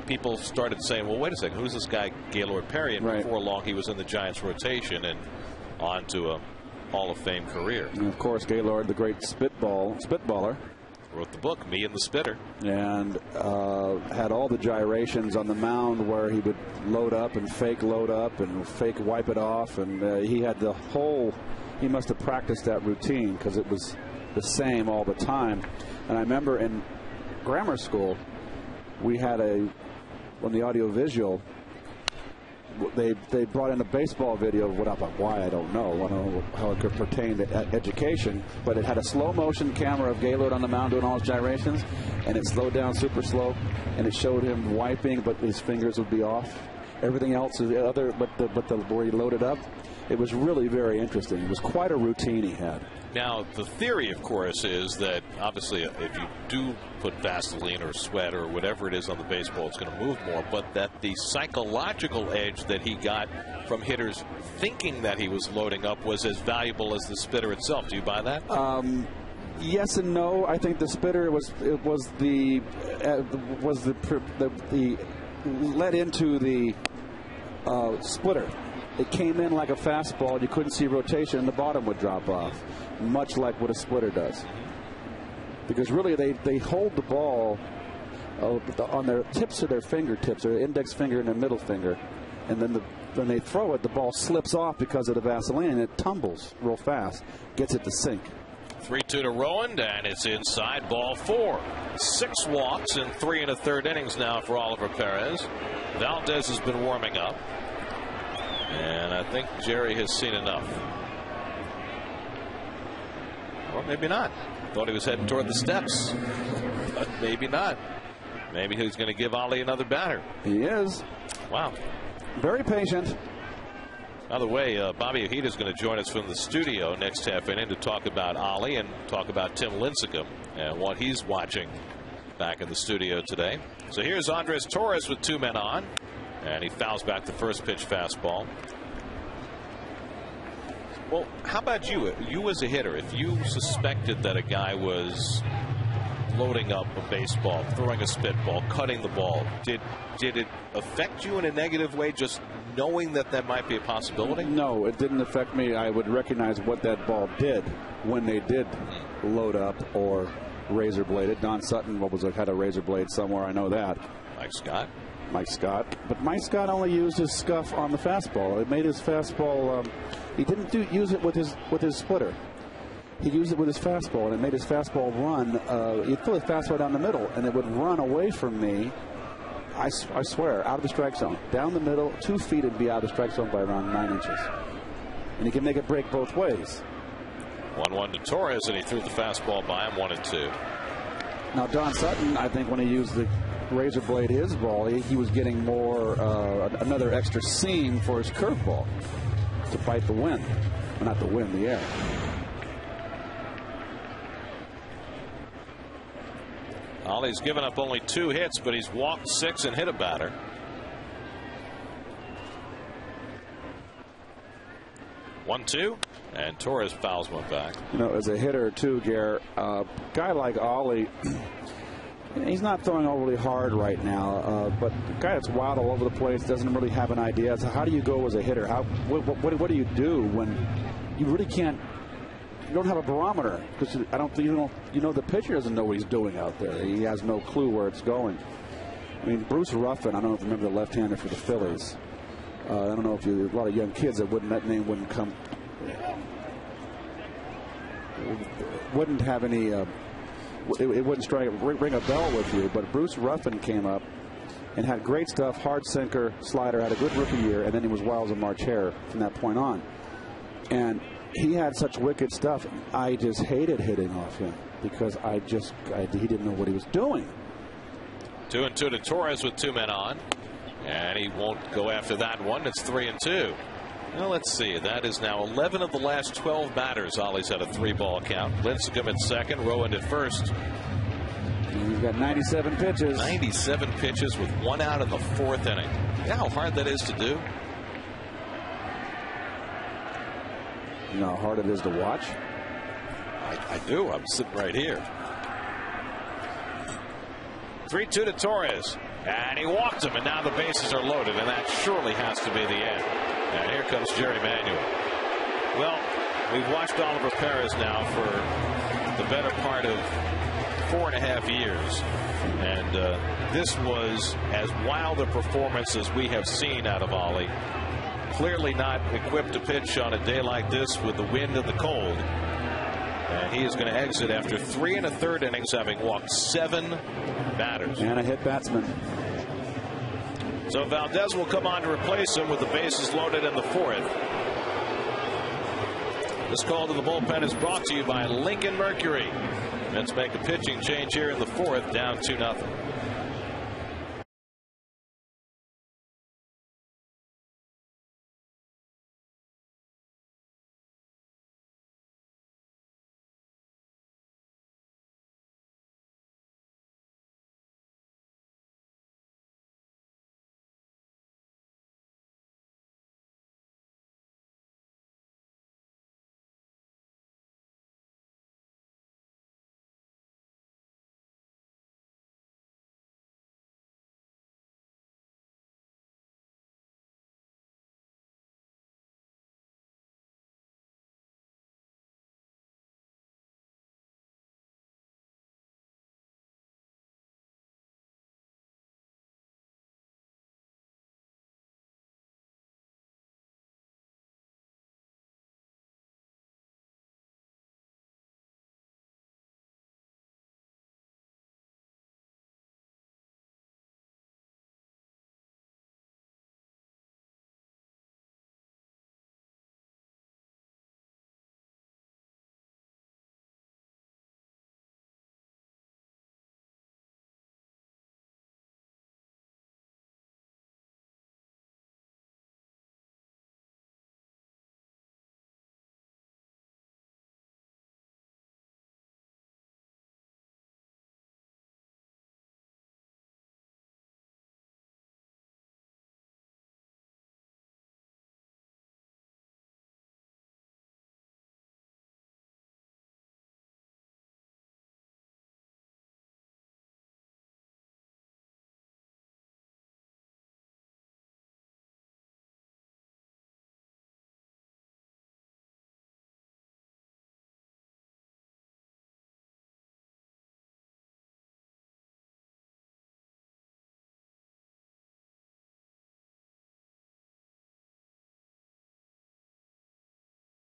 people started saying, well, wait a second, who's this guy Gaylord Perry? And before long, he was in the Giants rotation and on to a Hall of Fame career. And of course, Gaylord, the great spitballer. Wrote the book, Me and the Spitter. And had all the gyrations on the mound where he would load up and fake load up and fake wipe it off. And he had the whole, he must have practiced that routine because it was the same all the time. And I remember in grammar school, we had on the audiovisual, they brought in a baseball video of why I don't know how it could pertain to education, but it had a slow motion camera of Gaylord on the mound doing all his gyrations, and it slowed down super slow, and it showed him wiping, but his fingers would be off. Everything else is the other, but where he loaded up, it was really very interesting. It was quite a routine he had. Now, the theory, of course, is that obviously if you do put Vaseline or sweat or whatever it is on the baseball, it's going to move more, but that the psychological edge that he got from hitters thinking that he was loading up was as valuable as the spitter itself. Do you buy that? Yes and no. I think the spitter led into the splitter. It came in like a fastball. You couldn't see rotation, and the bottom would drop off, much like what a splitter does. Because really, they hold the ball on their tips of their fingertips, their index finger and their middle finger, and then when they throw it, the ball slips off because of the Vaseline, and it tumbles real fast, gets it to sink. 3-2 to Rowand, and it's inside, ball 4. 6 walks in 3 1/3 innings now for Oliver Perez. Valdez has been warming up. And I think Jerry has seen enough. Or maybe not. Thought he was heading toward the steps. But maybe not. Maybe he's going to give Ollie another batter. He is. Wow. Very patient. By the way, Bobby Ojeda is going to join us from the studio next half inning to talk about Ollie and talk about Tim Lincecum and what he's watching back in the studio today. So here's Andres Torres with 2 men on. And he fouls back the first pitch fastball. Well, how about you? You as a hitter, if you suspected that a guy was loading up a baseball, throwing a spitball, cutting the ball, did it affect you in a negative way just knowing that might be a possibility? No, it didn't affect me. I would recognize what that ball did when they did load up or razor bladed. Don Sutton had a razor blade somewhere. I know that. Mike Scott. Mike Scott. But Mike Scott only used his scuff on the fastball. It made his fastball. He didn't use it with his splitter. He used it with his fastball, and it made his fastball run. He'd throw his fastball down the middle, and it would run away from me. I swear, out of the strike zone, down the middle, 2 feet, and be out of the strike zone by around 9 inches. And he can make it break both ways. 1-1 to Torres, and he threw the fastball by him, 1-2. Now Don Sutton, I think when he used the razor blade his ball, he was getting more another extra seam for his curveball to bite the wind, well, not the wind, the air. Ollie's given up only 2 hits, but he's walked 6 and hit a batter. One, two, and Torres fouls one back. You know, as a hitter too, Gare, a guy like Ollie, he's not throwing overly hard right now, but a guy that's wild all over the place, doesn't really have an idea. So how do you go as a hitter? What do you do when you really can't? You don't have a barometer, because I don't think you know the pitcher doesn't know what he's doing out there. He has no clue where it's going. I mean, Bruce Ruffin, I don't know if you remember the left-hander for the Phillies. I don't know if a lot of young kids that name wouldn't come, wouldn't have any. It wouldn't ring a bell with you. But Bruce Ruffin came up and had great stuff, hard sinker, slider, had a good rookie year, and then he was wild as a March hare from that point on. And he had such wicked stuff. I just hated hitting off him because he didn't know what he was doing. 2-2 to Torres with 2 men on. And he won't go after that one. It's 3-2. Well, let's see. That is now 11 of the last 12 batters. Ollie's had a 3-ball count. Lincecum at second. Rowan at first. And he's got 97 pitches. 97 pitches with 1 out in the 4th inning. You know how hard that is to do? You know how hard it is to watch? I do. I'm sitting right here. 3-2 to Torres. And he walked him, and now the bases are loaded, and that surely has to be the end. And here comes Jerry Manuel. Well, we've watched Oliver Perez now for the better part of 4.5 years. And this was as wild a performance as we have seen out of Ollie. Clearly not equipped to pitch on a day like this with the wind and the cold. And he is going to exit after 3 1/3 innings, having walked 7 batters. And a hit batsman. So Valdez will come on to replace him with the bases loaded in the 4th. This call to the bullpen is brought to you by Lincoln Mercury. Let's make a pitching change here in the 4th, down 2-0.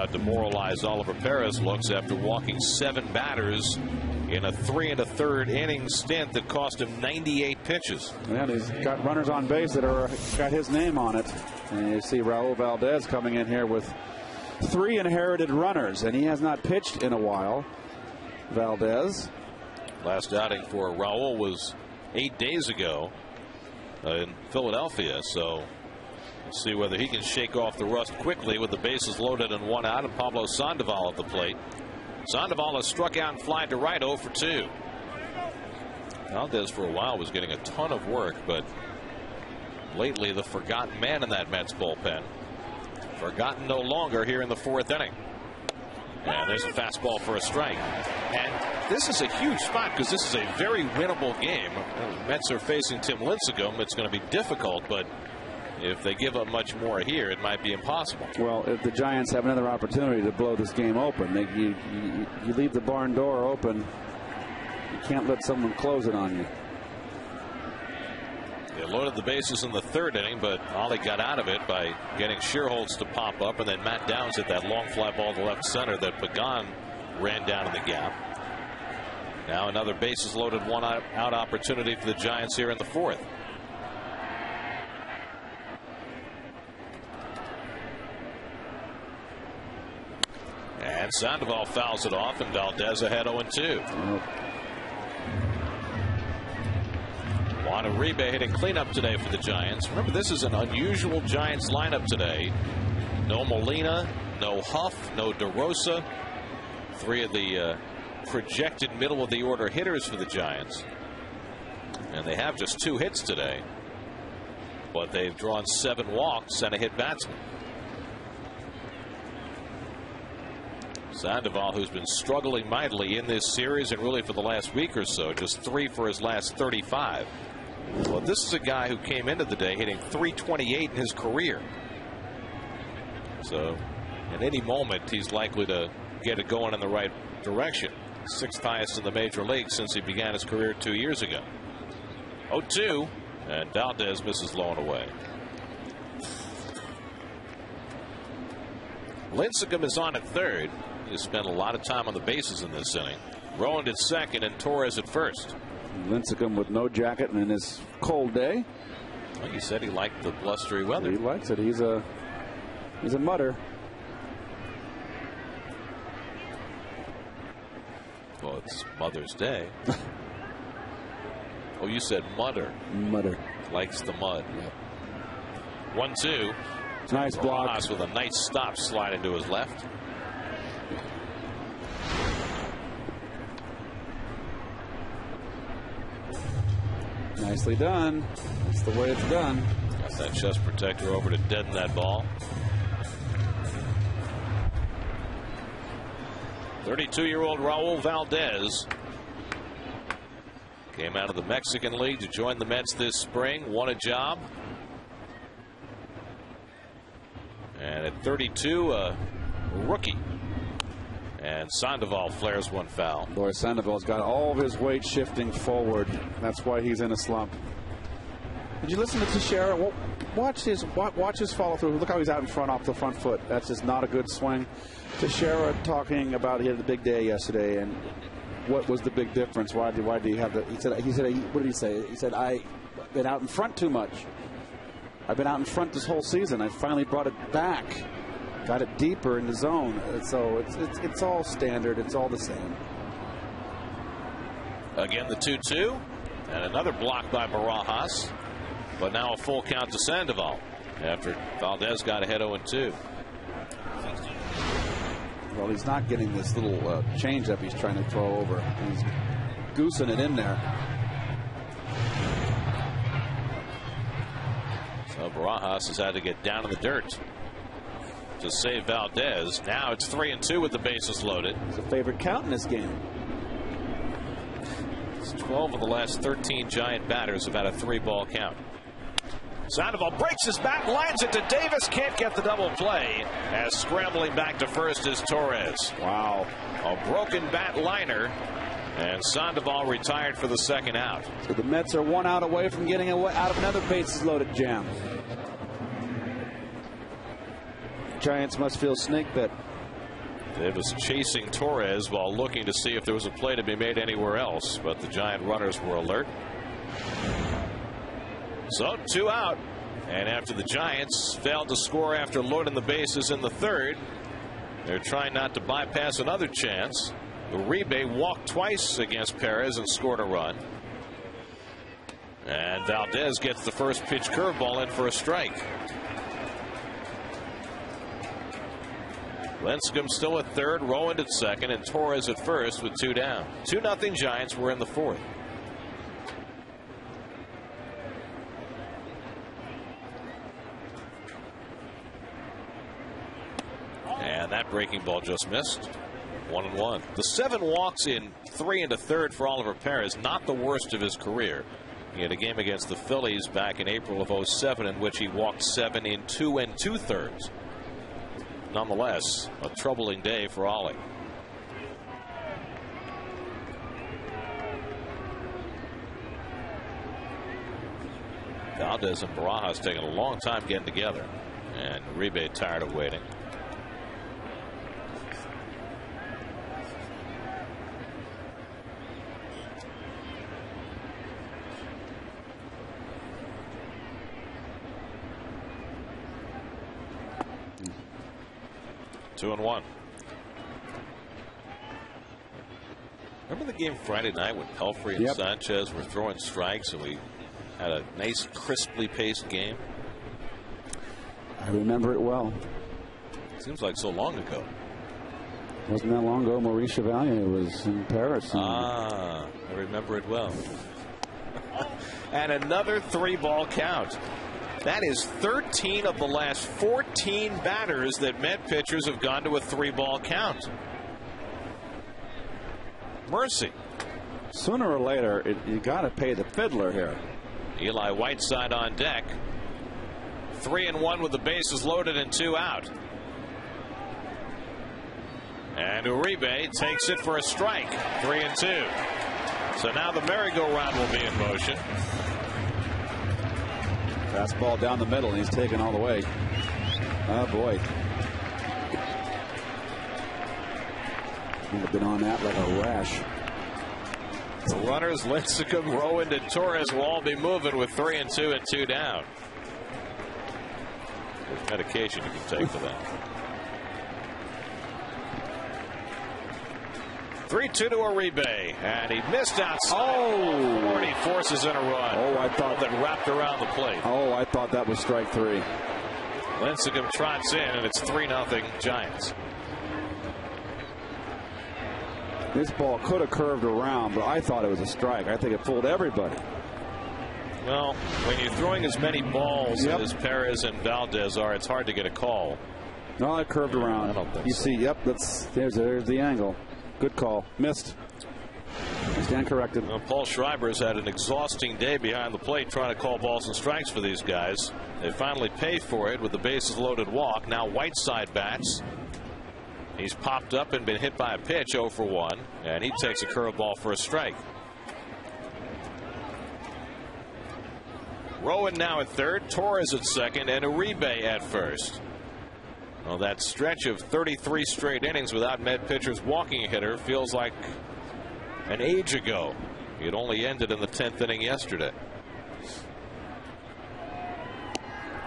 Demoralized Oliver Perez looks after walking 7 batters in a 3 1/3 inning stint that cost him 98 pitches. And he's got runners on base that are got his name on it. And you see Raul Valdez coming in here with 3 inherited runners, and he has not pitched in a while. Valdez. Last outing for Raul was 8 days ago in Philadelphia, so we'll see whether he can shake off the rust quickly with the bases loaded and 1 out, and Pablo Sandoval at the plate. Sandoval has struck out and flied to right, 0 for 2. Valdez for a while was getting a ton of work, but lately the forgotten man in that Mets bullpen. Forgotten no longer here in the 4th inning. And there's a fastball for a strike. And this is a huge spot because this is a very winnable game. The Mets are facing Tim Lincecum. It's going to be difficult, but if they give up much more here, it might be impossible. Well, if the Giants have another opportunity to blow this game open, you leave the barn door open. You can't let someone close it on you. They loaded the bases in the 3rd inning, but Ollie got out of it by getting Sherholtz to pop up, and then Matt Downs hit that long fly ball to left center that Pagan ran down in the gap. Now another bases loaded 1 out opportunity for the Giants here in the 4th. And Sandoval fouls it off, and Valdez ahead 0-2. Juan Uribe hitting cleanup today for the Giants. Remember, this is an unusual Giants lineup today. No Molina, no Huff, no DeRosa. 3 of the projected middle of the order hitters for the Giants. And they have just 2 hits today. But they've drawn 7 walks and a hit batsman. Sandoval, who's been struggling mightily in this series and really for the last week or so, just 3 for his last 35. Well, this is a guy who came into the day hitting .328 in his career. So at any moment he's likely to get it going in the right direction. 6th highest in the major leagues since he began his career 2 years ago. 0-2, and Valdez misses low and away. Lincecum is on at 3rd. He spent a lot of time on the bases in this inning. Rowand at 2nd and Torres at 1st. Lincecum with no jacket and in his cold day. Well, he said he liked the blustery weather. He likes it. He's a mudder. Well, it's Mother's Day. Oh, you said mudder. Mudder. Likes the mud. Yep. 1-2. Nice block. Rojas with a nice stop slide into his left. Nicely done. That's the way it's done. Got that chest protector over to deaden that ball. 32-year-old Raul Valdez came out of the Mexican League to join the Mets this spring. Won a job. And at 32, a rookie. And Sandoval flares one foul. Boy, Sandoval's got all of his weight shifting forward. That's why he's in a slump. Did you listen to Teixeira? Watch his follow through. Look how he's out in front off the front foot. That's just not a good swing. Teixeira talking about he had the big day yesterday and what was the big difference? Why do you have the? He said what did he say? He said I've been out in front too much. I've been out in front this whole season. I finally brought it back. Got it deeper in the zone. So it's all standard. It's all the same. Again, the 2-2. And another block by Barajas. But now a full count to Sandoval after Valdez got ahead 0-2. Well, he's not getting this little changeup he's trying to throw over. He's goosing it in there. So Barajas has had to get down in the dirt to save Valdez. Now it's 3-2 with the bases loaded. It's a favorite count in this game. It's 12 of the last 13 Giant batters have had a 3-ball count. Sandoval breaks his bat, lines it to Davis, can't get the double play, as scrambling back to first is Torres. Wow. A broken bat liner, and Sandoval retired for the 2nd out. So the Mets are 1 out away from getting out of another bases loaded jam. Giants must feel snake bit. Davis chasing Torres while looking to see if there was a play to be made anywhere else, but the Giant runners were alert. So 2 out, and after the Giants failed to score after loading the bases in the third, they're trying not to bypass another chance. Uribe walked twice against Perez and scored a run. And Valdez gets the first pitch curveball in for a strike. Lincecum still at third, Rowand at second, and Torres at first with 2 down. 2-0 Giants. Were in the fourth. And that breaking ball just missed. 1-1. The 7 walks in 3 1/3 for Oliver Perez, not the worst of his career. He had a game against the Phillies back in April of 07 in which he walked 7 in 2 2/3. Nonetheless, a troubling day for Ollie. Valdez and Barajas taking a long time getting together, and Uribe tired of waiting. Two and one. Remember the game Friday night when Pelfrey and Sanchez were throwing strikes and we had a nice, crisply paced game? I remember it well. Seems like so long ago. Wasn't that long ago Maurice Chevalier was in Paris? I remember it well. And another 3-ball count. That is 13 of the last 14 batters that Met pitchers have gone to a 3-ball count. Mercy. Sooner or later, you got to pay the fiddler here. Eli Whiteside on deck. 3-1 with the bases loaded and 2 out. And Uribe takes it for a strike. 3-2. So now the merry-go-round will be in motion. Fastball down the middle, and he's taken all the way. Oh, boy. He'd have been on that like a rash. The runners, Lincecum, Rowand, and Torres will all be moving with 3-2 and 2 down. There's medication you can take for that. 3-2 to Uribe, and he missed outside. Oh, and he forces in a run. Oh, I thought that wrapped around the plate. Oh, I thought that was strike 3. Lincecum trots in, and it's 3-0 Giants. This ball could have curved around, but I thought it was a strike. I think it fooled everybody. Well, when you're throwing as many balls as Perez and Valdez are, it's hard to get a call. No, it curved around. I don't think you so. see, there's the angle. Good call. Missed. Stand corrected. Well, Paul Schreiber's had an exhausting day behind the plate trying to call balls and strikes for these guys. They finally pay for it with the bases loaded walk. Now Whiteside bats. He's popped up and been hit by a pitch, 0 for 1, and he takes a curveball for a strike. Rowand now at third, Torres at second, and Uribe at first. Well, that stretch of 33 straight innings without Met pitchers walking a hitter feels like an age ago. It only ended in the 10th inning yesterday.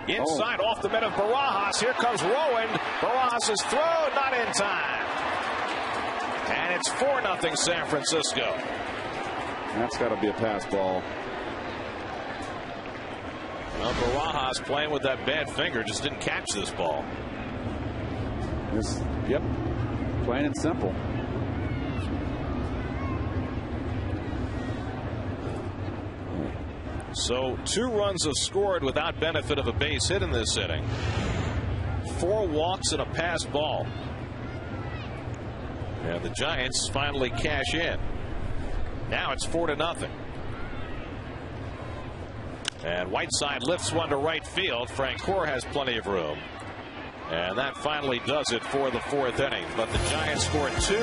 Inside off the mitt of Barajas. Here comes Rowand. Barajas' throw not in time. And it's 4-0 San Francisco. That's got to be a pass ball. Well, Barajas playing with that bad finger just didn't catch this ball. Yep. Plain and simple. So 2 runs have scored without benefit of a base hit in this inning. 4 walks and a pass ball. And the Giants finally cash in. Now it's 4-0. And Whiteside lifts one to right field. Francoeur has plenty of room. And that finally does it for the 4th inning. But the Giants scored 2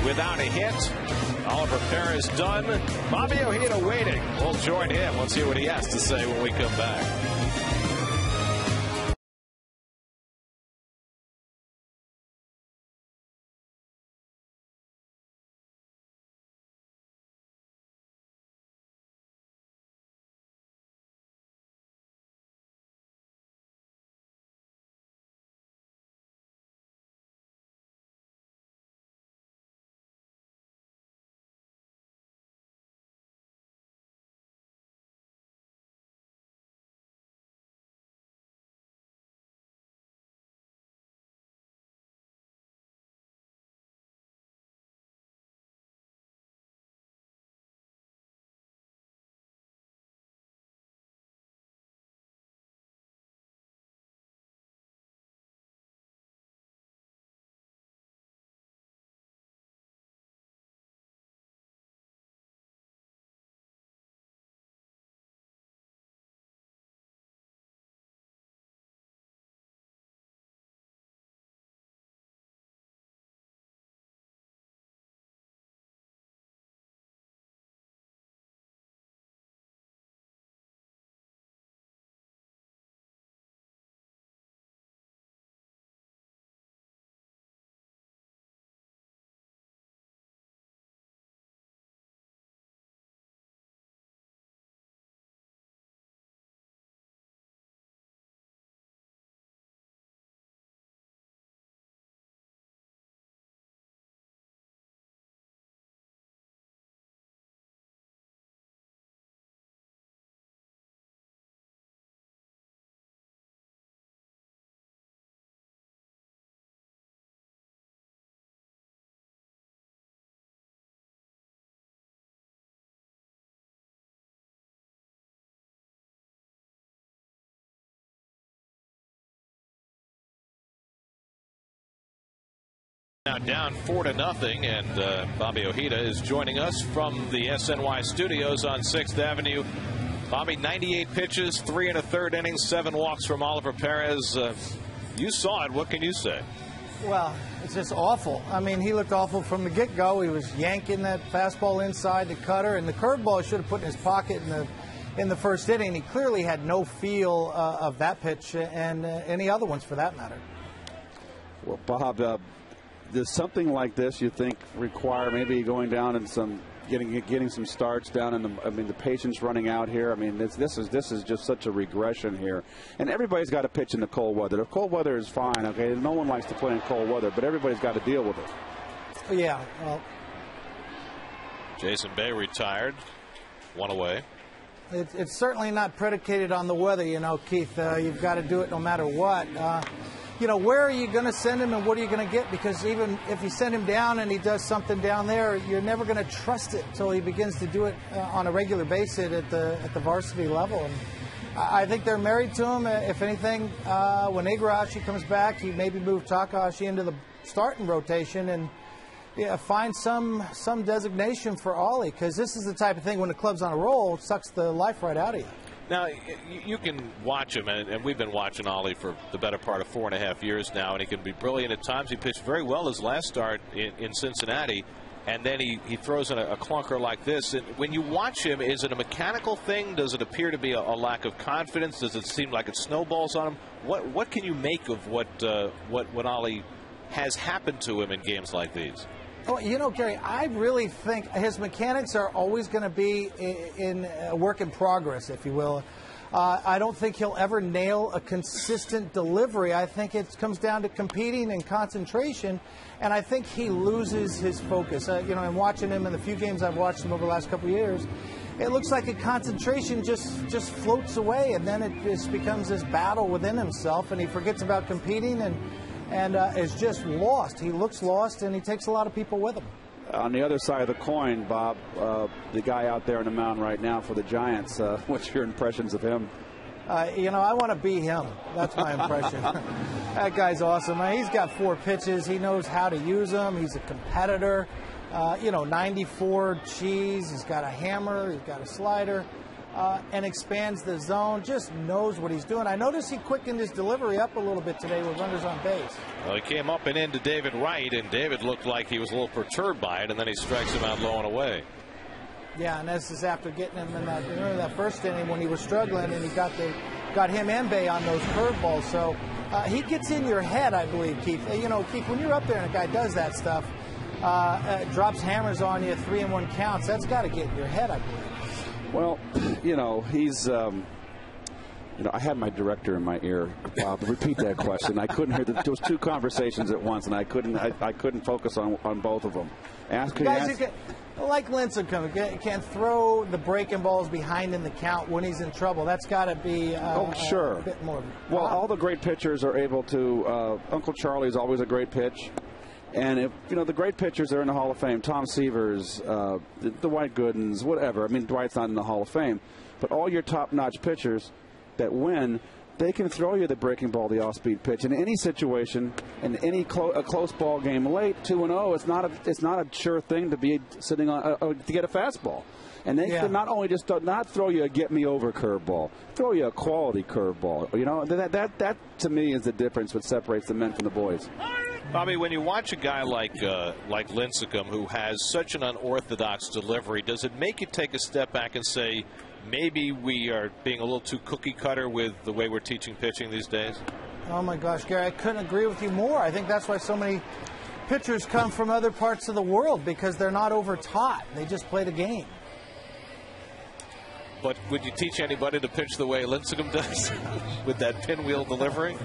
without a hit. Oliver Perez done. Bobby Ojeda waiting. We'll join him. Let's hear what he has to say when we come back. Now down 4-0, and Bobby Ojeda is joining us from the SNY studios on 6th Avenue. Bobby, 98 pitches, 3 1/3 innings, 7 walks from Oliver Perez. You saw it. What can you say? Well, it's just awful. I mean, he looked awful from the get-go. He was yanking that fastball inside the cutter, and the curveball he should have put in his pocket in the first inning. He clearly had no feel of that pitch and any other ones for that matter. Well, Bob, does something like this you think require maybe going down and some getting some starts down in the patience running out here? I mean, this is just such a regression here, and everybody's got to pitch in the cold weather. The cold weather is fine, okay? No one likes to play in cold weather, but everybody's got to deal with it. Yeah. Well, Jason Bay retired, 1 away. It's certainly not predicated on the weather, you know, Keith. You've got to do it no matter what. You know, where are you going to send him and what are you going to get? Because even if you send him down and he does something down there, you're never going to trust it until he begins to do it on a regular basis at the varsity level. And I think they're married to him. If anything, when Igarashi comes back, he maybe move Takahashi into the starting rotation and find some designation for Ollie, because this is the type of thing when the club's on a roll, it sucks the life right out of you. Now, you can watch him, and we've been watching Ollie for the better part of 4.5 years now, and he can be brilliant at times. He pitched very well his last start in Cincinnati, and then he throws in a clunker like this. And when you watch him, is it a mechanical thing? Does it appear to be a lack of confidence? Does it seem like it snowballs on him? What can you make of what Ollie has happened to him in games like these? Well, you know, Gary, I really think his mechanics are always going to be in a work in progress, if you will. I don't think he'll ever nail a consistent delivery. I think it comes down to competing and concentration, and I think he loses his focus. You know, I'm watching him in the few games I've watched him over the last couple of years. It looks like a concentration just floats away, and then it just becomes this battle within himself, and he forgets about competing and is just lost. He looks lost, and he takes a lot of people with him. On the other side of the coin, Bob, the guy out there on the mound right now for the Giants, what's your impressions of him? You know, I want to be him. That's my impression. That guy's awesome. He's got 4 pitches. He knows how to use them. He's a competitor. You know, 94 cheese. He's got a hammer. He's got a slider. And expands the zone, just knows what he's doing. I noticed he quickened his delivery up a little bit today with runners on base. Well, he came up and into David Wright, and David looked like he was a little perturbed by it, and then he strikes him out low and away. Yeah, and this is after getting him in that first inning when he was struggling, and he got him and Bay on those curveballs. So he gets in your head, I believe, Keith. You know, Keith, when you're up there and a guy does that stuff, drops hammers on you, 3-1 counts, that's got to get in your head, I believe. Well, you know, he's, you know, I had my director in my ear, Bob, repeat that question. I couldn't hear there was 2 conversations at once, and I couldn't focus on both of them. Guys, like Lincecum, can throw the breaking balls behind in the count when he's in trouble. That's got to be sure. A bit more. Well, all the great pitchers are able to. Uncle Charlie is always a great pitch. And if you know the great pitchers are in the Hall of Fame, Tom Seavers, Dwight Goodens, whatever. I mean, Dwight's not in the Hall of Fame, but all your top-notch pitchers that win, they can throw you the breaking ball, the off-speed pitch in any situation, in any a close ball game late, 2-0. It's not a sure thing to be sitting on to get a fastball. And they can not only just not throw you a get-me-over curveball, throw you a quality curveball. You know, that to me is the difference what separates the men from the boys. Bobby, when you watch a guy like Lincecum, who has such an unorthodox delivery, does it make you take a step back and say, maybe we are being a little too cookie-cutter with the way we're teaching pitching these days? Oh, my gosh, Gary, I couldn't agree with you more. I think that's why so many pitchers come from other parts of the world, because they're not over-taught. They just play the game. But would you teach anybody to pitch the way Lincecum does with that pinwheel delivery?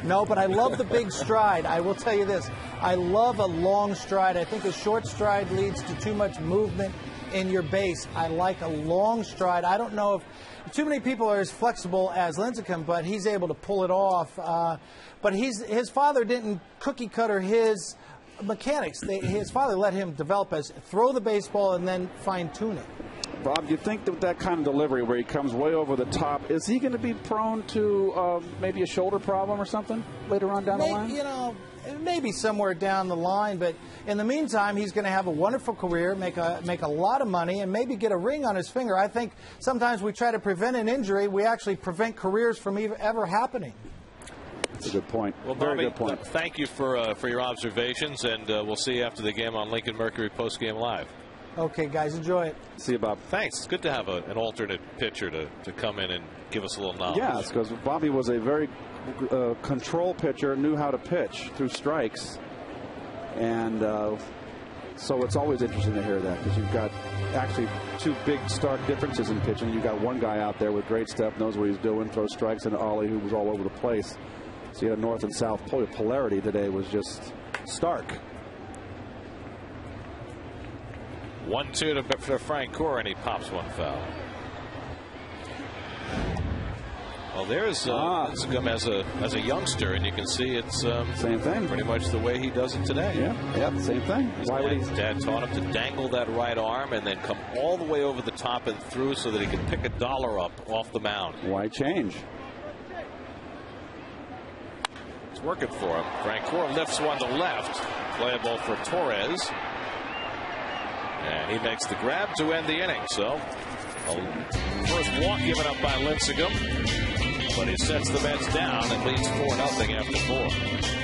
No, but I love the big stride. I will tell you this. I love a long stride. I think a short stride leads to too much movement in your base. I like a long stride. I don't know if too many people are as flexible as Lincecum, but he's able to pull it off. But his father didn't cookie cutter his mechanics. His father let him develop as throw the baseball and then fine tune it. Bob, do you think that kind of delivery where he comes way over the top, is he going to be prone to maybe a shoulder problem or something later on down the line? You know, maybe somewhere down the line. But in the meantime, he's going to have a wonderful career, make a lot of money, and maybe get a ring on his finger. I think sometimes we try to prevent an injury. We actually prevent careers from ever happening. That's a good point. Well, Very Bobby, good point. Thank you for your observations, and we'll see you after the game on Lincoln Mercury Postgame Live. Okay, guys, enjoy it. See you, Bob. Thanks. It's good to have an alternate pitcher to come in and give us a little knowledge. Yeah, it's because Bobby was a very control pitcher, knew how to pitch through strikes. And so it's always interesting to hear that, because you've got actually two big stark differences in pitching. You've got one guy out there with great stuff, knows what he's doing, throws strikes, and Ollie, who was all over the place. So you had a north and south polarity today was just stark. 1-2 to Frank Core, and he pops one foul. Well, there's Lincecum as a youngster, and you can see it's same thing. Pretty much the way he does it today. Yeah, same thing. His dad taught him to dangle that right arm and then come all the way over the top and through so that he can pick $1 up off the mound. Why change? It's working for him. Frank Core lifts one to left, playable for Torres. And he makes the grab to end the inning. So, first walk given up by Lincecum, but he sets the Mets down and leads 4-0 after 4.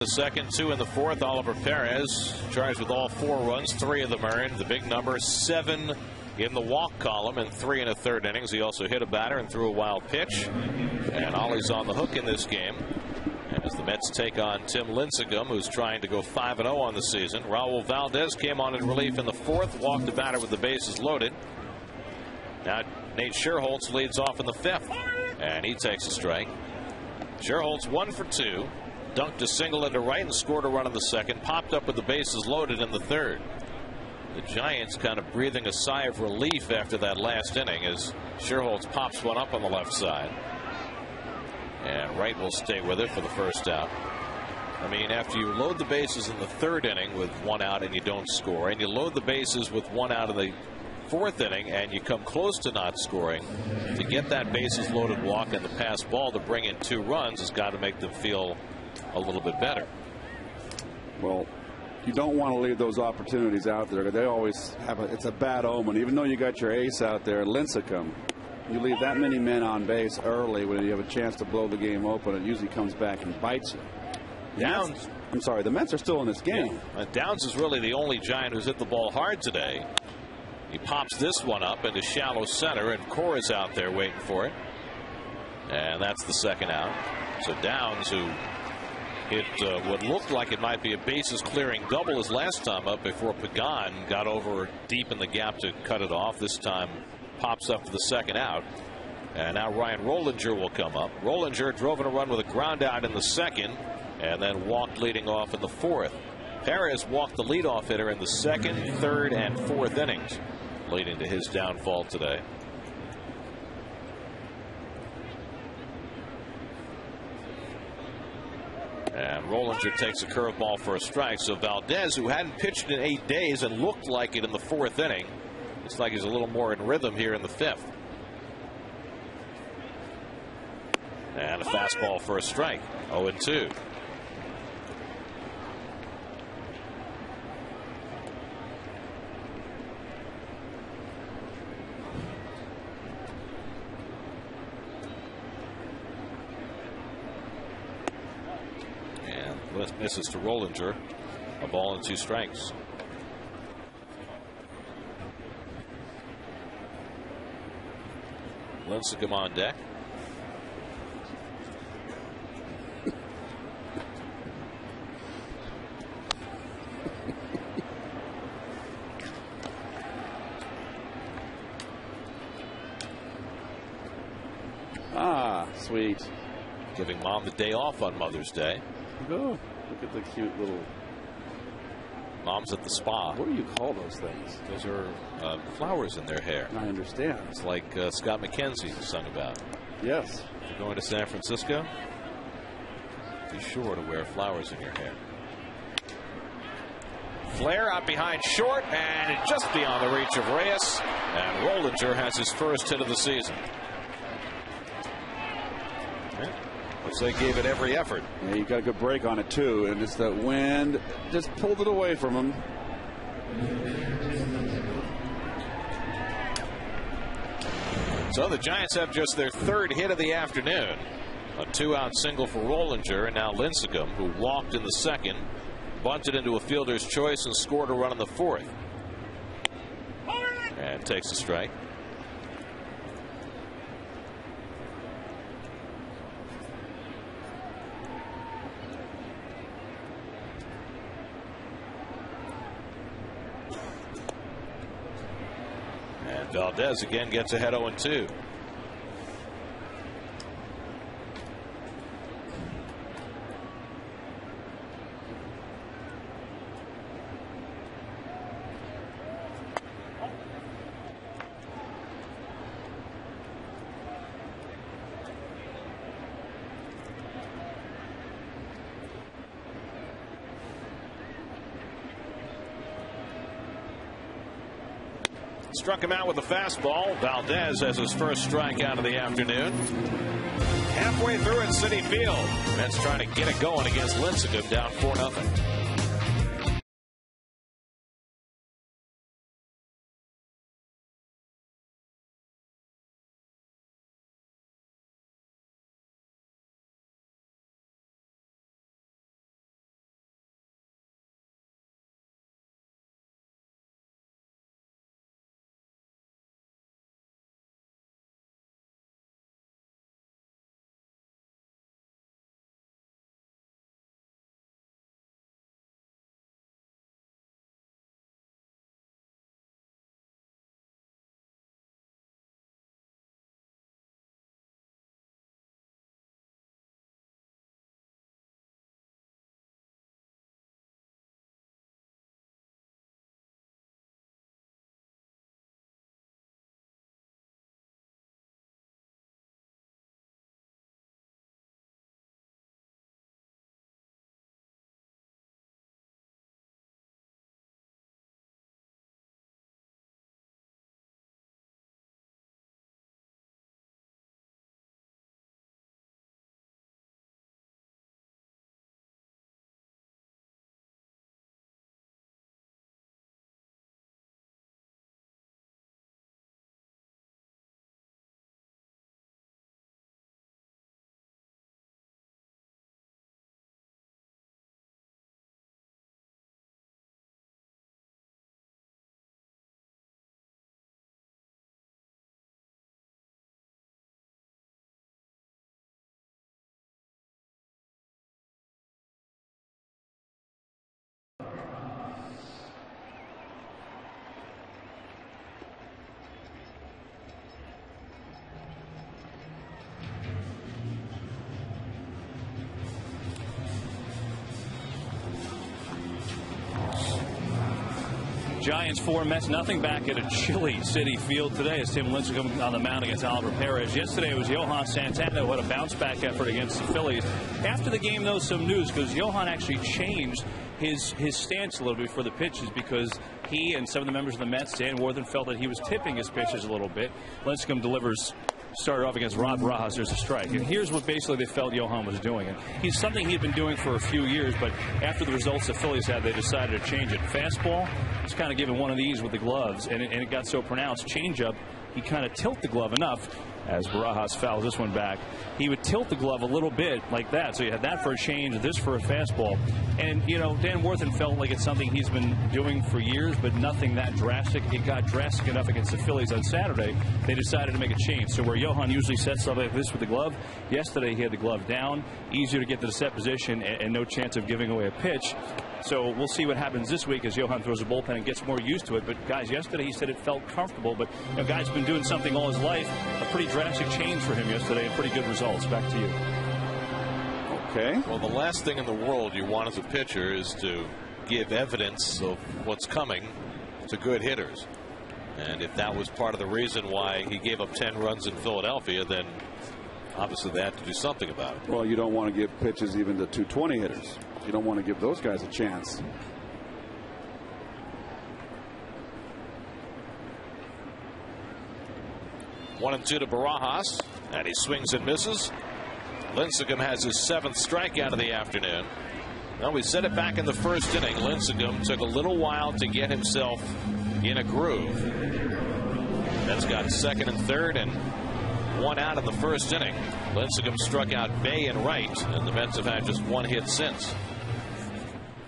The second, 2 in the fourth. Oliver Perez charged with all 4 runs, 3 of them earned. The big number, 7 in the walk column and 3 in the third innings. He also hit a batter and threw a wild pitch. And Ollie's on the hook in this game as the Mets take on Tim Lincecum, who's trying to go 5-0 on the season. Raul Valdez came on in relief in the fourth, walked the batter with the bases loaded. Now Nate Scherholtz leads off in the fifth, and he takes a strike. Scherholtz 1 for 2. Dunked a single into right and scored a run in the second. Popped up with the bases loaded in the third. The Giants kind of breathing a sigh of relief after that last inning as Scherholtz pops one up on the left side. And Wright will stay with it for the first out. I mean, after you load the bases in the third inning with 1 out and you don't score, and you load the bases with 1 out in the fourth inning and you come close to not scoring, to get that bases loaded walk and the pass ball to bring in 2 runs has got to make them feel a little bit better. Well, you don't want to leave those opportunities out there. They always have it's a bad omen. Even though you got your ace out there, Lincecum, you leave that many men on base early when you have a chance to blow the game open, it usually comes back and bites you. Downs. I'm sorry, the Mets are still in this game. Yeah. Downs is really the only Giant who's hit the ball hard today. He pops this one up into shallow center, and Core is out there waiting for it. And that's the second out. So Downs, who hit what looked like it might be a bases clearing double his last time up before Pagan got over deep in the gap to cut it off. This time pops up for the second out. And now Ryan Rollinger will come up. Rollinger drove in a run with a ground out in the second and then walked leading off in the fourth. Perez walked the leadoff hitter in the second, third, and fourth innings, leading to his downfall today. And Rollinger takes a curveball for a strike. So Valdez, who hadn't pitched in 8 days and looked like it in the fourth inning, looks like he's a little more in rhythm here in the fifth. And a fastball for a strike. 0-2. Misses to Rollinger. A ball and 2 strikes. Lincecum on deck. Sweet. Giving Mom the day off on Mother's Day. Oh, look at the cute little. Mom's at the spa. What do you call those things? Those are flowers in their hair. I understand. It's like Scott McKenzie sung about. Yes. If you're going to San Francisco, be sure to wear flowers in your hair. Flare out behind short and just beyond the reach of Reyes. And Rollinger has his first hit of the season. Looks like they gave it every effort. Yeah, you got a good break on it too, and it's that wind just pulled it away from him. So the Giants have just their third hit of the afternoon. A 2-out single for Rollinger, and now Lincecum, who walked in the second, bunted into a fielder's choice and scored a run in the fourth. And takes a strike. Valdez again gets ahead 0-2. Struck him out with a fastball. Valdez has his first strikeout of the afternoon. Halfway through at Citi Field. Mets trying to get it going against Lincecum, down 4-0. Giants 4, Mets nothing back at a chilly City Field today as Tim Lincecum on the mound against Oliver Perez. Yesterday it was Johan Santana who had a bounce-back effort against the Phillies. After the game, though, some news because Johan actually changed his stance a little bit for the pitches because he and some of the members of the Mets, Dan Worthen, felt that he was tipping his pitches a little bit. Lincecum delivers. Started off against Rod Barajas. There's a strike. And here's what basically they felt Johan was doing. And he's something he'd been doing for a few years, but after the results the Phillies had, they decided to change it. Fastball, he's kind of giving one of these with the gloves, and it got so pronounced. Changeup, he kind of tilt the glove enough as Barajas fouls this one back. He would tilt the glove a little bit like that. So you had that for a change, this for a fastball. And, you know, Dan Worthen felt like it's something he's been doing for years, but nothing that drastic. It got drastic enough against the Phillies on Saturday. They decided to make a change. So where Johan usually sets something like this with the glove, yesterday he had the glove down, easier to get to the set position, and no chance of giving away a pitch. So we'll see what happens this week as Johan throws a bullpen and gets more used to it. But, guys, yesterday he said it felt comfortable. But, you know, guy's been doing something all his life. A pretty drastic change for him yesterday and pretty good results. Back to you. Okay. Well, the last thing in the world you want as a pitcher is to give evidence of what's coming to good hitters. And if that was part of the reason why he gave up 10 runs in Philadelphia, then obviously they have to do something about it. Well, you don't want to give pitches even to 220 hitters. You don't want to give those guys a chance. One and two to Barajas, and he swings and misses. Lincecum has his 7th strikeout of the afternoon. Well, we said it back in the first inning. Lincecum took a little while to get himself in a groove. That's got 2nd and 3rd and 1 out in the first inning. Lincecum struck out Bay and Wright, and the Mets have had just 1 hit since.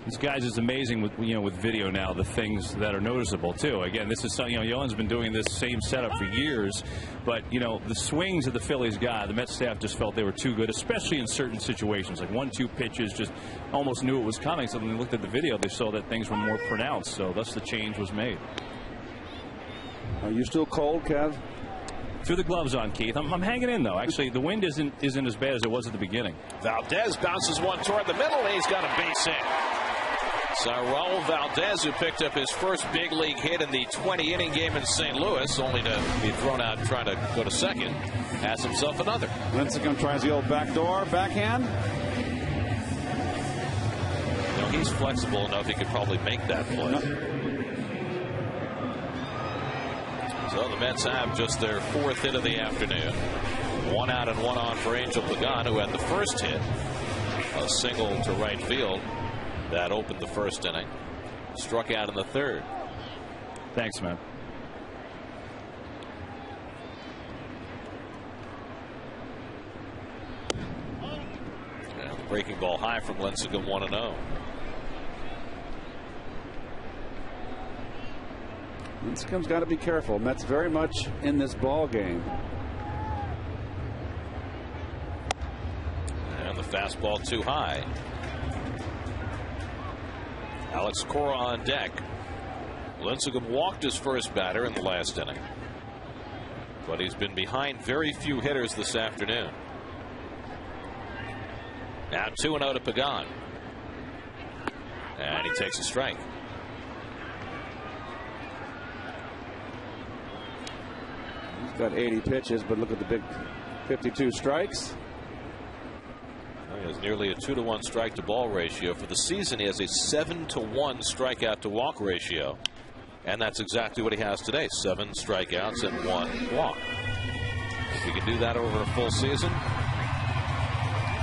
This guy's is amazing with with video now, the things that are noticeable too. Again, this is something, Johan's been doing this same setup for years, but the swings that the Phillies got, the Mets staff just felt they were too good, especially in certain situations, like 1-2 pitches, just almost knew it was coming. So when they looked at the video, they saw that things were more pronounced. So thus the change was made. Are you still cold, Kev? Threw the gloves on, Keith. I'm hanging in though. Actually, the wind isn't as bad as it was at the beginning. Valdez bounces one toward the middle, and he's got a base hit. So Raul Valdez, who picked up his first big league hit in the 20-inning game in St. Louis, only to be thrown out trying to go to second, has himself another. Lincecum tries the old backdoor backhand. He's flexible enough he could probably make that play. So the Mets have just their 4th hit of the afternoon. 1 out and 1 on for Angel Pagan, who had the first hit, a single to right field. That opened the first inning. Struck out in the 3rd. Thanks, man. And the breaking ball high from Lincecum, 1-0. Lincecum's got to be careful. Mets very much in this ball game. And the fastball too high. Alex Cora on deck. Lincecum walked his first batter in the last inning, but he's been behind very few hitters this afternoon. Now 2-0 to Pagan, and he takes a strike. He's got 80 pitches, but look at the big 52 strikes. He has nearly a 2-to-1 strike to ball ratio. For the season, he has a 7-to-1 strikeout to walk ratio. And that's exactly what he has today. 7 strikeouts and 1 walk. If he can do that over a full season,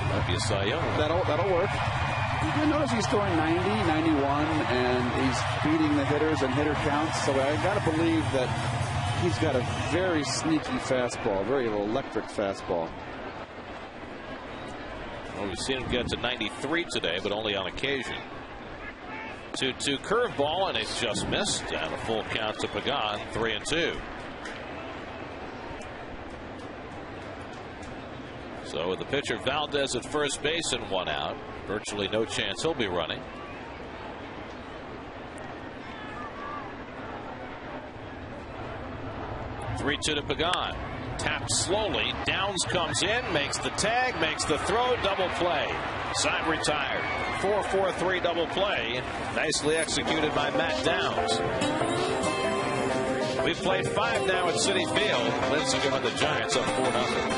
might be a Cy Young. That'll work. I notice he's throwing 90, 91, and he's beating the hitters and hitter counts. So I got to believe that he's got a very sneaky fastball, very electric fastball. Well, we've seen him get to 93 today, but only on occasion. 2-2 curveball, and it's just missed. And a full count to Pagan, 3-2. So with the pitcher Valdez at first base and 1 out, virtually no chance he'll be running. Three-2 to Pagan. Tapped slowly. Downs comes in, makes the tag, makes the throw, double play. Side retired. 4-4-3 double play. Nicely executed by Matt Downs. We've played 5 now at Citi Field. Lindsey going the Giants up 4-0.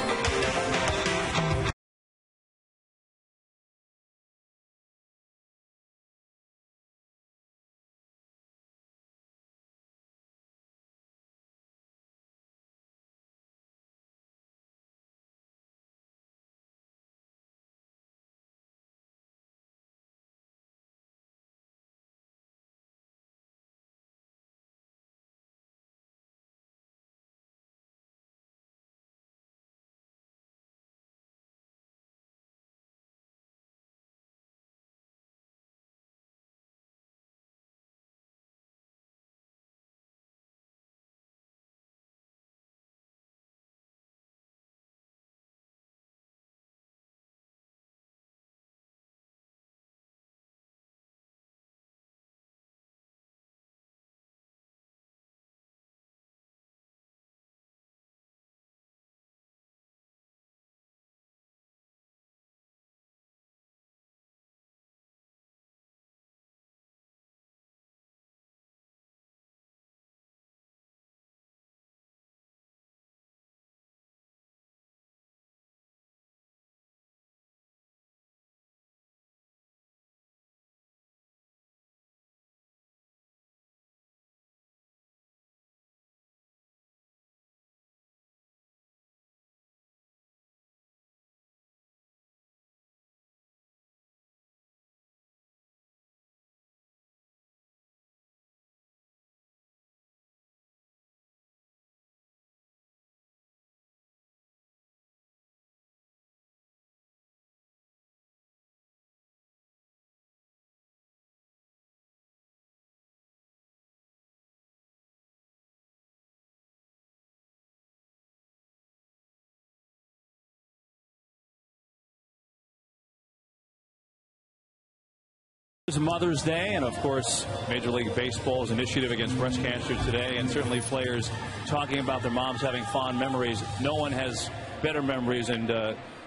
It's Mother's Day, and of course, Major League Baseball's initiative against breast cancer today, and certainly players talking about their moms having fond memories. No one has better memories and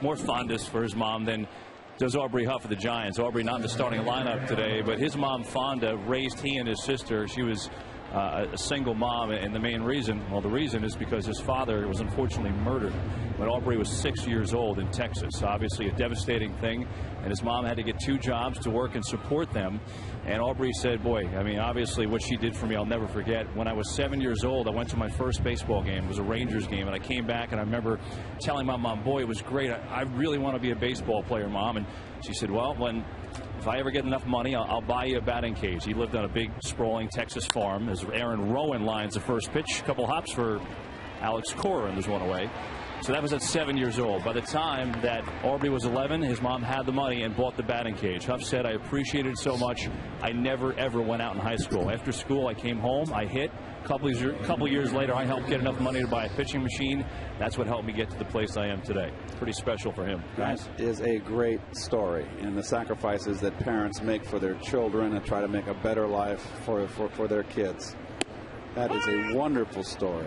more fondness for his mom than does Aubrey Huff of the Giants. Aubrey not in the starting lineup today, but his mom, Fonda, raised he and his sister. She was a single mom, and the main reason, well, the reason is because his father was unfortunately murdered when Aubrey was 6 years old in Texas. Obviously a devastating thing, and his mom had to get 2 jobs to work and support them. And Aubrey said, boy, I mean, obviously what she did for me I'll never forget. When I was 7 years old, I went to my first baseball game. It was a Rangers game, and I came back, and I remember telling my mom, boy, it was great. I really want to be a baseball player, Mom. And she said, well, if I ever get enough money, I'll buy you a batting cage. He lived on a big, sprawling Texas farm. As Aaron Rowan lines the first pitch, a couple hops for Alex Cora, and there's one away. So that was at 7 years old. By the time that Aubrey was 11, his mom had the money and bought the batting cage. Huff said, I appreciated it so much, I never, ever went out in high school. After school, I came home, I hit. A couple years later, I helped get enough money to buy a pitching machine. That's what helped me get to the place I am today. Pretty special for him. Guys? That is a great story, and the sacrifices that parents make for their children and try to make a better life for their kids. That is a wonderful story.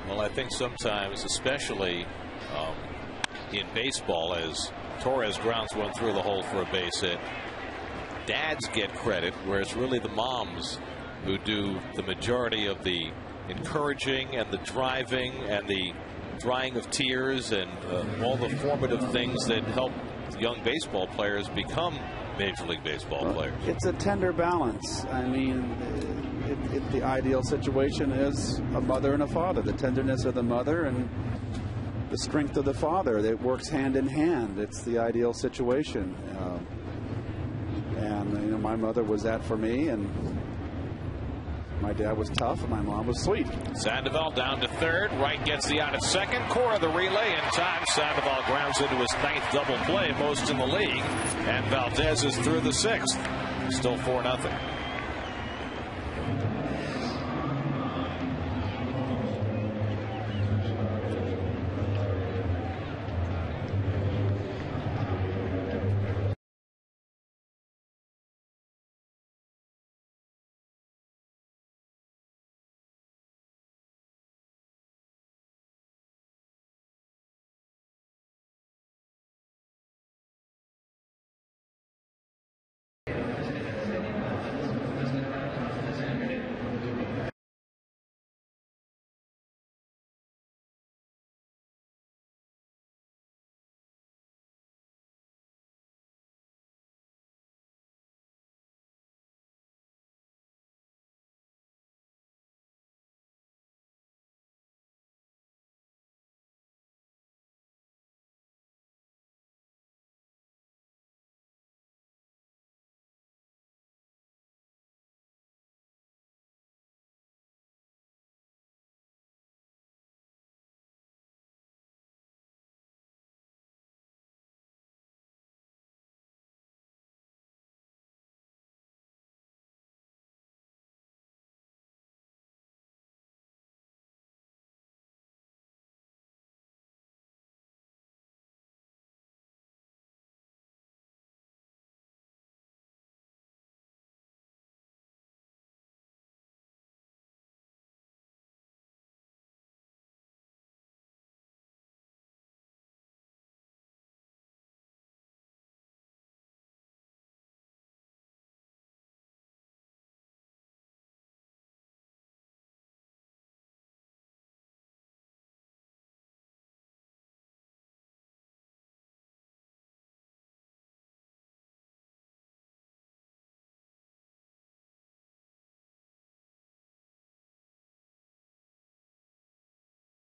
Well, I think sometimes, especially in baseball, as Torres grounds one through the hole for a base hit, dads get credit, whereas really the moms who do the majority of the encouraging and the driving and the drying of tears and all the formative things that help young baseball players become Major League Baseball players. It's a tender balance. I mean, the ideal situation is a mother and a father. The tenderness of the mother and the strength of the father. It works hand in hand. It's the ideal situation. And you know, my mother was that for me, and my dad was tough, and my mom was sweet. Sandoval down to third. Wright gets the out at second. Cora the relay in time. Sandoval grounds into his 9th double play, most in the league. And Valdez is through the 6th. Still 4-0.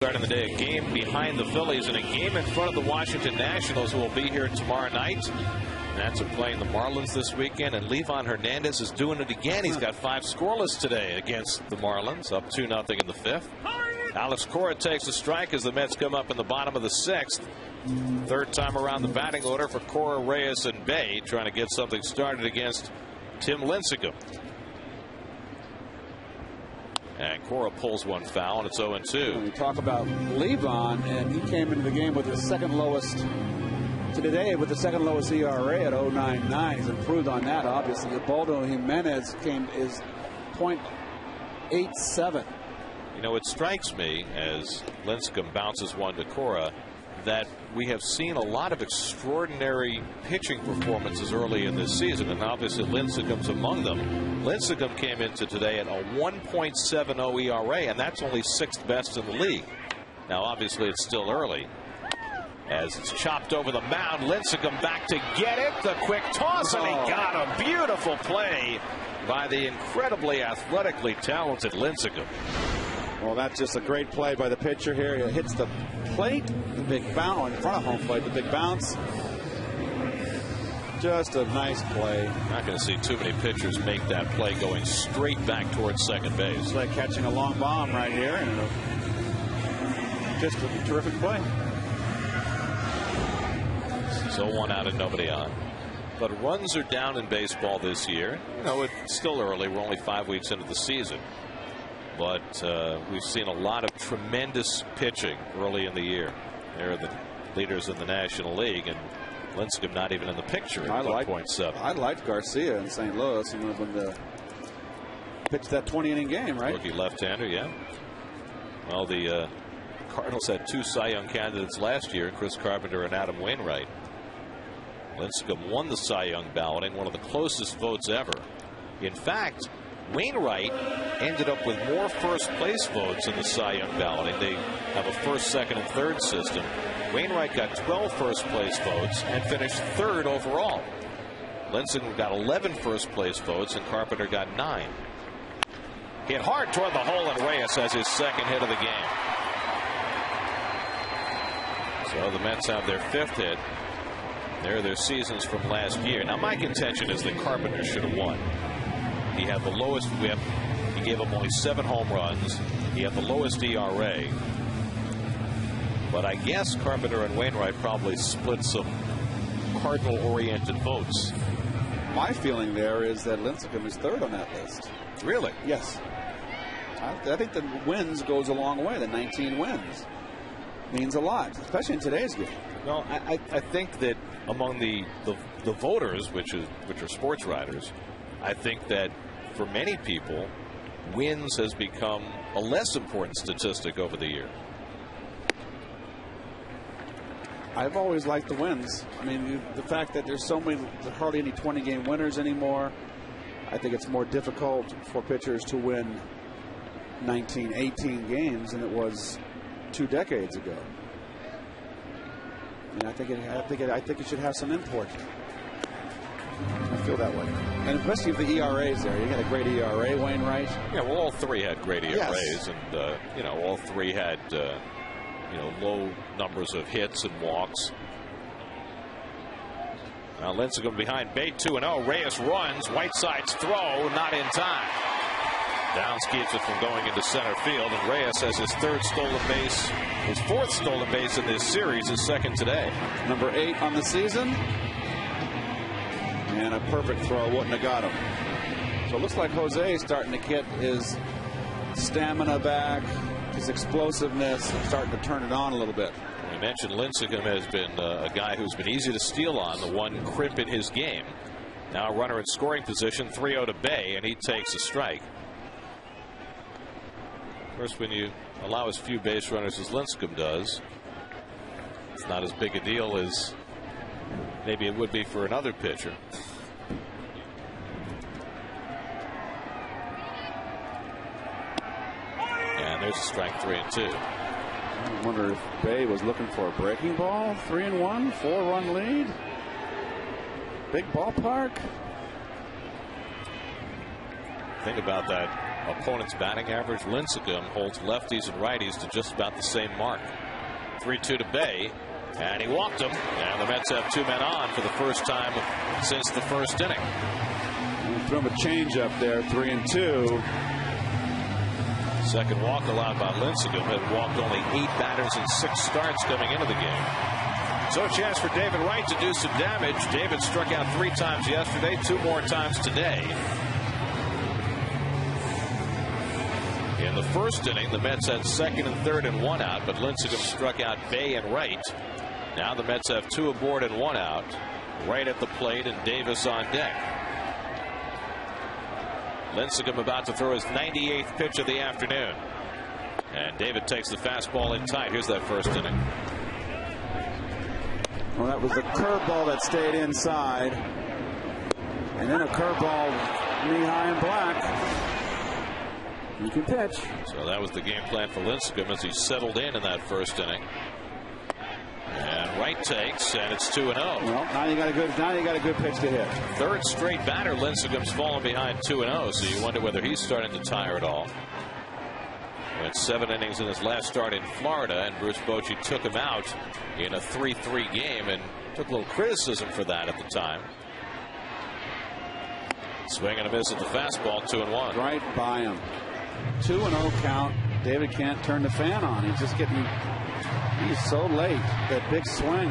Starting the day, a game behind the Phillies and a game in front of the Washington Nationals, who will be here tomorrow night. Nats are playing the Marlins this weekend, and Livan Hernandez is doing it again. He's got 5 scoreless today against the Marlins, up 2-0 in the 5th. Alex Cora takes a strike as the Mets come up in the bottom of the 6th. Third time around the batting order for Cora, Reyes, and Bay, trying to get something started against Tim Lincecum. And Cora pulls one foul, and it's 0-2. We talk about Livan, and he came into the game with the second lowest today, with the second lowest ERA at 0.99. He's improved on that, obviously. Ubaldo Jimenez is .87. You know, it strikes me as Lincecum bounces one to Cora that we have seen a lot of extraordinary pitching performances early in this season, and obviously Lincecum's among them. Lincecum came into today at a 1.70 ERA, and that's only 6th best in the league. Now, obviously, it's still early. As it's chopped over the mound, Lincecum back to get it. The quick toss, and he got a beautiful play by the incredibly athletically talented Lincecum. Well, that's just a great play by the pitcher here. He hits the plate, the big bounce in front of home plate, the big bounce. Just a nice play. Not going to see too many pitchers make that play going straight back towards second base. It's like catching a long bomb right here, and just a terrific play. This is 0-1 out and nobody on. But runs are down in baseball this year. You know, it's still early. We're only 5 weeks into the season. But we've seen a lot of tremendous pitching early in the year. They're the leaders in the National League, and Lincecum not even in the picture at 1.7. I liked Garcia in St. Louis when the pitched that 20-inning game, right? Rookie left-hander, yeah. Well, the Cardinals had 2 Cy Young candidates last year, Chris Carpenter and Adam Wainwright. Lincecum won the Cy Young balloting, one of the closest votes ever. In fact, Wainwright ended up with more first-place votes in the Cy Young balloting. They have a first, second, and third system. Wainwright got 12 first-place votes and finished 3rd overall. Lincecum got 11 first-place votes, and Carpenter got 9. Hit hard toward the hole, and Reyes has his 2nd hit of the game. So the Mets have their 5th hit. They're their seasons from last year. Now, my contention is that Carpenter should have won. He had the lowest whip. He gave up only 7 home runs. He had the lowest ERA. But I guess Carpenter and Wainwright probably split some Cardinal-oriented votes. My feeling there is that Lincecum is 3rd on that list. Really? Yes. I think the wins goes a long way. The 19 wins means a lot, especially in today's game. Well, I think that among the voters, which are sports writers, I think that for many people, wins has become a less important statistic over the year. I've always liked the wins. I mean, the fact that there's hardly any 20-game winners anymore. I think it's more difficult for pitchers to win 19, 18 games than it was 2 decades ago. And I think it should have some import. I feel that way. And especially with the ERAs there. You got a great ERA, Wainwright. Yeah, well, all 3 had great ERAs. Yes. And, you know, all 3 had, you know, low numbers of hits and walks. Now, Lincecum behind Bate 2-0. Reyes runs. Whiteside's throw, not in time. Downs keeps it from going into center field, and Reyes has his 3rd stolen base, his 4th stolen base in this series, his 2nd today. Number 8 on the season. And a perfect throw wouldn't have got him. So it looks like Jose is starting to get his stamina back, his explosiveness, and starting to turn it on a little bit. We mentioned Lincecum has been a guy who's been easy to steal on, the one crimp in his game. Now a runner in scoring position, 3-0 to Bay, and he takes a strike. Of course, when you allow as few base runners as Lincecum does, it's not as big a deal as maybe it would be for another pitcher. And there's a strike, 3-2. I wonder if Bay was looking for a breaking ball. 3-1, 4-run lead. Big ballpark. Think about that opponent's batting average. Lincecum holds lefties and righties to just about the same mark. 3-2 to Bay, and he walked him, and the Mets have 2 men on for the first time since the first inning. Threw him a change up there, 3-2. Second walk allowed by Lincecum. Had walked only 8 batters in 6 starts coming into the game. So a chance for David Wright to do some damage. David struck out 3 times yesterday, 2 more times today. In the first inning, the Mets had 2nd and 3rd and 1 out, but Lincecum struck out Bay and Wright. Now the Mets have 2 aboard and 1 out. Wright at the plate and Davis on deck. Lincecum about to throw his 98th pitch of the afternoon. And David takes the fastball in tight. Here's that first inning. Well, that was a curveball that stayed inside. And then a curveball knee-high and black. You can pitch. So that was the game plan for Lincecum as he settled in that first inning. And Wright takes, and it's 2-0. Well, now you got a good pitch to hit. 3rd straight batter. Lincecum's fallen behind 2-0, so you wonder whether he's starting to tire at all. Went 7 innings in his last start in Florida, and Bruce Bochy took him out in a 3-3 game and took a little criticism for that at the time. Swing and a miss at the fastball, 2-1. Right by him. 2-0 count. David can't turn the fan on. He's just getting. He's so late. That big swing.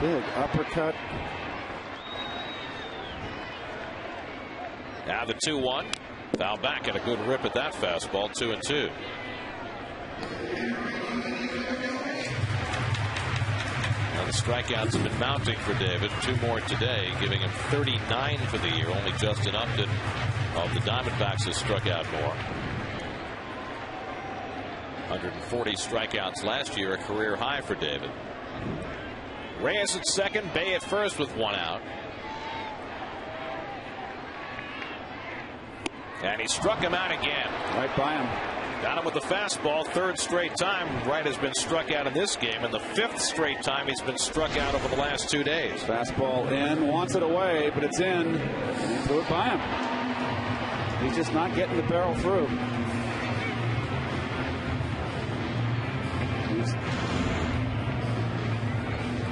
Big uppercut. Now the 2-1. Foul back and a good rip at that fastball. 2-2. Now the strikeouts have been mounting for David. 2 more today, giving him 39 for the year. Only Justin Upton of the Diamondbacks has struck out more. 140 strikeouts last year, a career high for David. Reyes at second, Bay at first with 1 out. And he struck him out again. Right by him. Got him with the fastball, 3rd straight time. Wright has been struck out in this game, and the 5th straight time he's been struck out over the last 2 days. Fastball in, wants it away, but it's in. And he threw it by him. He's just not getting the barrel through.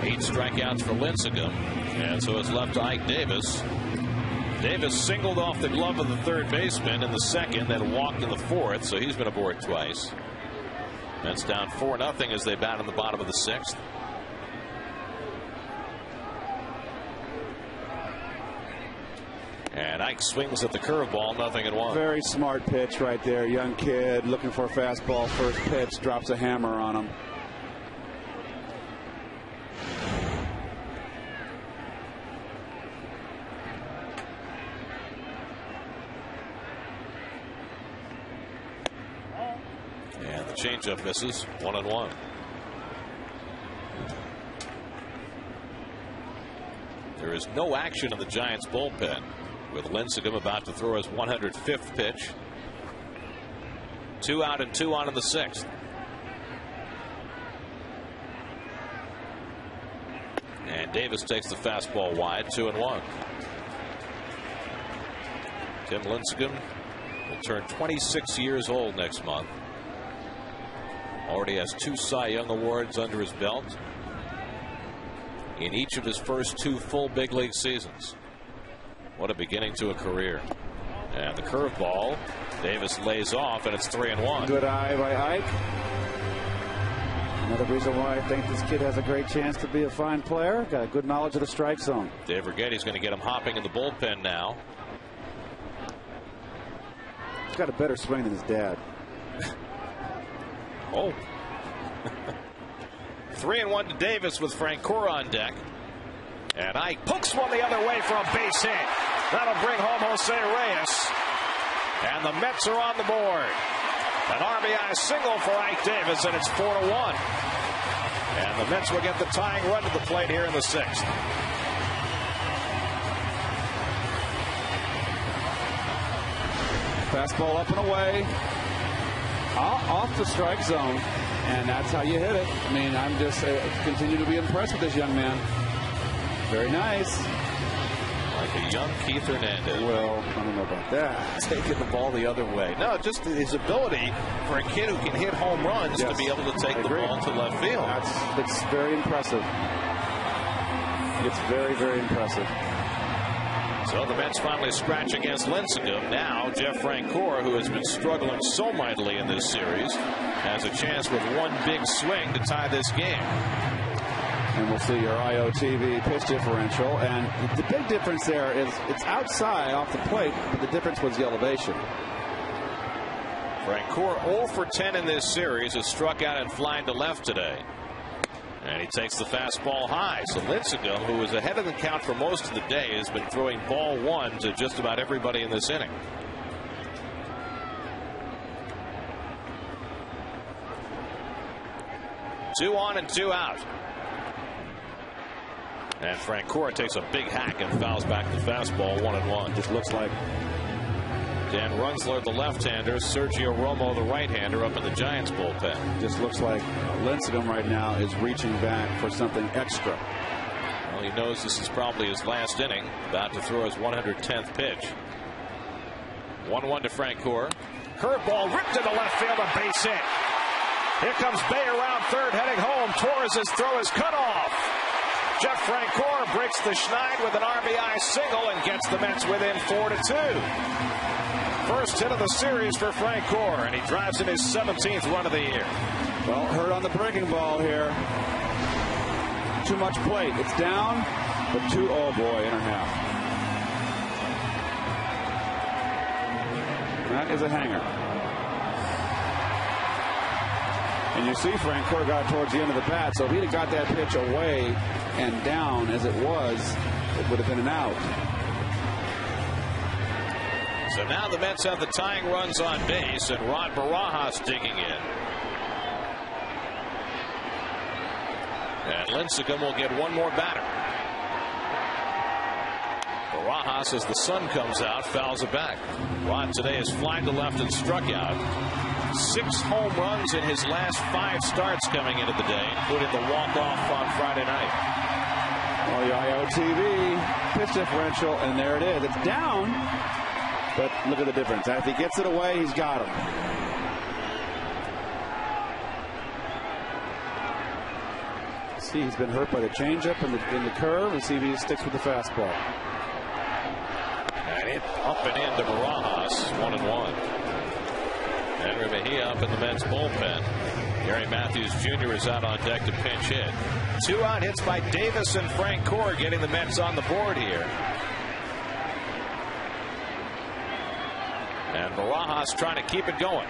8 strikeouts for Lincecum, and so it's left to Ike Davis. Davis singled off the glove of the 3rd baseman in the 2nd, then walked in the 4th, so he's been aboard twice. That's down 4-0 as they bat in the bottom of the 6th. And Ike swings at the curveball, 0-1. Very smart pitch right there. Young kid looking for a fastball. First pitch, drops a hammer on him. And the changeup misses, 1-1. There is no action in the Giants bullpen, with Lincecum about to throw his 105th pitch. 2 out and 2 on in the 6th. And Davis takes the fastball wide, 2-1. Tim Lincecum will turn 26 years old next month. Already has 2 Cy Young awards under his belt in each of his first 2 full big league seasons. What a beginning to a career. And the curveball, Davis lays off, and it's 3-1. Good eye by Ike. Another reason why I think this kid has a great chance to be a fine player. Got a good knowledge of the strike zone. Dave Righetti's going to get him hopping in the bullpen now. He's got a better swing than his dad. Oh. 3-1 to Davis with Francoeur on deck. And Ike pokes one the other way for a base hit. That'll bring home Jose Reyes. And the Mets are on the board. An RBI single for Ike Davis, and it's 4-1. And the Mets will get the tying run to the plate here in the 6th. Fastball up and away. Off the strike zone. And that's how you hit it. I mean, I'm just continue to be impressed with this young man. Very nice. like a young Keith Hernandez. Well, I don't know about that. Taking the ball the other way. No, just his ability for a kid who can hit home runs to be able to take the ball to left field. It's very impressive. It's very, very impressive. So the Mets finally scratch against Lincecum. Now Jeff Francoeur, who has been struggling so mightily in this series, has a chance with one big swing to tie this game. And we'll see your IOTV pitch differential. And the big difference there is it's outside off the plate, but the difference was the elevation. Francoeur 0 for 10 in this series, has struck out and flying to left today. And he takes the fastball high. So Lincecum, who was ahead of the count for most of the day, has been throwing ball one to just about everybody in this inning. Two on and two out. And Francoeur takes a big hack and fouls back the fastball 1-1. Just looks like Dan Runsler, the left-hander, Sergio Romo, the right-hander, up in the Giants bullpen. Just looks like Lincecum right now is reaching back for something extra. Well, he knows this is probably his last inning. About to throw his 110th pitch. 1-1 to Francoeur. Curveball ripped into left field, a base hit. Here comes Bay around third, heading home. Torres' throw is cut off. Jeff Francoeur breaks the schneid with an RBI single and gets the Mets within 4-2. First hit of the series for Francoeur, and he drives in his 17th run of the year. Well, hurt on the breaking ball here. Too much plate. It's down, but two, oh boy, in a half. That is a hanger. And you see Francoeur got towards the end of the bat, so if he'd have got that pitch away and down as it was, it would have been an out. So now the Mets have the tying runs on base, and Rod Barajas digging in. And Lincecum will get one more batter. Barajas, as the sun comes out, fouls it back. Rod today is flying to left and struck out. 6 home runs in his last 5 starts coming into the day, including the walk-off on Friday night. Oh, the IOTV pitch differential, and there it is. It's down, but look at the difference. If he gets it away, he's got him. See, he's been hurt by the changeup and the curve, and see if he sticks with the fastball. And it up and into Barajas, 1-1. Henry Mejia up in the Mets bullpen. Gary Matthews Jr. is out on deck to pinch hit. 2 out hits by Davis and Francoeur, getting the Mets on the board here. And Barajas trying to keep it going.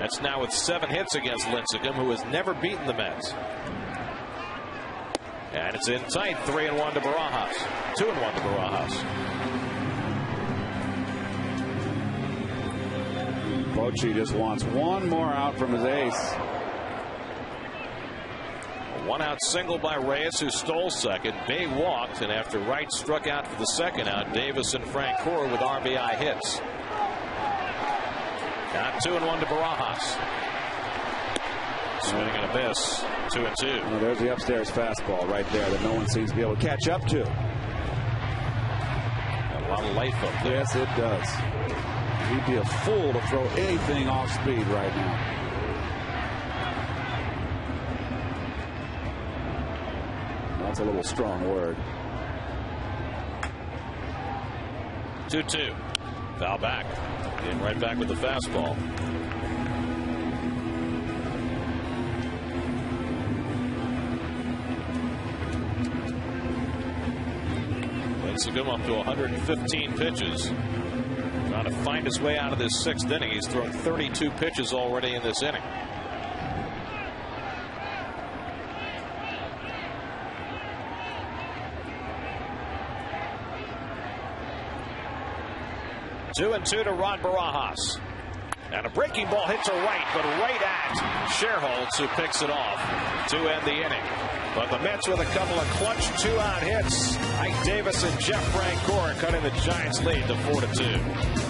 That's now with 7 hits against Lincecum, who has never beaten the Mets. And it's in tight, 3-1 to Barajas. 2-1 to Barajas. Bochy just wants one more out from his ace. A 1-out single by Reyes, who stole second. Bay walked, and after Wright struck out for the second out, Davis and Francoeur with RBI hits. Now 2-1 to Barajas. Swing and a miss. 2-2. Well, there's the upstairs fastball right there that no one seems to be able to catch up to. Got a lot of life up there. Yes, it does. He'd be a fool to throw anything off speed right now. That's a little strong word. 2-2. Foul back. Getting right back with the fastball. Lincecum up to 115 pitches. Trying to find his way out of this 6th inning. He's thrown 32 pitches already in this inning. Two and two to Rod Barajas. And a breaking ball hit to right, but right at Sherholtz, who picks it off to end the inning. But the Mets with a couple of clutch 2-out hits. Ike Davis and Jeff Francoeur cutting the Giants' lead to 4-2.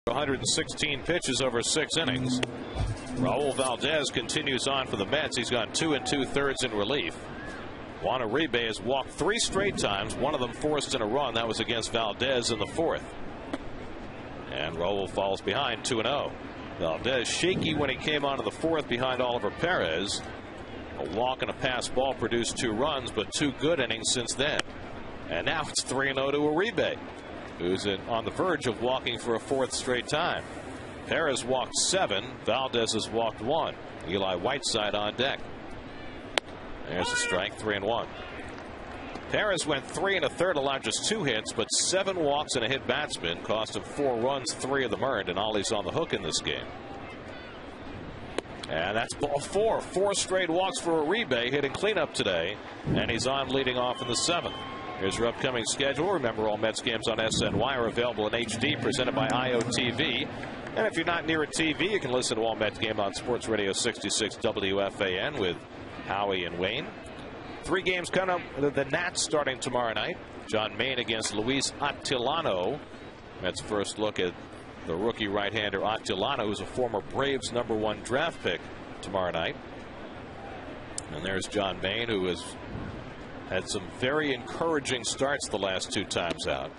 116 pitches over 6 innings. Raul Valdez continues on for the Mets. He's gone 2 2/3 in relief. Juan Uribe has walked 3 straight times, one of them forced in a run. That was against Valdez in the 4th. And Raul falls behind 2-0. Valdez shaky when he came onto the 4th behind Oliver Perez. A walk and a pass ball produced 2 runs, but 2 good innings since then. And now it's 3-0 to Uribe, who's on the verge of walking for a 4th straight time. Perez walked 7. Valdez has walked 1. Eli Whiteside on deck. There's a strike, 3-1. Perez went 3 1/3, allowed just 2 hits, but 7 walks and a hit batsman. Cost him 4 runs, 3 of them earned, and Ollie's on the hook in this game. And that's ball 4. 4 straight walks for Uribe, hitting cleanup today, and he's on leading off in the 7th. Here's your upcoming schedule. Remember, all Mets games on SNY are available in HD, presented by IOTV. And if you're not near a TV, you can listen to all Mets game on Sports Radio 66 WFAN with Howie and Wayne. 3 games coming up. The Nats starting tomorrow night. John Mayne against Luis Attilano. Mets first look at the rookie right-hander Attilano, who's a former Braves #1 draft pick, tomorrow night. And there's John Mayne, who has had some very encouraging starts the last 2 times out.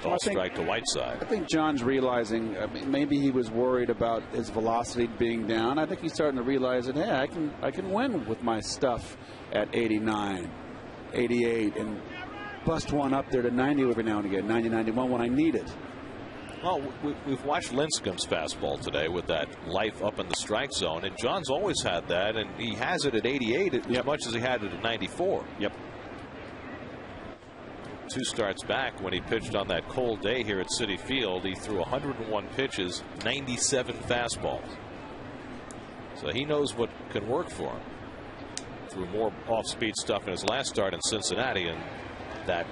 Ball strike to Whiteside. I think John's realizing maybe he was worried about his velocity being down. I think he's starting to realize that, hey, I can win with my stuff at 89, 88, and bust one up there to 90 every now and again, 90, 91 when I need it. Well, we've watched Lincecum's fastball today with that life up in the strike zone, and John's always had that, and he has it at 88 as much as he had it at 94. Yep. 2 starts back when he pitched on that cold day here at Citi Field, he threw 101 pitches, 97 fastballs. So he knows what can work for him. Threw more off-speed stuff in his last start in Cincinnati, and that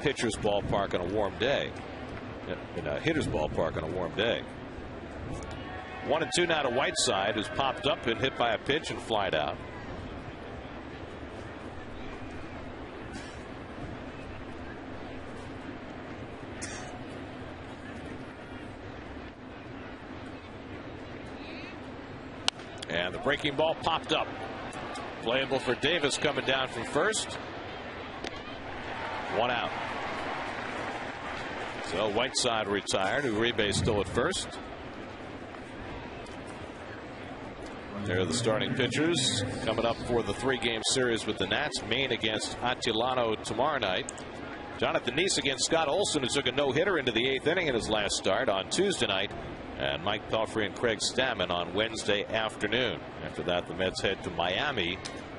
pitcher's ballpark on a warm day. In a hitter's ballpark on a warm day. 1-2 now to Whiteside, who's popped up and hit by a pitch and flied out. And the breaking ball popped up. Playable for Davis coming down from first. 1 out. So Whiteside retired. Uribe still at first. There are the starting pitchers coming up for the 3-game series with the Nats. Mayne against Attilano tomorrow night. Jonathan Neese against Scott Olson, who took a no-hitter into the 8th inning in his last start on Tuesday night. And Mike Pelfrey and Craig Stammen on Wednesday afternoon. After that, the Mets head to Miami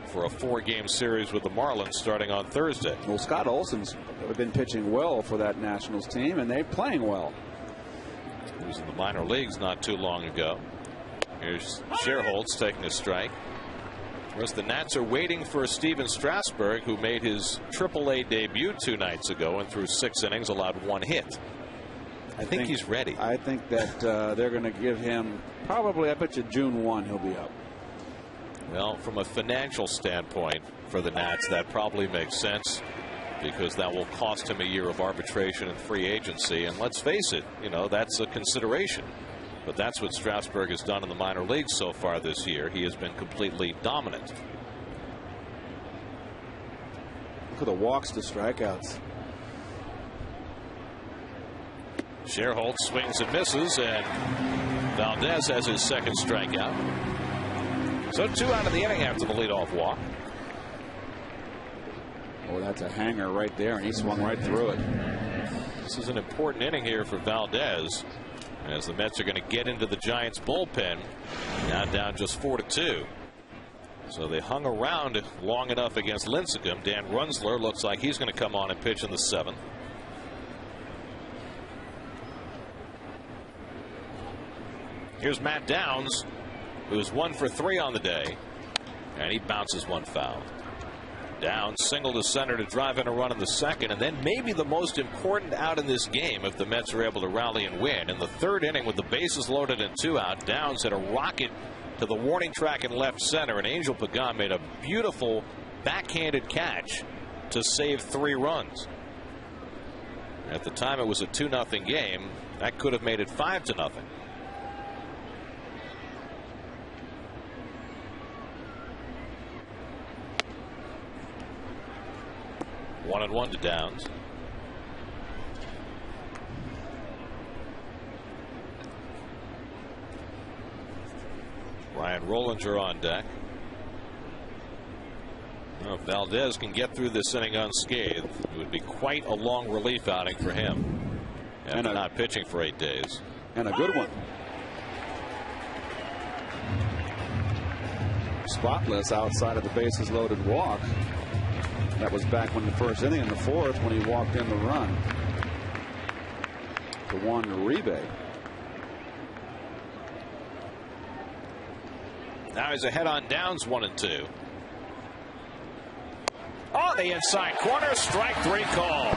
for a 4-game series with the Marlins starting on Thursday. Well, Scott Olson's been pitching well for that Nationals team, and they're playing well. He was in the minor leagues not too long ago. Here's Scherholtz taking a strike. Whereas the Nats are waiting for Steven Strasburg, who made his AAA debut 2 nights ago and through 6 innings allowed 1 hit. I think he's ready. I think that they're going to give him probably, I bet you June 1 he'll be up. Well, from a financial standpoint for the Nats, that probably makes sense, because that will cost him a year of arbitration and free agency. And let's face it, that's a consideration. But that's what Strasburg has done in the minor leagues so far this year. He has been completely dominant. Look at the walks to strikeouts. Scherholtz swings and misses, and Valdez has his 2nd strikeout. So 2 out of the inning after the leadoff walk. Oh, that's a hanger right there, and he swung right through it. This is an important inning here for Valdez, as the Mets are going to get into the Giants bullpen, now down just 4-2. So they hung around long enough against Lincecum. Dan Runsler looks like he's going to come on and pitch in the 7th. Here's Matt Downs, who's 1 for 3 on the day, and he bounces one foul. Downs single to center to drive in a run in the 2nd, and then maybe the most important out in this game if the Mets are able to rally and win. In the 3rd inning, with the bases loaded and 2 out, Downs hit a rocket to the warning track in left center, and Angel Pagan made a beautiful backhanded catch to save 3 runs. At the time, it was a 2-0 game. That could have made it 5-0. 1-1 to Downs. Ryan Rollinger on deck. Well, if Valdez can get through this inning unscathed, it would be quite a long relief outing for him. And not pitching for 8 days. And a good one. Spotless outside of the bases loaded walk. That was back when the first inning in the fourth when he walked in the run. The one Uribe. Now he's ahead on Downs 1-2. On the inside corner, strike 3 call.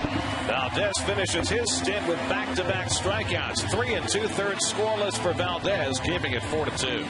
Valdez finishes his stint with back-to-back strikeouts. 3 2/3 scoreless for Valdez, keeping it 4-2.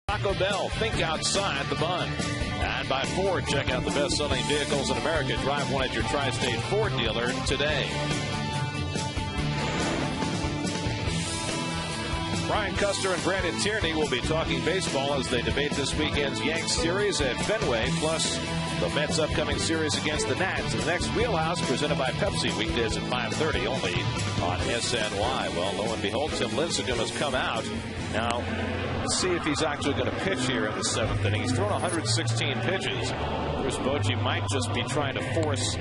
Taco Bell, think outside the bun. And by Ford, check out the best-selling vehicles in America. Drive one at your Tri-State Ford dealer today. Brian Custer and Brandon Tierney will be talking baseball as they debate this weekend's Yanks series at Fenway, plus the Mets' upcoming series against the Nats. The next Wheelhouse, presented by Pepsi, weekdays at 5:30 only on SNY. Well, lo and behold, Tim Lincecum has come out. Now, let's see if he's actually going to pitch here in the 7th inning. He's thrown 116 pitches. Bruce Bochy might just be trying to force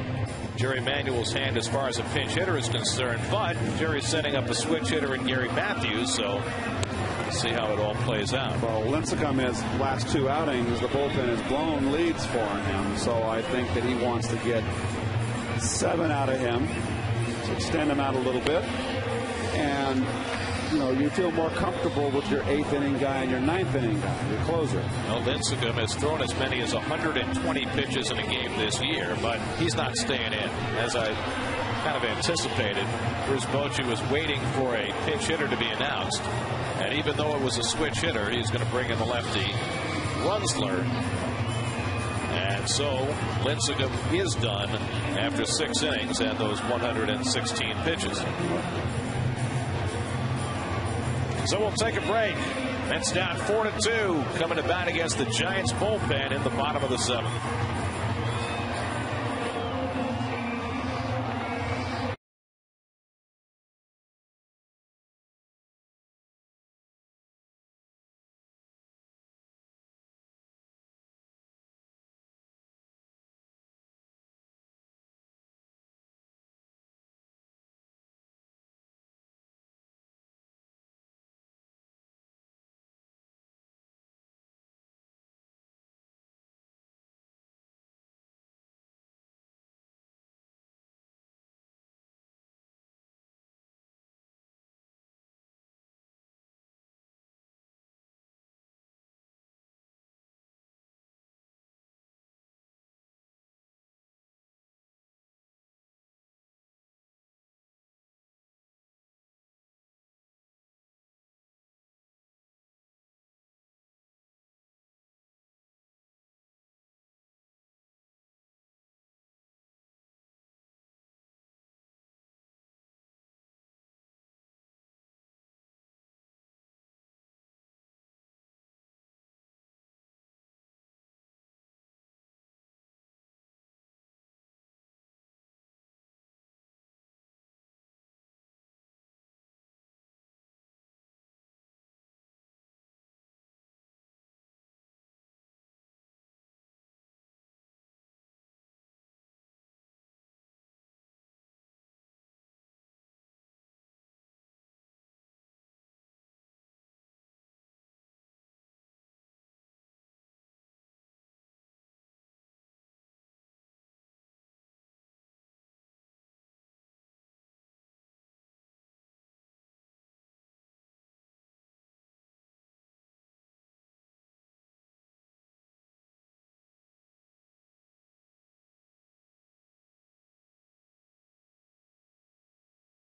Jerry Manuel's hand as far as a pinch hitter is concerned, but Jerry's setting up a switch hitter in Gary Matthews, so we'll see how it all plays out. Well, Lincecum, his last 2 outings, the bullpen has blown leads for him, so I think that he wants to get 7 out of him to extend him out a little bit. And you know, you feel more comfortable with your 8th inning guy and your 9th inning guy, your closer. Well, Lincecum has thrown as many as 120 pitches in a game this year, but he's not staying in. As I kind of anticipated, Bruce Bochy was waiting for a pinch hitter to be announced. And even though it was a switch hitter, he's going to bring in the lefty Runsler. And so Lincecum is done after 6 innings and those 116 pitches. So we'll take a break. Mets down 4-2, coming to bat against the Giants bullpen in the bottom of the 7th.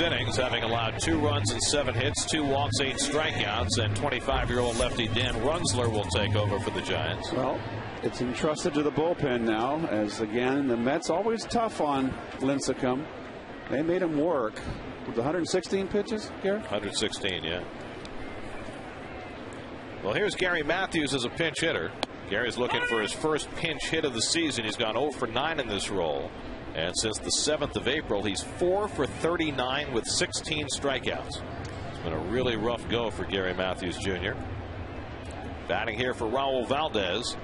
innings, having allowed 2 runs and 7 hits, 2 walks, 8 strikeouts, and 25-year-old lefty Dan Runzler will take over for the Giants. Well, it's entrusted to the bullpen now, as again the Mets always tough on Lincecum. They made him work with 116 pitches, Gary? 116, yeah. Well, here's Gary Matthews as a pinch hitter. Gary's looking for his first pinch hit of the season. He's gone 0 for 9 in this role. And since the 7th of April, he's 4 for 39 with 16 strikeouts. It's been a really rough go for Gary Matthews Jr. Batting here for Raul Valdez.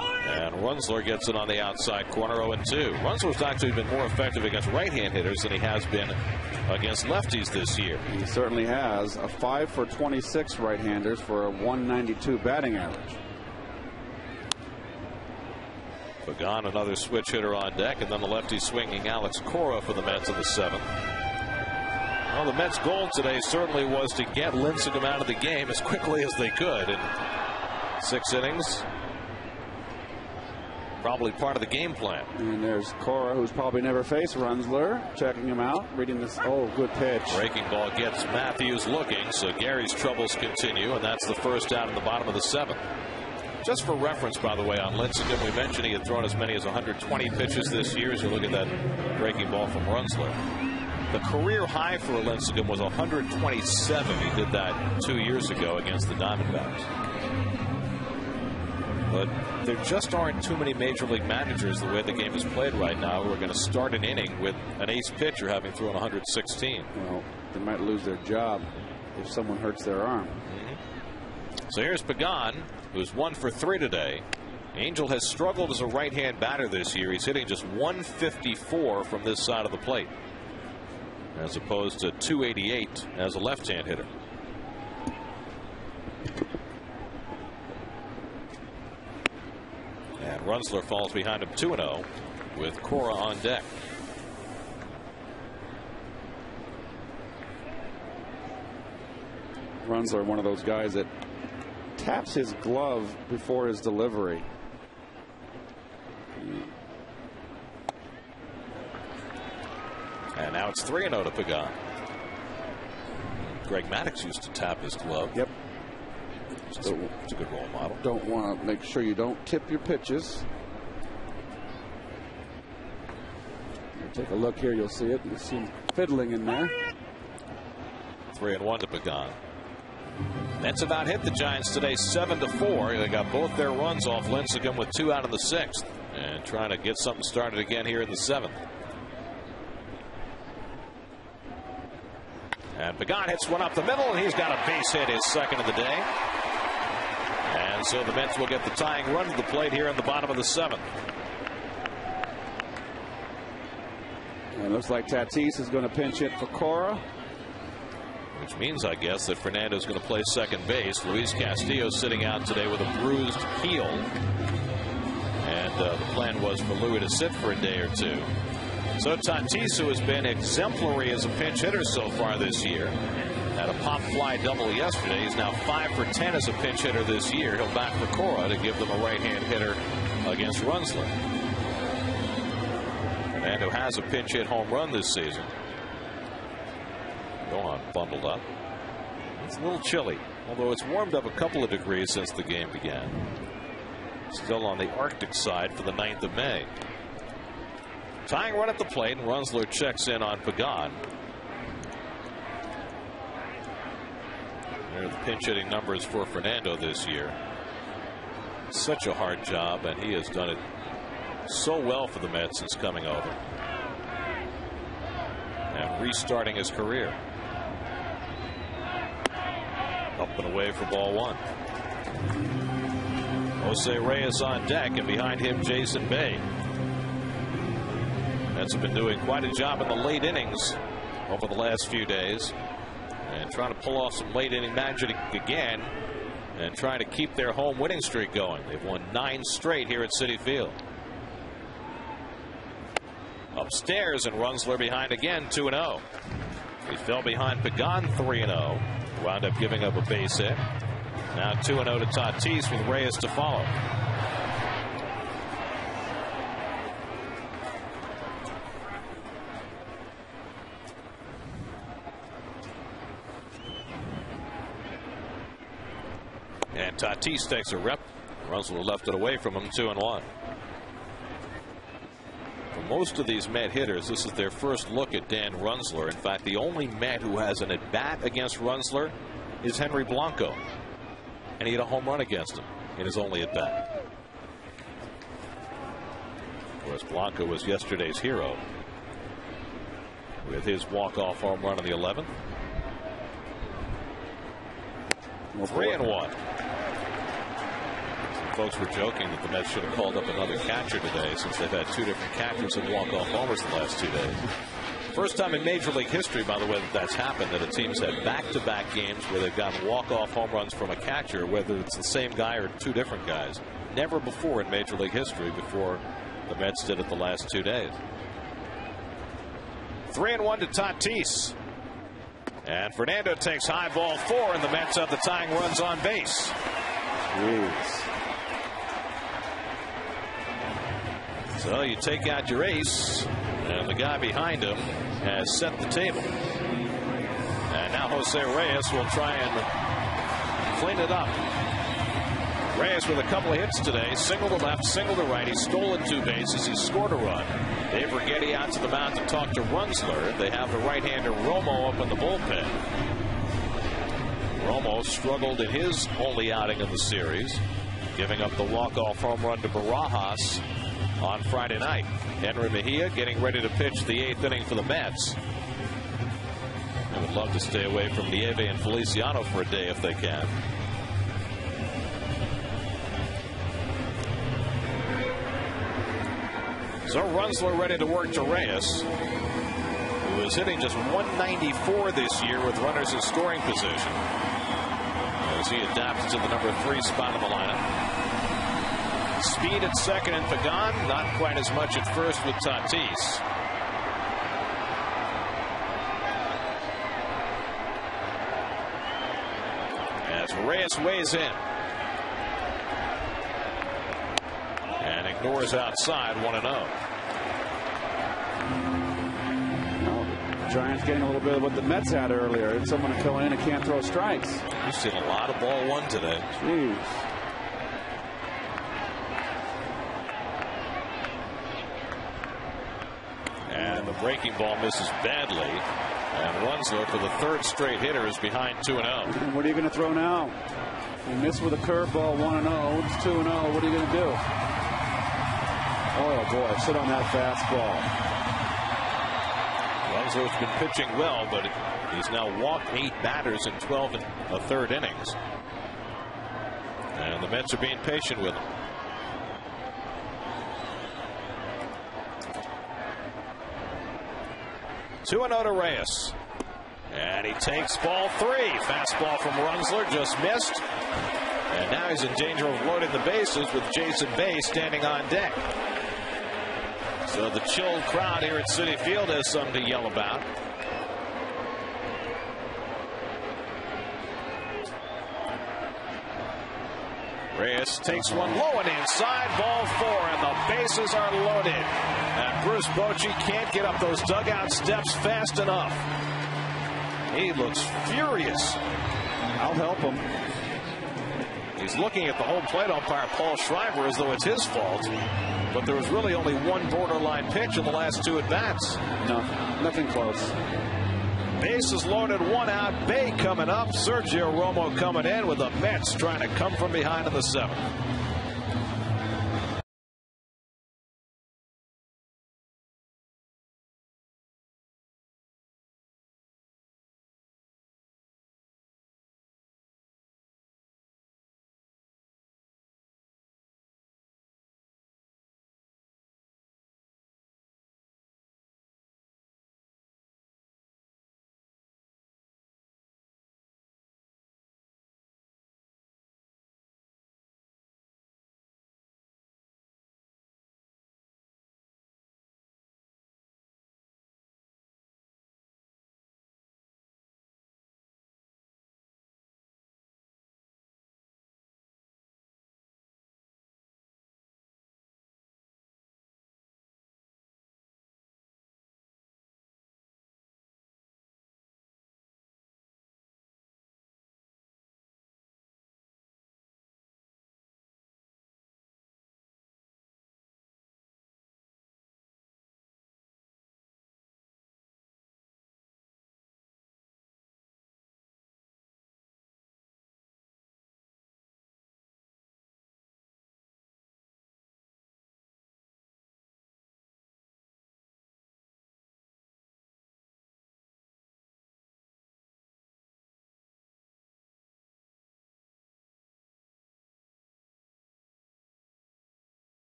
And Runzler gets it on the outside corner, 0-2. Runzler's actually been more effective against right-hand hitters than he has been against lefties this year. He certainly has. A 5 for 26 right-handers for a 192 batting average. Pagan, another switch hitter on deck, and then the lefty swinging Alex Cora for the Mets in the 7th. Well, the Mets' goal today certainly was to get Lincecum out of the game as quickly as they could. In 6 innings, probably part of the game plan. And there's Cora, who's probably never faced Runzler, checking him out, reading this. Oh, good pitch. Breaking ball gets Matthews looking, so Gary's troubles continue, and that's the first out in the bottom of the 7th. Just for reference, by the way, on Lincecum, we mentioned he had thrown as many as 120 pitches this year. As you look at that breaking ball from Runzler. The career high for Lincecum was 127. He did that 2 years ago against the Diamondbacks. But there just aren't too many major league managers, the way the game is played right now, who are going to start an inning with an ace pitcher having thrown 116. Well, they might lose their job if someone hurts their arm. So here's Pagan, who's 1 for 3 today. Angel has struggled as a right-hand batter this year. He's hitting just 154 from this side of the plate, as opposed to 288 as a left-hand hitter. And Runzler falls behind him 2-0 with Cora on deck. Runzler, one of those guys that taps his glove before his delivery. And now it's 3-0 to Pagan. Greg Maddux used to tap his glove. Yep. It's a good role model. Don't want to make sure you don't tip your pitches. Take a look here, you'll see it. You'll see him fiddling in there. 3-1 to Pagan. Mets have out hit the Giants today 7-4. They got both their runs off Lincecum with 2 out in the 6th, and trying to get something started again here in the 7th. And Pagan hits one up the middle, and he's got a base hit, his second of the day. And so the Mets will get the tying run to the plate here in the bottom of the 7th. And it looks like Tatis is going to pinch hit for Cora. Which means, I guess, that Fernando's going to play second base. Luis Castillo sitting out today with a bruised heel. And the plan was for Louis to sit for a day or 2. So Tatis, who has been exemplary as a pinch hitter so far this year, had a pop fly double yesterday. He's now 5 for 10 as a pinch hitter this year. He'll bat for Cora to give them a right-hand hitter against Runzler. Fernando has a pinch hit home run this season. Gohan bundled up. It's a little chilly, although it's warmed up a couple of degrees since the game began. Still on the Arctic side for the 9th of May. Tying run at the plate, and Runzler checks in on Pagan. There are the pinch hitting numbers for Fernando this year. Such a hard job, and he has done it so well for the Mets since coming over and restarting his career. Up and away for ball 1. Jose Reyes on deck, and behind him Jason Bay. Mets have been doing quite a job in the late innings over the last few days, and trying to pull off some late inning magic again, and trying to keep their home winning streak going. They've won 9 straight here at Citi Field. Upstairs, and Runzler behind again, 2-0. He fell behind Pagan 3-0. Wound up giving up a base hit. Now 2-0 to Tatis with Reyes to follow. And Tatis takes a rep. Runsler left it away from him, 2-1. For most of these Met hitters, this is their first look at Dan Runsler. In fact, the only Met who has an at-bat against Runsler is Henry Blanco. And he had a home run against him in his only at-bat. Of course, Blanco was yesterday's hero with his walk-off home run in the 11th. 3-1. Folks were joking that the Mets should have called up another catcher today, since they've had 2 different catchers and walk-off homers the last 2 days. First time in Major League history, by the way, that's happened, that a team's had back-to-back games where they've gotten walk-off home runs from a catcher, whether it's the same guy or 2 different guys. Never before in Major League history, before the Mets did it the last 2 days. 3-1 to Tatis. And Fernando takes high ball 4, and the Mets have the tying runs on base. Jeez. So you take out your ace, and the guy behind him has set the table. And now Jose Reyes will try and clean it up. Reyes with a couple of hits today. Single to left, single to right. He's stolen 2 bases. He's scored a run. Dave Righetti out to the mound to talk to Runsler. They have the right-hander Romo up in the bullpen. Romo struggled in his only outing of the series, giving up the walk-off home run to Barajas on Friday night. Henry Mejia getting ready to pitch the 8th inning for the Mets. They would love to stay away from Nieve and Feliciano for a day if they can. So Runsler ready to work to Reyes, who is hitting just 194 this year with runners in scoring position, as he adapted to the number 3 spot in the lineup. Speed at second and Pagan, not quite as much at first with Tatis. As Reyes weighs in and ignores outside, 1-0. Giants getting a little bit of what the Mets had earlier. It's someone coming in and can't throw strikes. You've seen a lot of ball 1 today. Jeez. And the breaking ball misses badly. And Runsler, for the 3rd straight hitter, is behind 2-0. And what are you going to throw now? You miss with a curveball, 1-0. It's 2-0. What are you going to do? Oh, boy. Sit on that fastball. Runsler's been pitching well, but he's now walked 8 batters in 12 1/3 innings. And the Mets are being patient with him. Two and 0 to Reyes. And he takes ball 3. Fastball from Runsler, just missed. And now he's in danger of loading the bases with Jason Bay standing on deck. So the chilled crowd here at Citi Field has something to yell about. Reyes takes one low and inside, ball 4, and the bases are loaded. And Bruce Bochy can't get up those dugout steps fast enough. He looks furious. I'll help him. He's looking at the home plate umpire, Paul Schreiber, as though it's his fault. But there was really only one borderline pitch in the last 2 at-bats. No, nothing close. Bases loaded, 1 out. Bay coming up. Sergio Romo coming in with the Mets trying to come from behind in the 7th.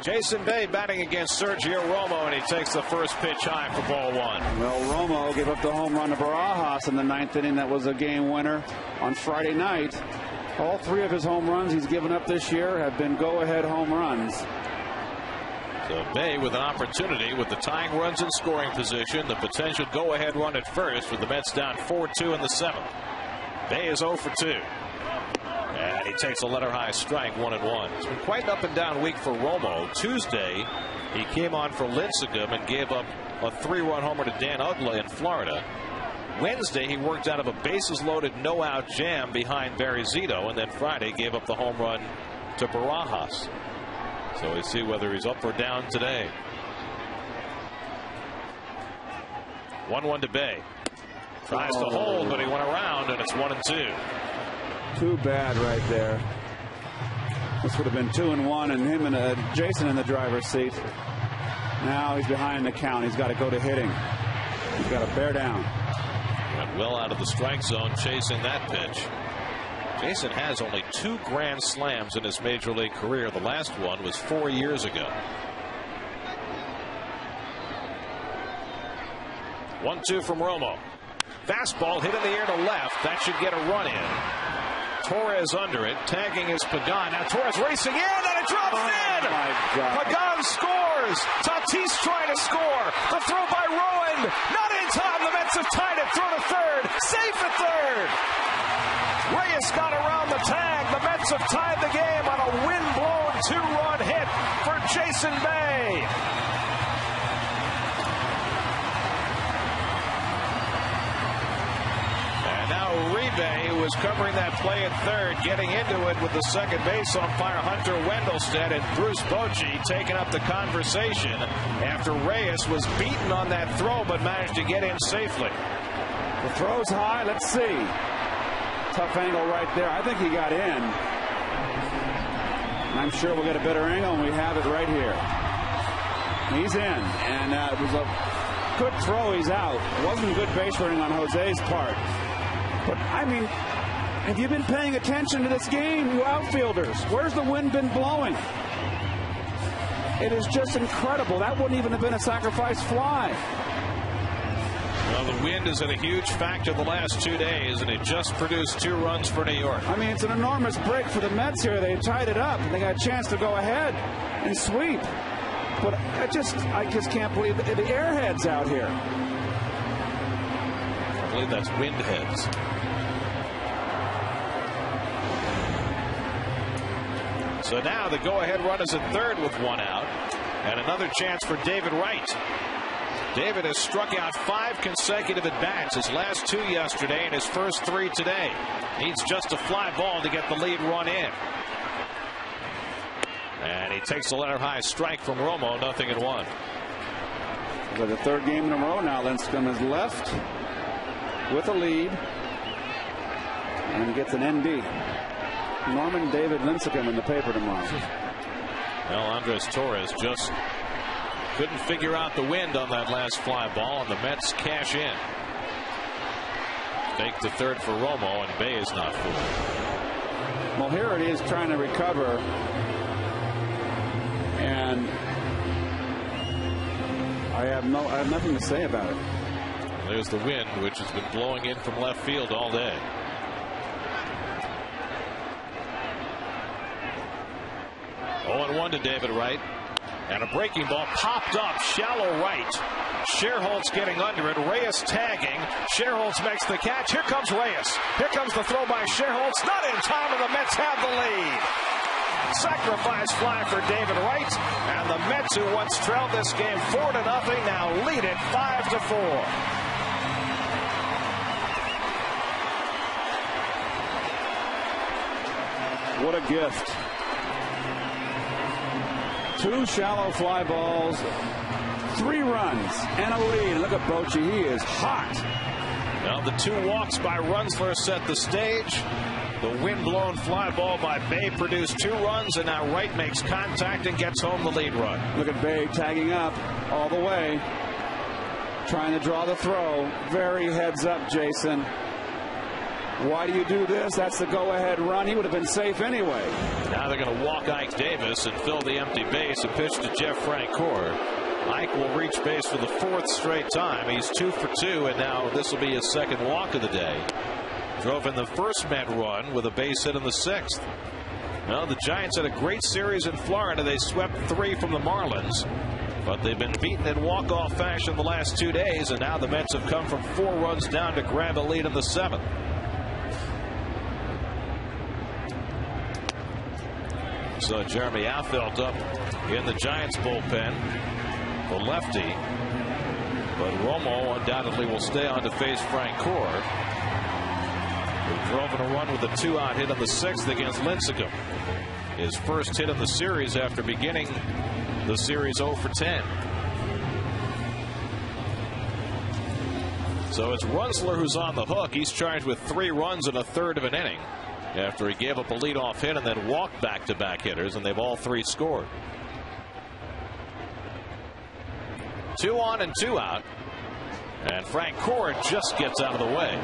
Jason Bay batting against Sergio Romo, and he takes the first pitch high for ball 1. Well, Romo gave up the home run to Barajas in the 9th inning. That was a game winner on Friday night. All 3 of his home runs he's given up this year have been go-ahead home runs. So Bay with an opportunity with the tying runs in scoring position, the potential go-ahead run at first with the Mets down 4-2 in the 7th. Bay is 0 for 2. And he takes a letter-high strike, 1-1. It's been quite an up-and-down week for Romo. Tuesday, he came on for Lincecum and gave up a 3-run homer to Dan Uggla in Florida. Wednesday, he worked out of a bases-loaded no-out jam behind Barry Zito, and then Friday gave up the home run to Barajas. So we see whether he's up or down today. 1-1 to Bay. Tries to hold, but he went around, and it's 1-2. Too bad right there. This would have been 2-1, and him and Jason in the driver's seat. Now he's behind the count. He's got to go to hitting. He's got to bear down. Went well out of the strike zone chasing that pitch. Jason has only 2 grand slams in his major league career. The last one was 4 years ago. 1-2 from Romo. Fastball hit in the air to left. That should get a run in. Torres under it. Tagging is Pagan. Now Torres racing in, and it drops in. Pagan scores. Tatis trying to score. The throw by Rowan. Not in time. The Mets have tied it. Throw to third. Safe at third. Reyes got around the tag. The Mets have tied the game on a wind-blown 2-run hit for Jason Bay. And now Uribe, who was covering that play at third, getting into it with the second base umpire Hunter Wendelstedt, and Bruce Bochy taking up the conversation after Reyes was beaten on that throw but managed to get in safely. The throw's high. Let's see. Tough angle right there. I think he got in. I'm sure we'll get a better angle, and we have it right here. He's in, and it was a good throw. He's out. Wasn't good base running on Jose's part. But, I mean, have you been paying attention to this game, you outfielders? Where's the wind been blowing? It is just incredible. That wouldn't even have been a sacrifice fly. Well, the wind has been a huge factor the last 2 days, and it just produced 2 runs for New York. I mean, it's an enormous break for the Mets here. They tied it up. They got a chance to go ahead and sweep. But I just can't believe the airheads out here. I believe that's wind heads. So now the go-ahead run is at third with 1 out, and another chance for David Wright. David has struck out 5 consecutive at-bats, his last 2 yesterday and his first 3 today. Needs just a fly ball to get the lead run in. And he takes a letter-high strike from Romo, 0-1. For the 3rd game in a row now, Lincecum has left with a lead and gets an ND. Norman David Lincecum in the paper tomorrow. Well, Andres Torres just couldn't figure out the wind on that last fly ball, and the Mets cash in. Fake to third for Romo, and Bay is not fooled. Well, here it is trying to recover, and I have nothing to say about it. There's the wind, which has been blowing in from left field all day. Oh, 1 to David Wright. And a breaking ball popped up, shallow right. Scherholtz getting under it. Reyes tagging. Scherholtz makes the catch. Here comes Reyes. Here comes the throw by Scherholtz. Not in time, and the Mets have the lead. Sacrifice fly for David Wright. And the Mets, who once trailed this game 4-0, now lead it 5-4. What a gift. 2 shallow fly balls, 3 runs, and a lead. Look at Bochy. He is hot. Well, the 2 walks by Runsler set the stage. The wind-blown fly ball by Bay produced 2 runs, and now Wright makes contact and gets home the lead run. Look at Bay tagging up all the way, trying to draw the throw. Very heads up, Jason. Why do you do this? That's the go-ahead run. He would have been safe anyway. Now they're going to walk Ike Davis and fill the empty base and pitch to Jeff Francoeur. Ike will reach base for the 4th straight time. He's 2 for 2, and now this will be his 2nd walk of the day. Drove in the first Met run with a base hit in the 6th. Well, the Giants had a great series in Florida. They swept 3 from the Marlins, but they've been beaten in walk-off fashion the last 2 days, and now the Mets have come from 4 runs down to grab a lead in the 7th. So Jeremy Affeldt up in the Giants bullpen, the lefty, but Romo undoubtedly will stay on to face Francoeur, who drove in a run with a 2-out hit in the 6th against Lincecum. His first hit in the series after beginning the series 0 for 10. So it's Runzler who's on the hook. He's charged with 3 runs in a 1/3 of an inning after he gave up a leadoff hit and then walked back-to-back hitters, and they've all 3 scored. 2 on and 2 out, and Francoeur just gets out of the way.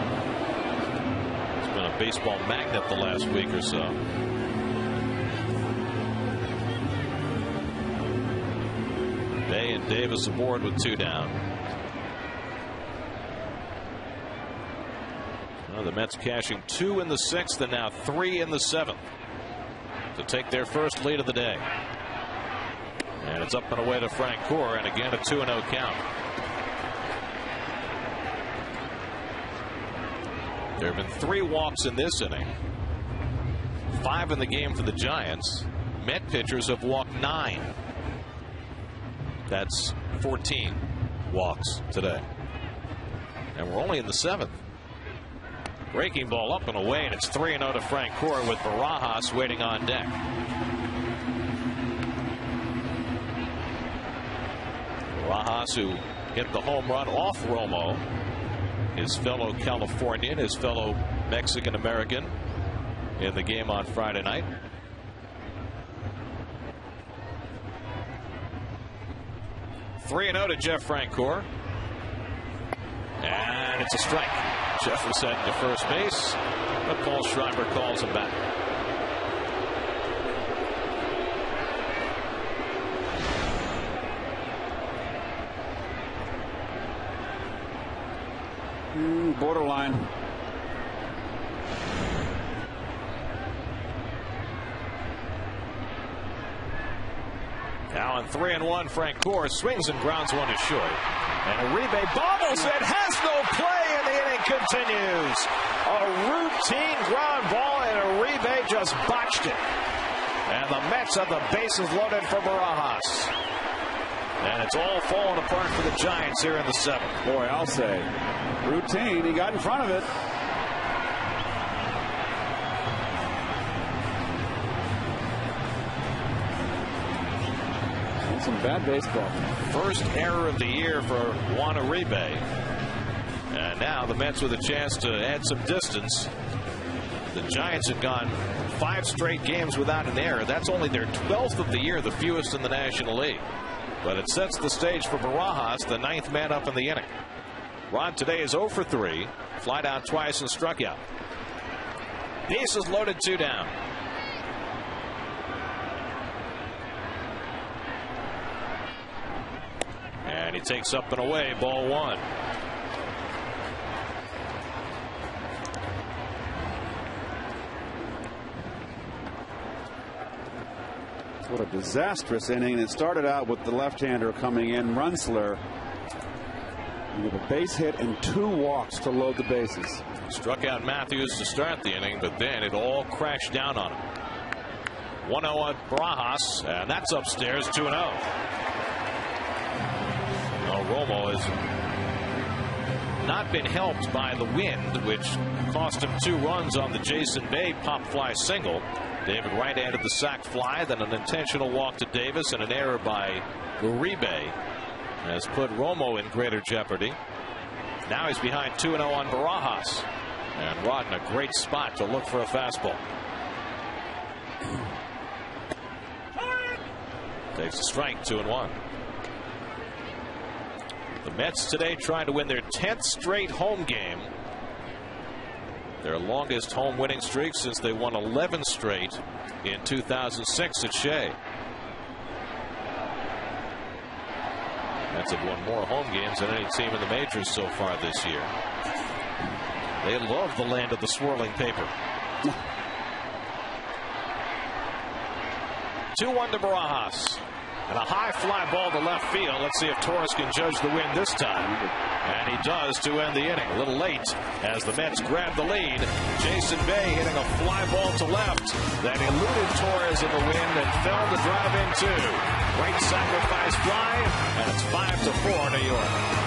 He's been a baseball magnet the last week or so. Bay and Davis aboard with 2 down. Well, the Mets cashing 2 in the 6th and now 3 in the 7th to take their first lead of the day. And it's up and away to Francoeur, and again a 2-0 count. There have been 3 walks in this inning, 5 in the game for the Giants. Met pitchers have walked 9. That's 14 walks today. And we're only in the 7th. Breaking ball up and away, and it's 3-0 to Francoeur with Barajas waiting on deck. Barajas, who hit the home run off Romo, his fellow Californian, his fellow Mexican American, in the game on Friday night. (3-0) to Jeff Francoeur, and it's a strike. Jeff was heading to first base, but Paul Schreiber calls him back. Borderline. Now on 3-1, Francoeur swings and grounds one to short. And Uribe bobbles it, has no play, and the inning continues. A routine ground ball, and Uribe just botched it. And the Mets have the bases loaded for Barajas. And it's all falling apart for the Giants here in the 7th. Boy, I'll say, routine. He got in front of it. Some bad baseball. First error of the year for Juan Uribe. And now the Mets with a chance to add some distance. The Giants have gone 5 straight games without an error. That's only their 12th of the year, the fewest in the National League. But it sets the stage for Barajas, the 9th man up in the inning. Rod today is 0 for 3. Flied out twice and struck out. Bases loaded, 2 down. And he takes up and away, ball 1. What a disastrous inning. It started out with the left-hander coming in, Runzler, with a base hit and 2 walks to load the bases. Struck out Matthews to start the inning, but then it all crashed down on him. 1-0 on Barajas, and that's upstairs, 2-0. Romo has not been helped by the wind, which cost him 2 runs on the Jason Bay pop fly single. David Wright added the sac fly, then an intentional walk to Davis, and an error by Uribe has put Romo in greater jeopardy. Now he's behind 2-0 on Barajas, and Rod in a great spot to look for a fastball. Takes a strike, 2-1. The Mets today trying to win their 10th straight home game Their longest home winning streak since they won 11 straight in 2006 at Shea. Mets have won more home games than any team in the majors so far this year. They love the land of the swirling paper. 2-1 to Barajas. And a high fly ball to left field. Let's see if Torres can judge the win this time. And he does to end the inning. A little late as the Mets grab the lead. Jason Bay hitting a fly ball to left that eluded Torres in the wind and fell to drive in two. Great sacrifice fly, and it's 5-4 New York.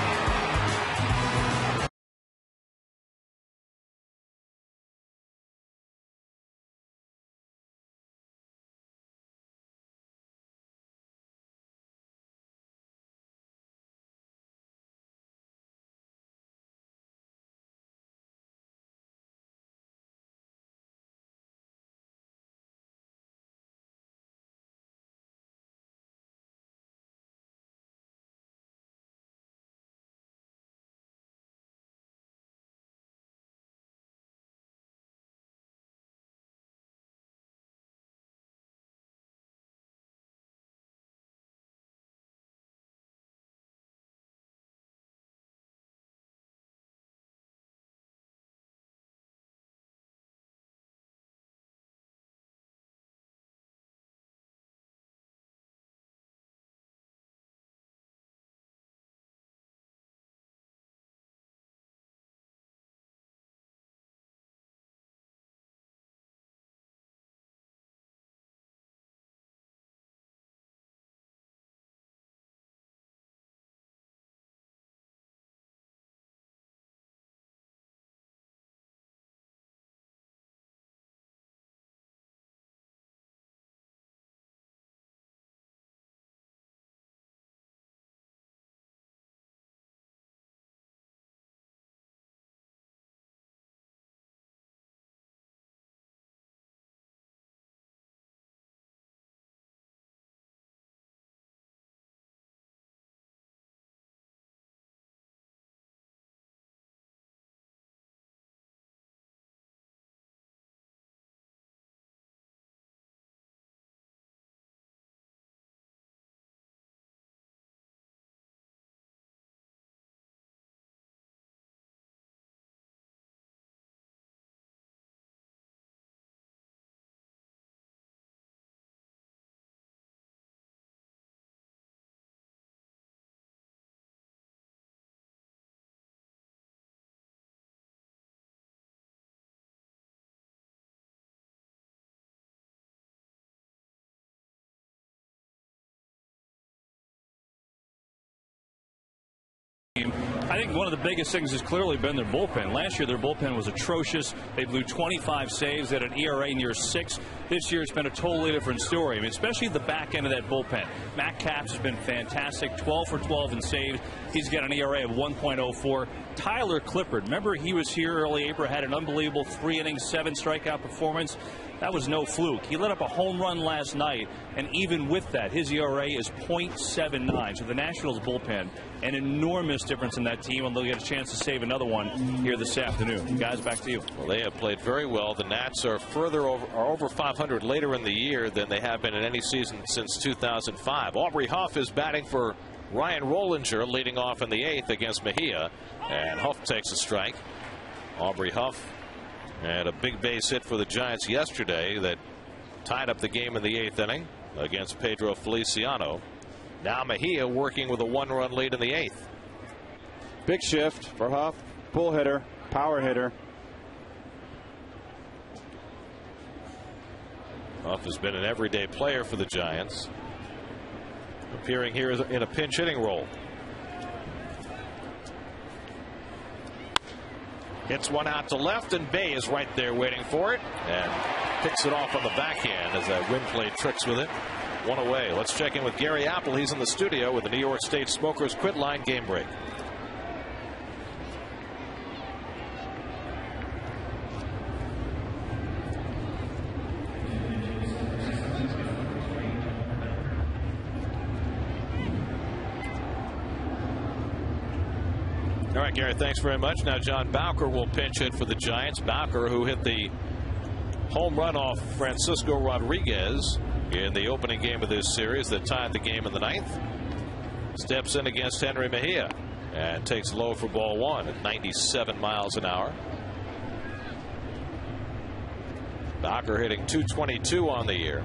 I think one of the biggest things has clearly been their bullpen. Last year, their bullpen was atrocious. They blew 25 saves. They had an ERA near 6. This year, it's been a totally different story. I mean, especially the back end of that bullpen. Matt Capps has been fantastic, 12 for 12 in saves. He's got an ERA of 1.04. Tyler Clippard, remember he was here early April, had an unbelievable 3-inning, 7-strikeout performance. That was no fluke. He let up a home run last night, and even with that, his ERA is .79. So the Nationals bullpen, an enormous difference in that team, and they'll get a chance to save another one here this afternoon. Guys, back to you. Well, they have played very well. The Nats are over 500 later in the year than they have been in any season since 2005. Aubrey Huff is batting for Ryan Rollinger, leading off in the 8th against Mejia, and Huff takes a strike. Aubrey Huff had a big base hit for the Giants yesterday that tied up the game in the 8th inning against Pedro Feliciano. Now Mejia working with a 1-run lead in the 8th. Big shift for Huff. Pull hitter, power hitter. Huff has been an everyday player for the Giants, appearing here in a pinch hitting role. Hits one out to left, and Bay is right there waiting for it and picks it off on the backhand as that wind played tricks with it. One away. Let's check in with Gary Apple. He's in the studio with the New York State Smokers Quit Line game break. All right, Gary, thanks very much. Now John Bowker will pinch hit for the Giants. Bowker, who hit the home run off Francisco Rodriguez in the opening game of this series that tied the game in the 9th, steps in against Henry Mejia and takes low for ball 1 at 97 miles an hour. Bowker hitting .222 on the year.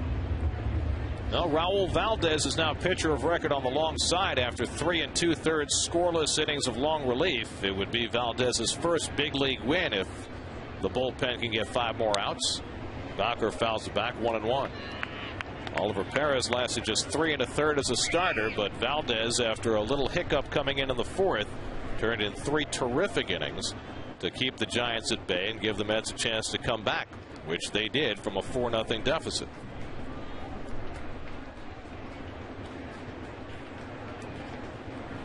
Now Raul Valdez is now pitcher of record on the long side after 3 2/3 scoreless innings of long relief. It would be Valdez's first big league win if the bullpen can get 5 more outs. Bowker fouls it back 1-1. Oliver Perez lasted just 3 1/3 as a starter, but Valdez, after a little hiccup coming in the 4th, turned in 3 terrific innings to keep the Giants at bay and give the Mets a chance to come back, which they did from a 4-0 deficit.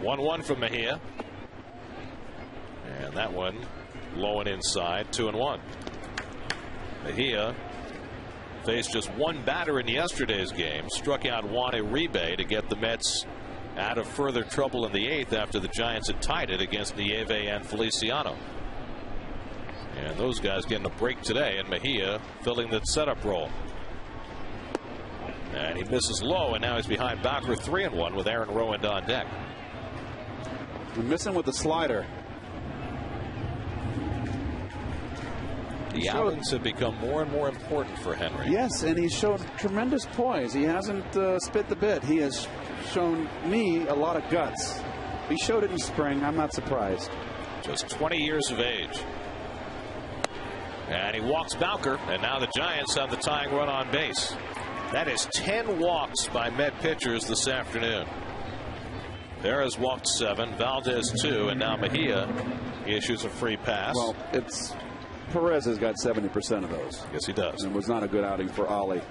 1-1 from Mejia, and that one low and inside, 2-1. Mejia faced just one batter in yesterday's game, struck out Juan Uribe to get the Mets out of further trouble in the 8th after the Giants had tied it against Nieve and Feliciano. And those guys getting a break today, and Mejia filling the setup role. And he misses low, and now he's behind Bowker 3-1 with Aaron Rowand on deck. We're missing with the slider. The outings have become more and more important for Henry. Yes, and he's shown tremendous poise. He hasn't spit the bit. He has shown me a lot of guts. He showed it in spring. I'm not surprised. Just 20 years of age. And he walks Bowker, and now the Giants have the tying run on base. That is 10 walks by Met pitchers this afternoon. Perez walked 7, Valdez 2, and now Mejia issues a free pass. Well, Perez has got 70% of those. Yes, he does. And it was not a good outing for Ollie.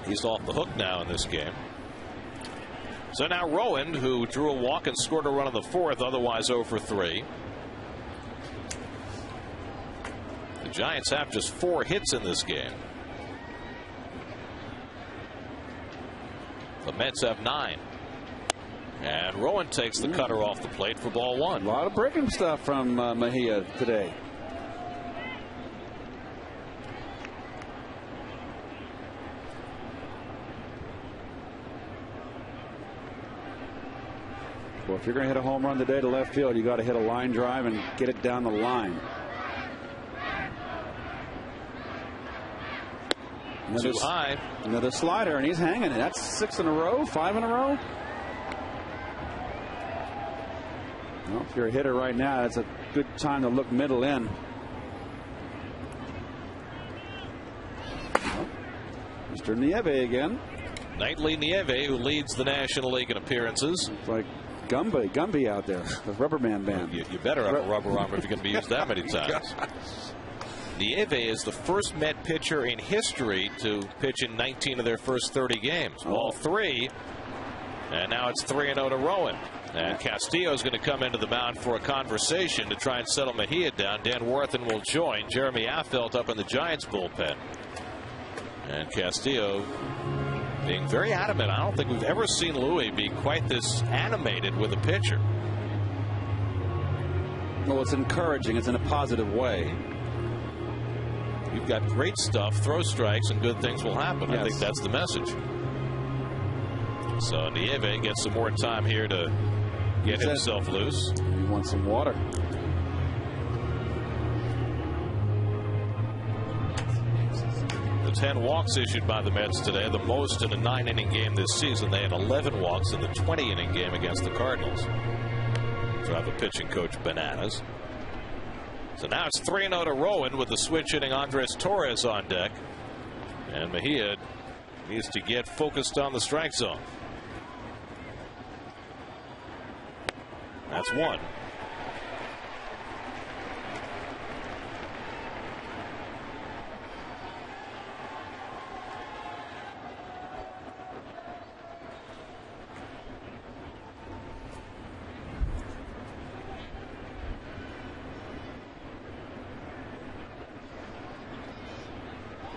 He's off the hook now in this game. So now Rowand, who drew a walk and scored a run in the 4th, otherwise 0 for 3. The Giants have just 4 hits in this game. The Mets have 9. And Rowand takes the cutter off the plate for ball 1. A lot of breaking stuff from Mejia today. Well, if you're going to hit a home run today to left field, you got to hit a line drive and get it down the line. Too high. Another slider, and he's hanging it. That's 6 in a row, 5 in a row. Well, if you're a hitter right now, it's a good time to look middle in. Well, Mr. Nieve again. Nightly Nieve, who leads the National League in appearances. It's like Gumby out there, the Rubberman band. You better have a rubber arm if you're going to be used that many times. Nieve is the first Met pitcher in history to pitch in 19 of their first 30 games. All 3. And now it's 3-0 to Rowand. And Castillo is going to come into the mound for a conversation to try and settle Mejia down. Dan Worthen will join Jeremy Affeldt up in the Giants bullpen. And Castillo being very adamant. I don't think we've ever seen Louis be quite this animated with a pitcher. Well, it's encouraging. It's in a positive way. You've got great stuff, throw strikes, and good things will happen. Yes. I think that's the message. So Nieve gets some more time here to get himself loose. He wants some water. The 10 walks issued by the Mets today, the most in a 9-inning game this season. They had 11 walks in the 20-inning game against the Cardinals. Drive the pitching coach bananas. So now it's 3-0 to Rowand with the switch hitting Andres Torres on deck. And Mejia needs to get focused on the strike zone. That's 1.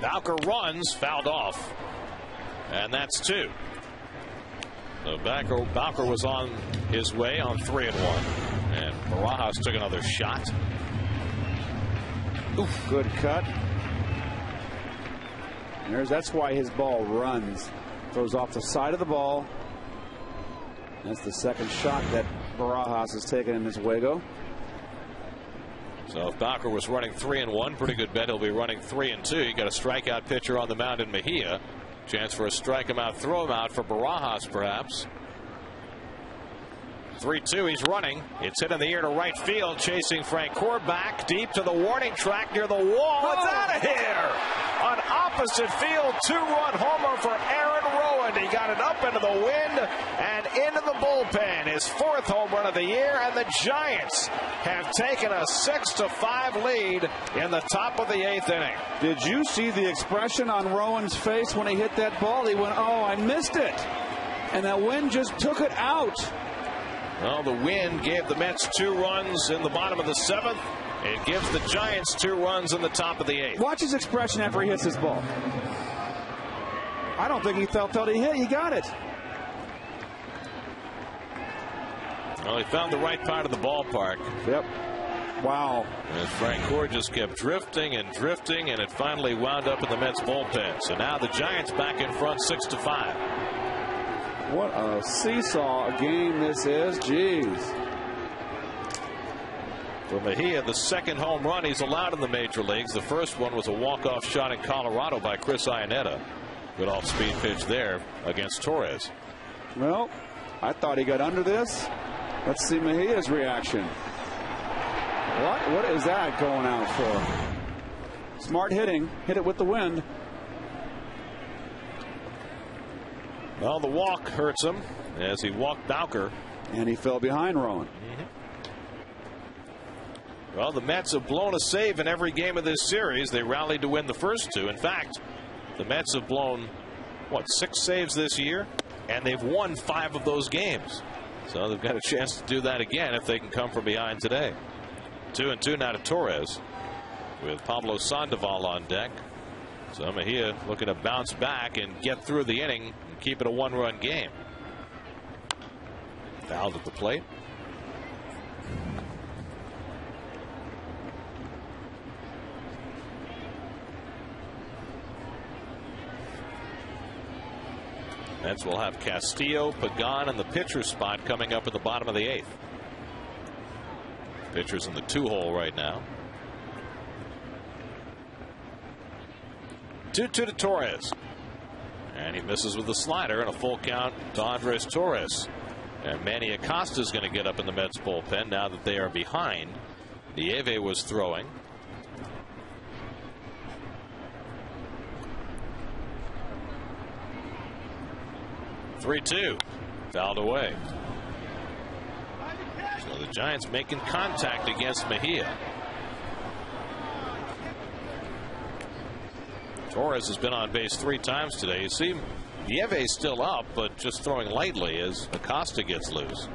Bowker runs, fouled off, and that's 2. The So Bowker was on his way on 3-1, and Barajas took another shot. Oof, good cut. That's why his ball runs. Throws off the side of the ball. That's the second shot that Barajas has taken in this Wago. So if Bowker was running 3-1, pretty good bet he'll be running 3-2. You got a strikeout pitcher on the mound in Mejia. Chance for a strike him out, throw him out for Barajas, perhaps. 3-2, he's running. It's hit in the air to right field, chasing Francoeur back deep to the warning track near the wall. It's out of here! An opposite field 2-run homer for Aaron Rowan. He got it up into the wind and into the bullpen. His 4th home run of the year, and the Giants have taken a 6-5 lead in the top of the 8th inning. Did you see the expression on Rowan's face when he hit that ball? He went, "Oh, I missed it." And that wind just took it out. Well, the wind gave the Mets 2 runs in the bottom of the 7th. It gives the Giants 2 runs in the top of the 8th. Watch his expression after he hits his ball. I don't think he felt he hit. He got it. Well, he found the right part of the ballpark. Yep. Wow. And Francoeur just kept drifting and drifting, and it finally wound up in the Mets bullpen. So now the Giants back in front 6-5. What a seesaw game this is. Jeez. For Mejia, the 2nd home run he's allowed in the major leagues. The first one was a walk-off shot in Colorado by Chris Iannetta. Good off-speed pitch there against Torres. Well, I thought he got under this. Let's see Mejia's reaction. What is that going out for? Smart hitting. Hit it with the wind. Well, the walk hurts him as he walked Bowker. And he fell behind Rowan. Well, the Mets have blown a save in every game of this series. They rallied to win the first 2. In fact, the Mets have blown, 6 saves this year, and they've won 5 of those games. So they've got a chance to do that again if they can come from behind today. 2-2 now to Torres with Pablo Sandoval on deck. So Mejia looking to bounce back and get through the inning and keep it a 1-run game. Fouled at the plate. Mets will have Castillo, Pagan, and the pitcher spot coming up in the bottom of the 8th. Pitcher's in the 2-hole right now. 2-2 to Torres. And he misses with the slider, and a full count to Andres Torres. And Manny Acosta is going to get up in the Mets bullpen now that they are behind. Nieve was throwing. (3-2) fouled away. So the Giants making contact against Mejia. Torres has been on base 3 times today. You see Nieve's still up, but just throwing lightly as Acosta gets loose.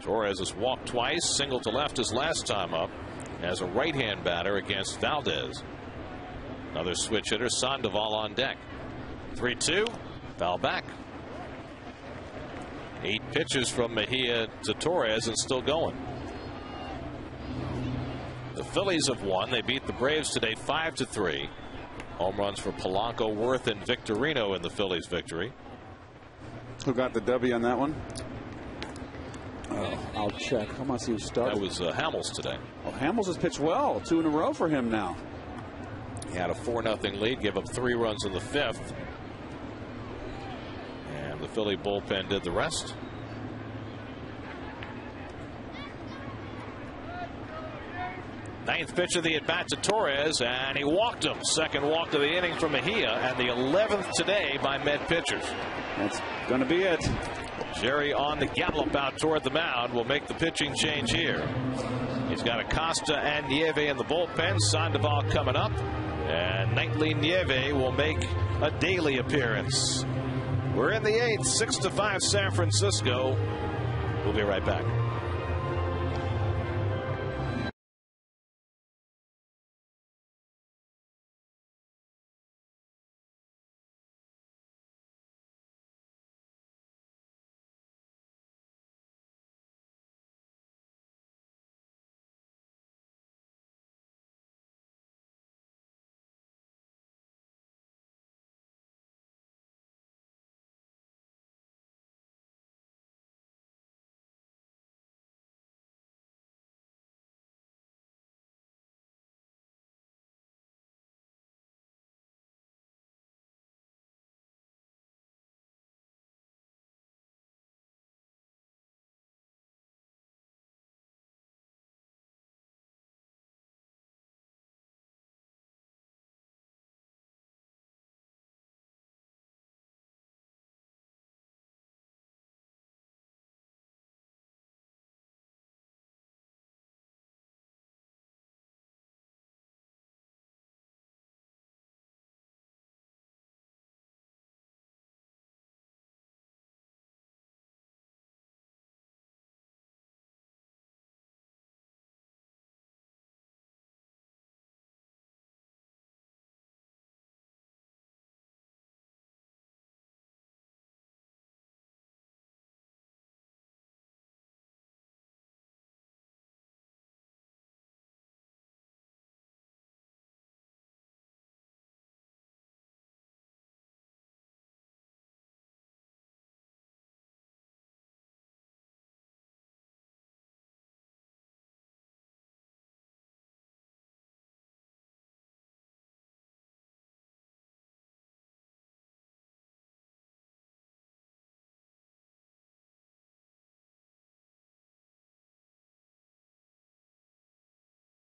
Torres has walked twice, single to left his last time up as a right-hand batter against Valdez. Another switch hitter, Sandoval on deck. 3-2, foul back. 8 pitches from Mejia to Torres and still going. The Phillies have won. They beat the Braves today 5-3. Home runs for Polanco, Worth, and Victorino in the Phillies victory. Who got the W on that one? I'll check. How much he started? That was Hamels today. Oh, Hamels has pitched well. 2 in a row for him now. He had a 4-0 lead, gave up 3 runs in the 5th. And the Philly bullpen did the rest. Ninth pitch of the at-bat to Torres, and he walked him. Second walk of the inning from Mejia, and the 11th today by Met pitchers. That's going to be it. Jerry on the gallop out toward the mound will make the pitching change here. He's got Acosta and Nieve in the bullpen. Sandoval coming up, and nightly Nieve will make a daily appearance. We're in the 8th, 6-5 San Francisco. We'll be right back.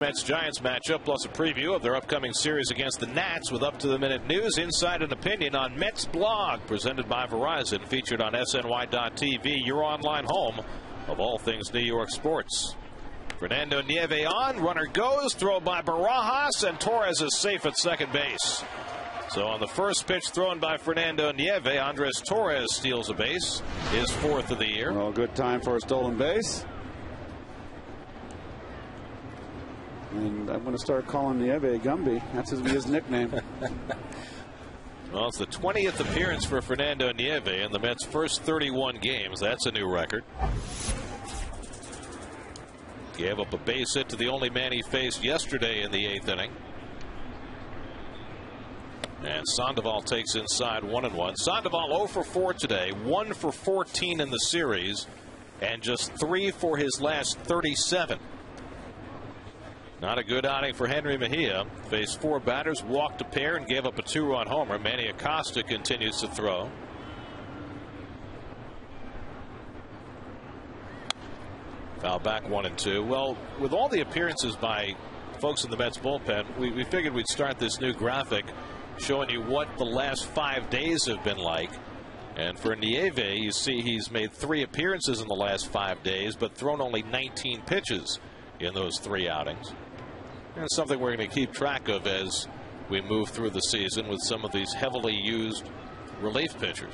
Mets-Giants matchup, plus a preview of their upcoming series against the Nats with up-to-the-minute news, insight, and opinion on Mets Blog, presented by Verizon, featured on SNY.TV, your online home of all things New York sports. Fernando Nieve on, runner goes, throw by Barajas, and Torres is safe at second base. So on the first pitch thrown by Fernando Nieve, Andres Torres steals a base, his 4th of the year. Well, good time for a stolen base. And I'm going to start calling Nieve Gumby. That's his nickname. Well, it's the 20th appearance for Fernando Nieve in the Mets' first 31 games. That's a new record. Gave up a base hit to the only man he faced yesterday in the 8th inning. And Sandoval takes inside 1-1. Sandoval 0 for 4 today, 1 for 14 in the series, and just 3 for his last 37. Not a good outing for Henry Mejia. Faced 4 batters, walked a pair, and gave up a 2-run homer. Manny Acosta continues to throw. Foul back 1-2. Well, with all the appearances by folks in the Mets bullpen, we figured we'd start this new graphic showing you what the last 5 days have been like. And for Nieve, you see he's made 3 appearances in the last 5 days, but thrown only 19 pitches in those 3 outings. And it's something we're going to keep track of as we move through the season with some of these heavily used relief pitchers.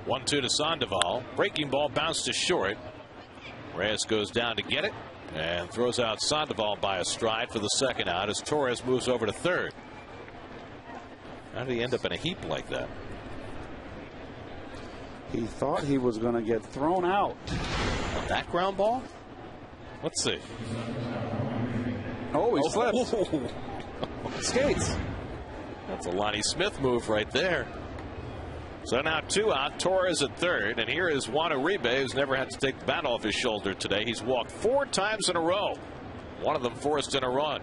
1-2 to Sandoval. Breaking ball bounced to short. Reyes goes down to get it and throws out Sandoval by a stride for the second out as Torres moves over to third. How did he end up in a heap like that? He thought he was going to get thrown out. That ground ball? Let's see. Oh, he slipped. Skates. That's a Lonnie Smith move right there. So now 2 out, Torres at third, and here is Juan Uribe, who's never had to take the bat off his shoulder today. He's walked 4 times in a row, one of them forced in a run.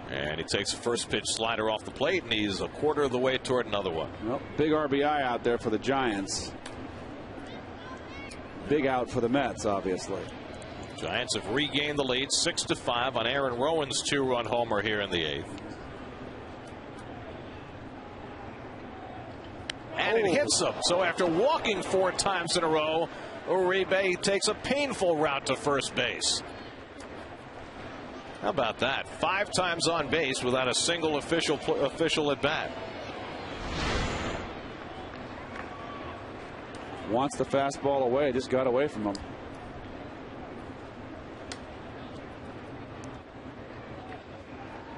And he takes a first pitch slider off the plate, and he's a quarter of the way toward another one. Well, big RBI out there for the Giants. Big out for the Mets, obviously. Giants have regained the lead 6-5 on Aaron Rowan's 2-run homer here in the 8th. And it hits him. So after walking 4 times in a row, Uribe takes a painful route to first base. How about that? 5 times on base without a single official at bat. Wants the fastball away, just got away from him.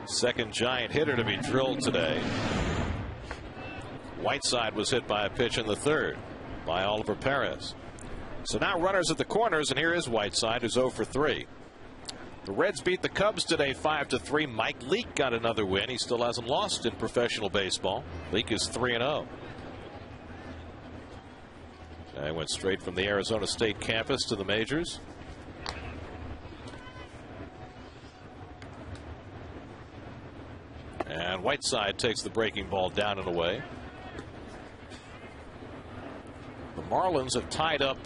Second Giant hitter to be drilled today. Whiteside was hit by a pitch in the 3rd by Oliver Perez. So now runners at the corners, and here is Whiteside, who's 0 for 3. The Reds beat the Cubs today 5-3. Mike Leake got another win. He still hasn't lost in professional baseball. Leake is 3-0. I went straight from the Arizona State campus to the majors. And Whiteside takes the breaking ball down and away. The Marlins have tied up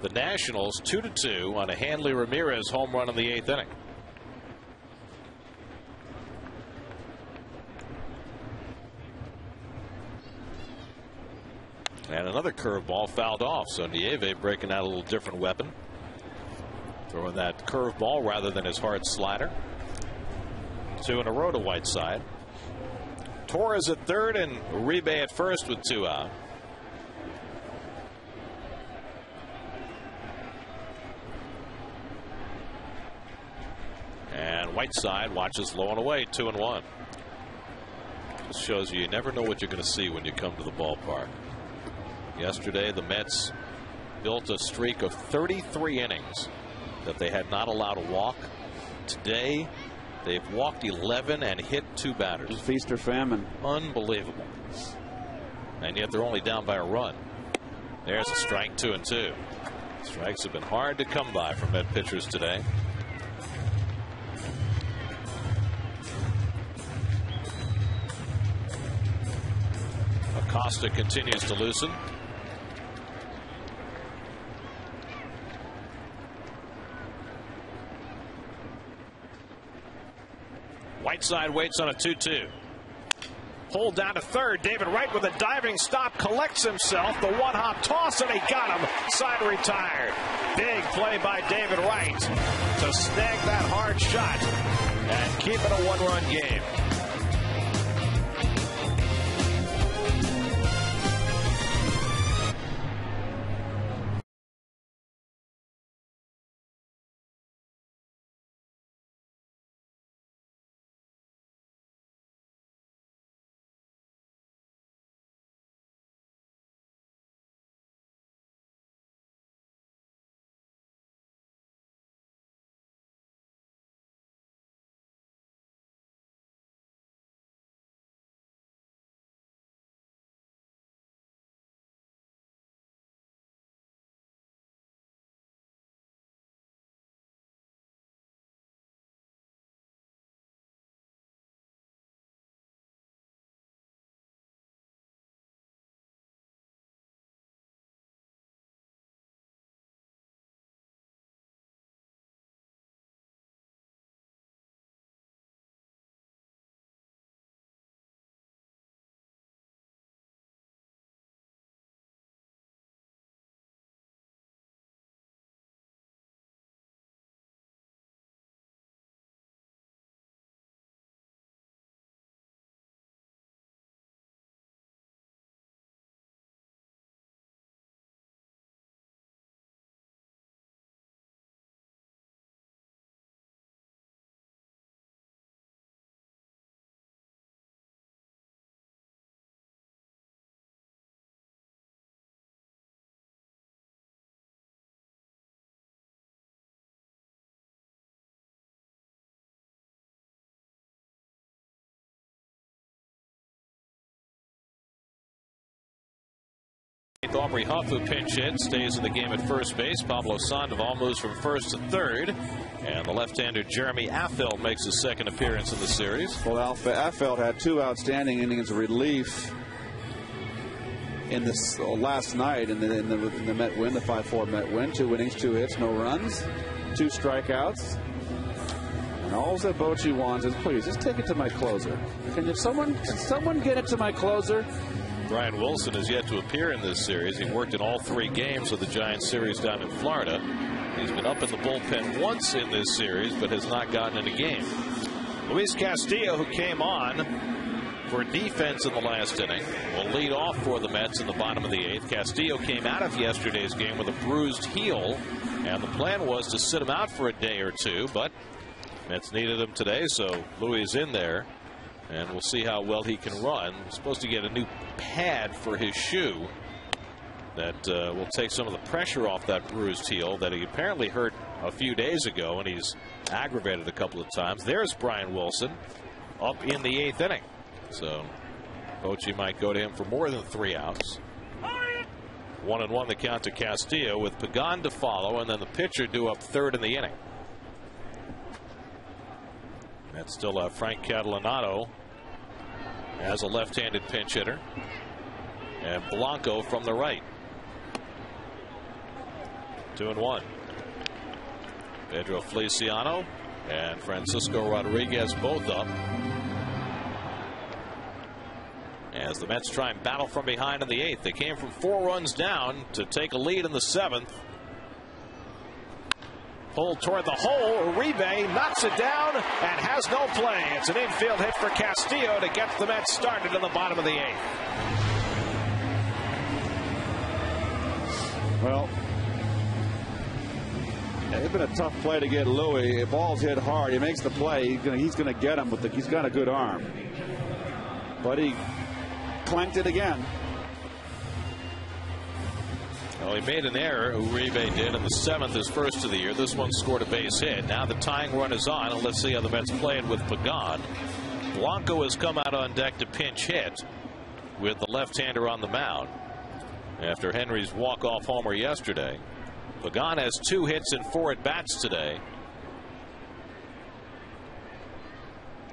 the Nationals 2-2 on a Hanley Ramirez home run in the 8th inning. And another curveball fouled off. So Nieve breaking out a little different weapon. Throwing that curveball rather than his hard slider. 2 in a row to Whiteside. Torres at third and Uribe at first with 2 out. And Whiteside watches low and away, 2-1. Just shows you never know what you're going to see when you come to the ballpark. Yesterday, the Mets built a streak of 33 innings that they had not allowed a walk. Today, they've walked 11 and hit 2 batters. Feast or famine. Unbelievable. And yet they're only down by a run. There's a strike, 2-2. Strikes have been hard to come by for Met pitchers today. Acosta continues to loosen. Right side waits on a 2-2. Pulled down to third. David Wright with a diving stop collects himself. The one-hop toss, and he got him. Side retired. Big play by David Wright to snag that hard shot and keep it a one-run game. Aubrey Huff, who pinch hit, stays in the game at first base. Pablo Sandoval moves from first to third. And the left-hander Jeremy Affeldt makes his second appearance in the series. Well, Affeldt had 2 outstanding innings of relief in this last night in the Met win, the 5-4 Met win. 2 innings, 2 hits, no runs, 2 strikeouts. And all that Bochy wants is, please, just take it to my closer. Can someone get it to my closer? Brian Wilson has yet to appear in this series. He worked in all 3 games of the Giants series down in Florida. He's been up in the bullpen once in this series, but has not gotten in a game. Luis Castillo, who came on for defense in the last inning, will lead off for the Mets in the bottom of the 8th. Castillo came out of yesterday's game with a bruised heel, and the plan was to sit him out for a day or 2, but Mets needed him today, so Luis in there. And we'll see how well he can run. He's supposed to get a new pad for his shoe that will take some of the pressure off that bruised heel that he apparently hurt a few days ago, and he's aggravated a couple of times. There's Brian Wilson up in the 8th inning. So Bochy might go to him for more than 3 outs. 1-1 the count to Castillo with Pagan to follow, and then the pitcher due up third in the inning. That's still Frank Catalanato as a left-handed pinch hitter, and Blanco from the right. 2-1. Pedro Feliciano and Francisco Rodriguez both up as the Mets try and battle from behind in the 8th. They came from 4 runs down to take a lead in the 7th. Pulled toward the hole. Uribe knocks it down and has no play. It's an infield hit for Castillo to get the Mets started in the bottom of the 8th. Well, it's been a tough play to get Louis. If ball's hit hard, he makes the play. He's going to get him with he's got a good arm. But he clanked it again. Well, he made an error. Uribe did in the 7th, his first of the year. This one scored a base hit. Now the tying run is on, and let's see how the Mets play it with Pagan. Blanco has come out on deck to pinch hit with the left-hander on the mound after Henry's walk-off homer yesterday. Pagan has 2 hits and 4 at-bats today.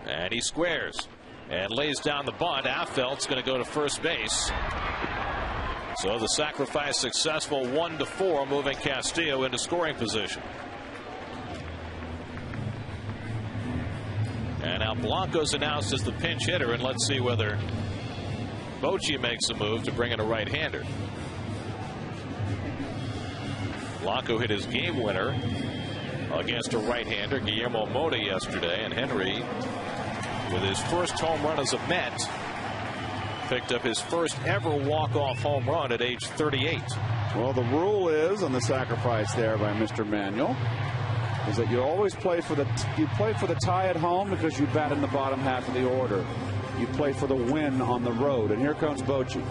And he squares and lays down the bunt. Affeldt's going to go to first base. So the sacrifice successful, 1-4, moving Castillo into scoring position. And now Blanco's announced as the pinch hitter, and let's see whether Bochy makes a move to bring in a right-hander. Blanco hit his game winner against a right-hander, Guillermo Mota, yesterday, and Henry, with his first home run as a Met, picked up his first ever walk-off home run at age 38. Well, the rule is on the sacrifice there by Mr. Manuel is that you always play for the tie at home because you bat in the bottom half of the order. You play for the win on the road, and here comes Bochy.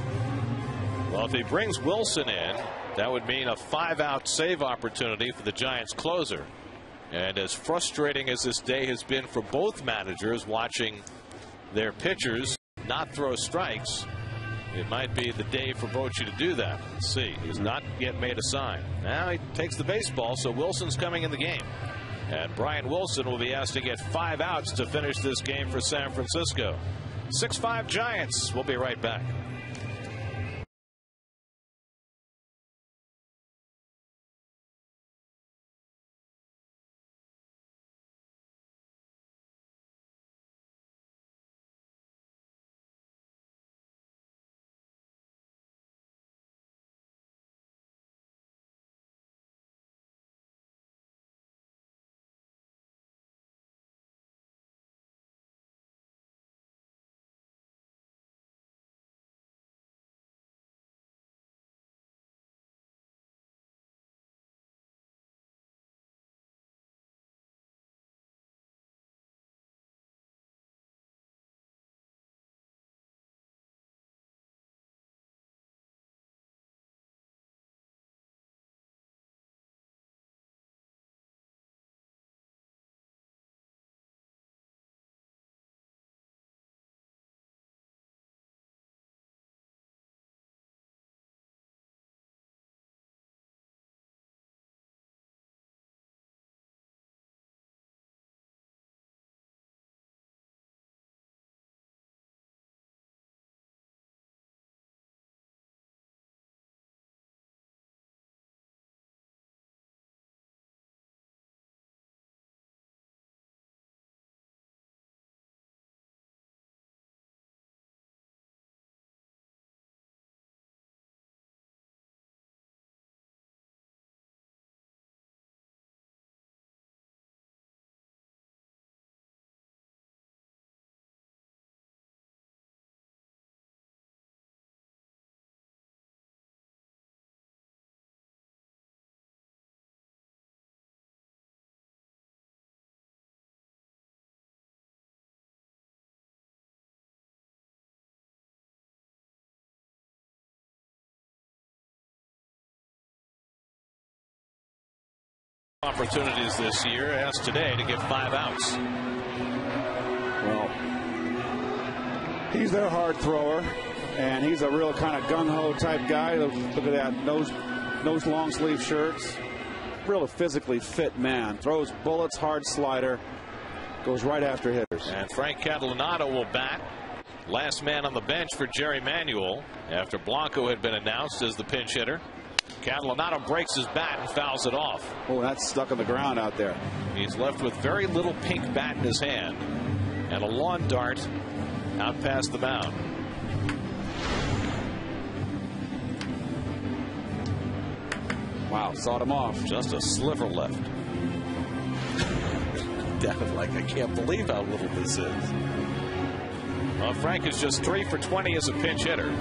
Well, if he brings Wilson in, that would mean a 5-out save opportunity for the Giants closer. And as frustrating as this day has been for both managers, watching their pitchers not throw strikes, it might be the day for Bochy to do that. Let's see. He's not yet made a sign. Now he takes the baseball, so Wilson's coming in the game. And Brian Wilson will be asked to get 5 outs to finish this game for San Francisco. 6-5 Giants. We'll be right back. Opportunities this year, as today, to get 5 outs. Well, he's their hard thrower, and he's a real kind of gung-ho type guy. Look at that nose long sleeve shirts. Real physically fit man. Throws bullets, hard slider, goes right after hitters. And Frank Catalanato will bat. Last man on the bench for Jerry Manuel after Blanco had been announced as the pinch hitter. Catalanato breaks his bat and fouls it off. Oh, that's stuck on the ground out there. He's left with very little pink bat in his hand and a lawn dart out past the mound. Wow, sawed him off. Just a sliver left. Like, I can't believe how little this is. Well, Frank is just 3 for 20 as a pinch hitter.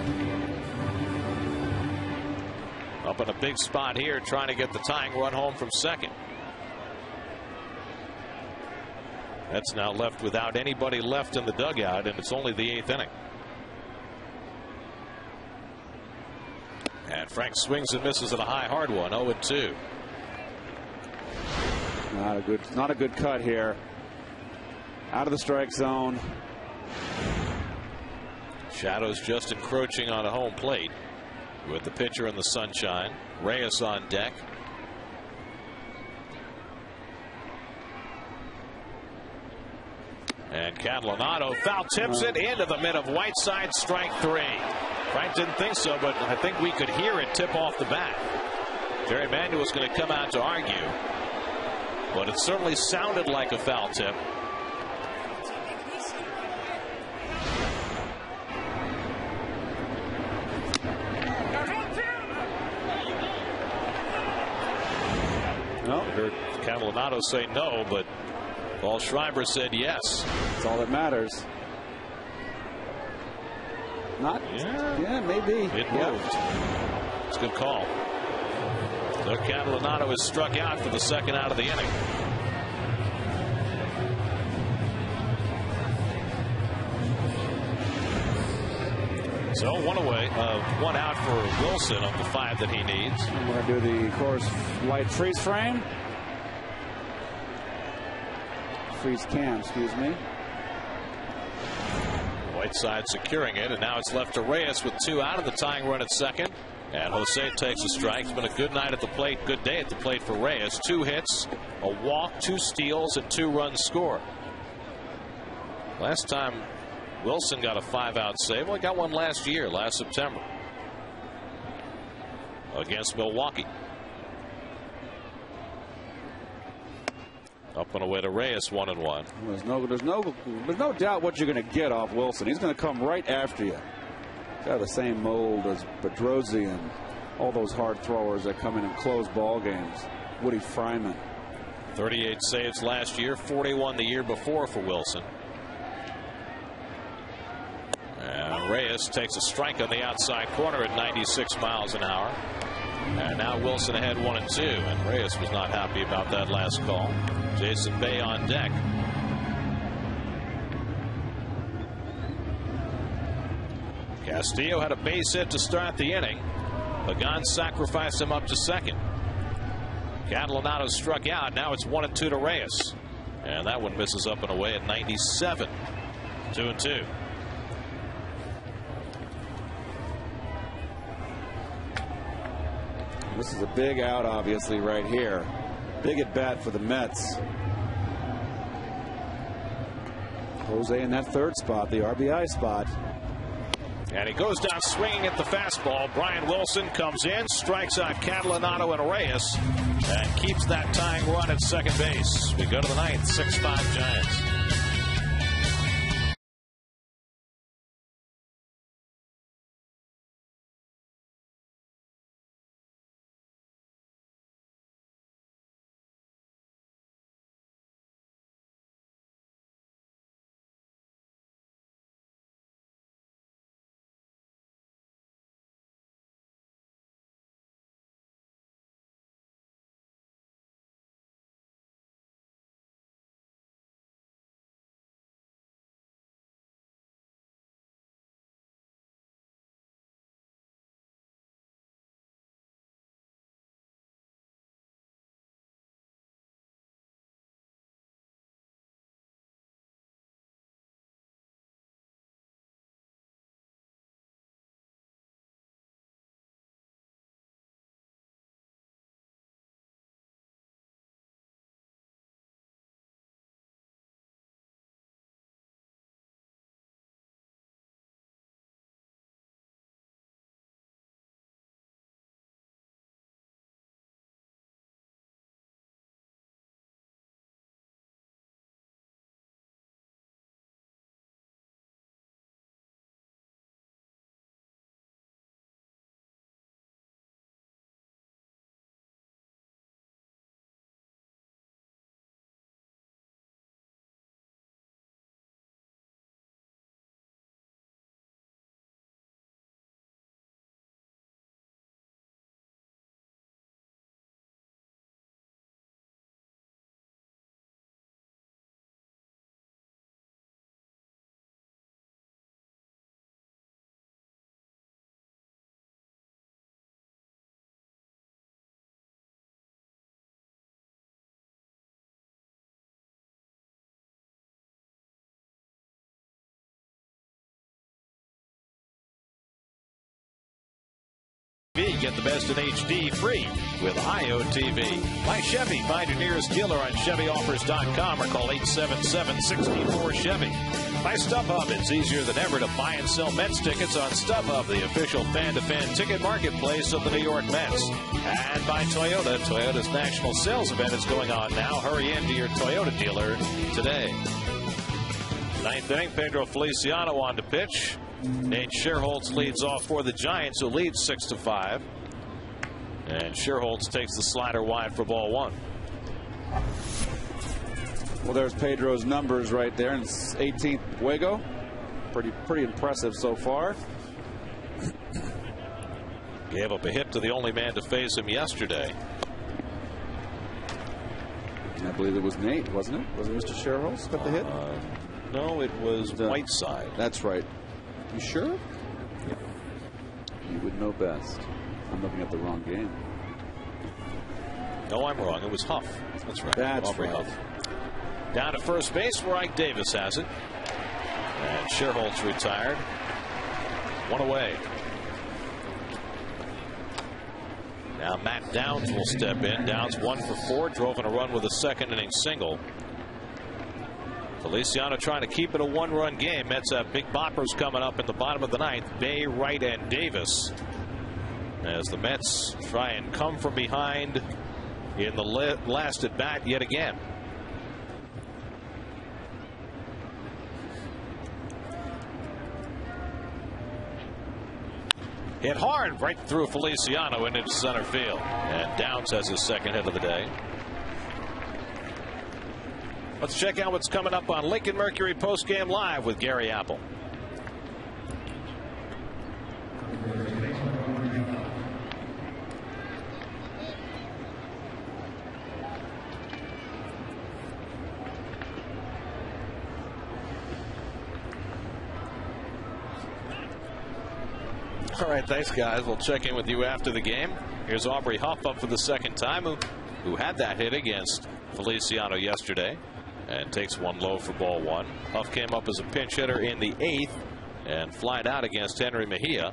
Up in a big spot here, trying to get the tying run home from second. That's now left without anybody left in the dugout, and it's only the 8th inning. And Frank swings and misses at a high hard one, 0-2. Not a good cut here. Out of the strike zone. Shadows just encroaching on a home plate with the pitcher in the sunshine. Reyes on deck. And Catalanato foul tips it into the mid of Whiteside, strike 3. Frank didn't think so, but I think we could hear it tip off the bat. Jerry Manuel's going to come out to argue, but it certainly sounded like a foul tip. Catalinato say no, but Paul Schreiber said yes. That's all that matters. Not? Yeah, maybe. It moved. It's a good call. So Catalinato is struck out for the second out of the inning. So one out for Wilson of the 5 that he needs. I'm going to do the Coors Light freeze frame. Freeze cam, excuse me. Whiteside securing it, and now it's left to Reyes with 2 out of the tying run at second. And Jose takes a strike. It's been a good night at the plate, good day at the plate for Reyes. 2 hits, a walk, 2 steals, and 2 runs scored. Last time Wilson got a 5-out save. Well, he got one last year, last September, against Milwaukee. Up and away to Reyes, 1-1. There's no doubt what you're going to get off Wilson. He's going to come right after you. He's got the same mold as Bedrosian and all those hard throwers that come in and close ball games. Woody Fryman. 38 saves last year, 41 the year before for Wilson. And Reyes takes a strike on the outside corner at 96 miles an hour. And now Wilson ahead 1-2, and Reyes was not happy about that last call. Jason Bay on deck. Castillo had a base hit to start the inning. Pagan sacrificed him up to second. Catalinato struck out. Now it's 1-2 to Reyes. And that one misses up and away at 97. 2-2. This is a big out, obviously, right here. Big at bat for the Mets. Jose in that third spot, the RBI spot. And he goes down swinging at the fastball. Brian Wilson comes in, strikes out Catalinato and Reyes, and keeps that tying run at second base. We go to the ninth, 6-5 Giants. Get the best in HD free with IOTV. By Chevy. Find your nearest dealer on ChevyOffers.com or call 877-64-CHEVY. By StubHub. It's easier than ever to buy and sell Mets tickets on StubHub, the official fan-to-fan ticket marketplace of the New York Mets. And by Toyota. Toyota's national sales event is going on now. Hurry into your Toyota dealer today. Ninth inning, Pedro Feliciano on to pitch. Nate Sherholtz leads off for the Giants, who leads 6-5. And Sherholtz takes the slider wide for ball 1. Well, there's Pedro's numbers right there, and it's 18th Fuego. Pretty impressive so far. Gave up a hit to the only man to face him yesterday. I believe it was Nate, wasn't it? Was it Mr. Sherrills got the hit? No, it was Whiteside. That's right. You sure? You would know best. I'm looking at the wrong game. No, I'm wrong. It was Huff. That's right. That's Aubrey right. Huff. Down to first base where Ike Davis has it. And Sherholtz retired. One away. Now Matt Downs will step in. Downs 1 for 4. Drove in a run with a second inning single. Feliciano trying to keep it a one-run game. Mets have big boppers coming up in the bottom of the ninth. Bay, Wright, and Davis. As the Mets try and come from behind in the last at bat yet again. Hit hard right through Feliciano into center field. And Downs has his second hit of the day. Let's check out what's coming up on Lincoln Mercury Postgame Live with Gary Apple. All right, thanks, guys. We'll check in with you after the game. Here's Aubrey Huff up for the second time, who had that hit against Feliciano yesterday and takes one low for ball one. Huff came up as a pinch hitter in the 8th and flied out against Henry Mejia.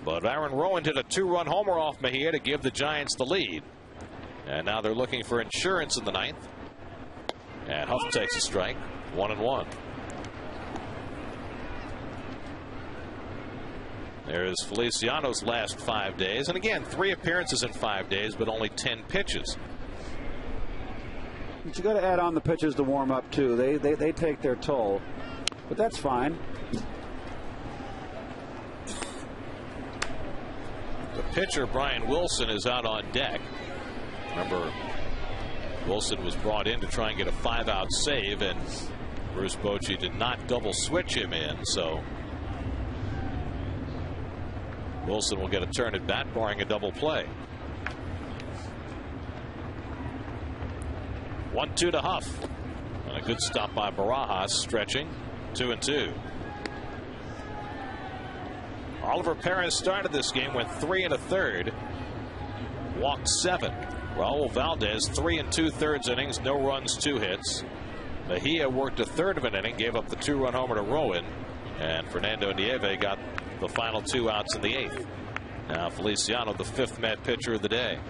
But Aaron Rowan did a 2-run homer off Mejia to give the Giants the lead. And now they're looking for insurance in the 9th. And Huff takes a strike. 1-1. There's Feliciano's last 5 days. And again, 3 appearances in 5 days, but only 10 pitches. But you got to add on the pitches to warm up, too. They take their toll. But that's fine. The pitcher, Brian Wilson, is out on deck. Remember, Wilson was brought in to try and get a 5-out save, and Bruce Bochy did not double switch him in, so Wilson will get a turn at bat, barring a double play. 1-2 to Huff. And a good stop by Barajas, stretching. 2-2. Oliver Perez started this game, went 3 1/3, walked 7. Raul Valdez 3 2/3 innings, no runs, 2 hits. Mejia worked a third of an inning, gave up the 2-run homer to Rowan, and Fernando Nieve got the final 2 outs in the 8th. Now Feliciano, the 5th Met pitcher of the day.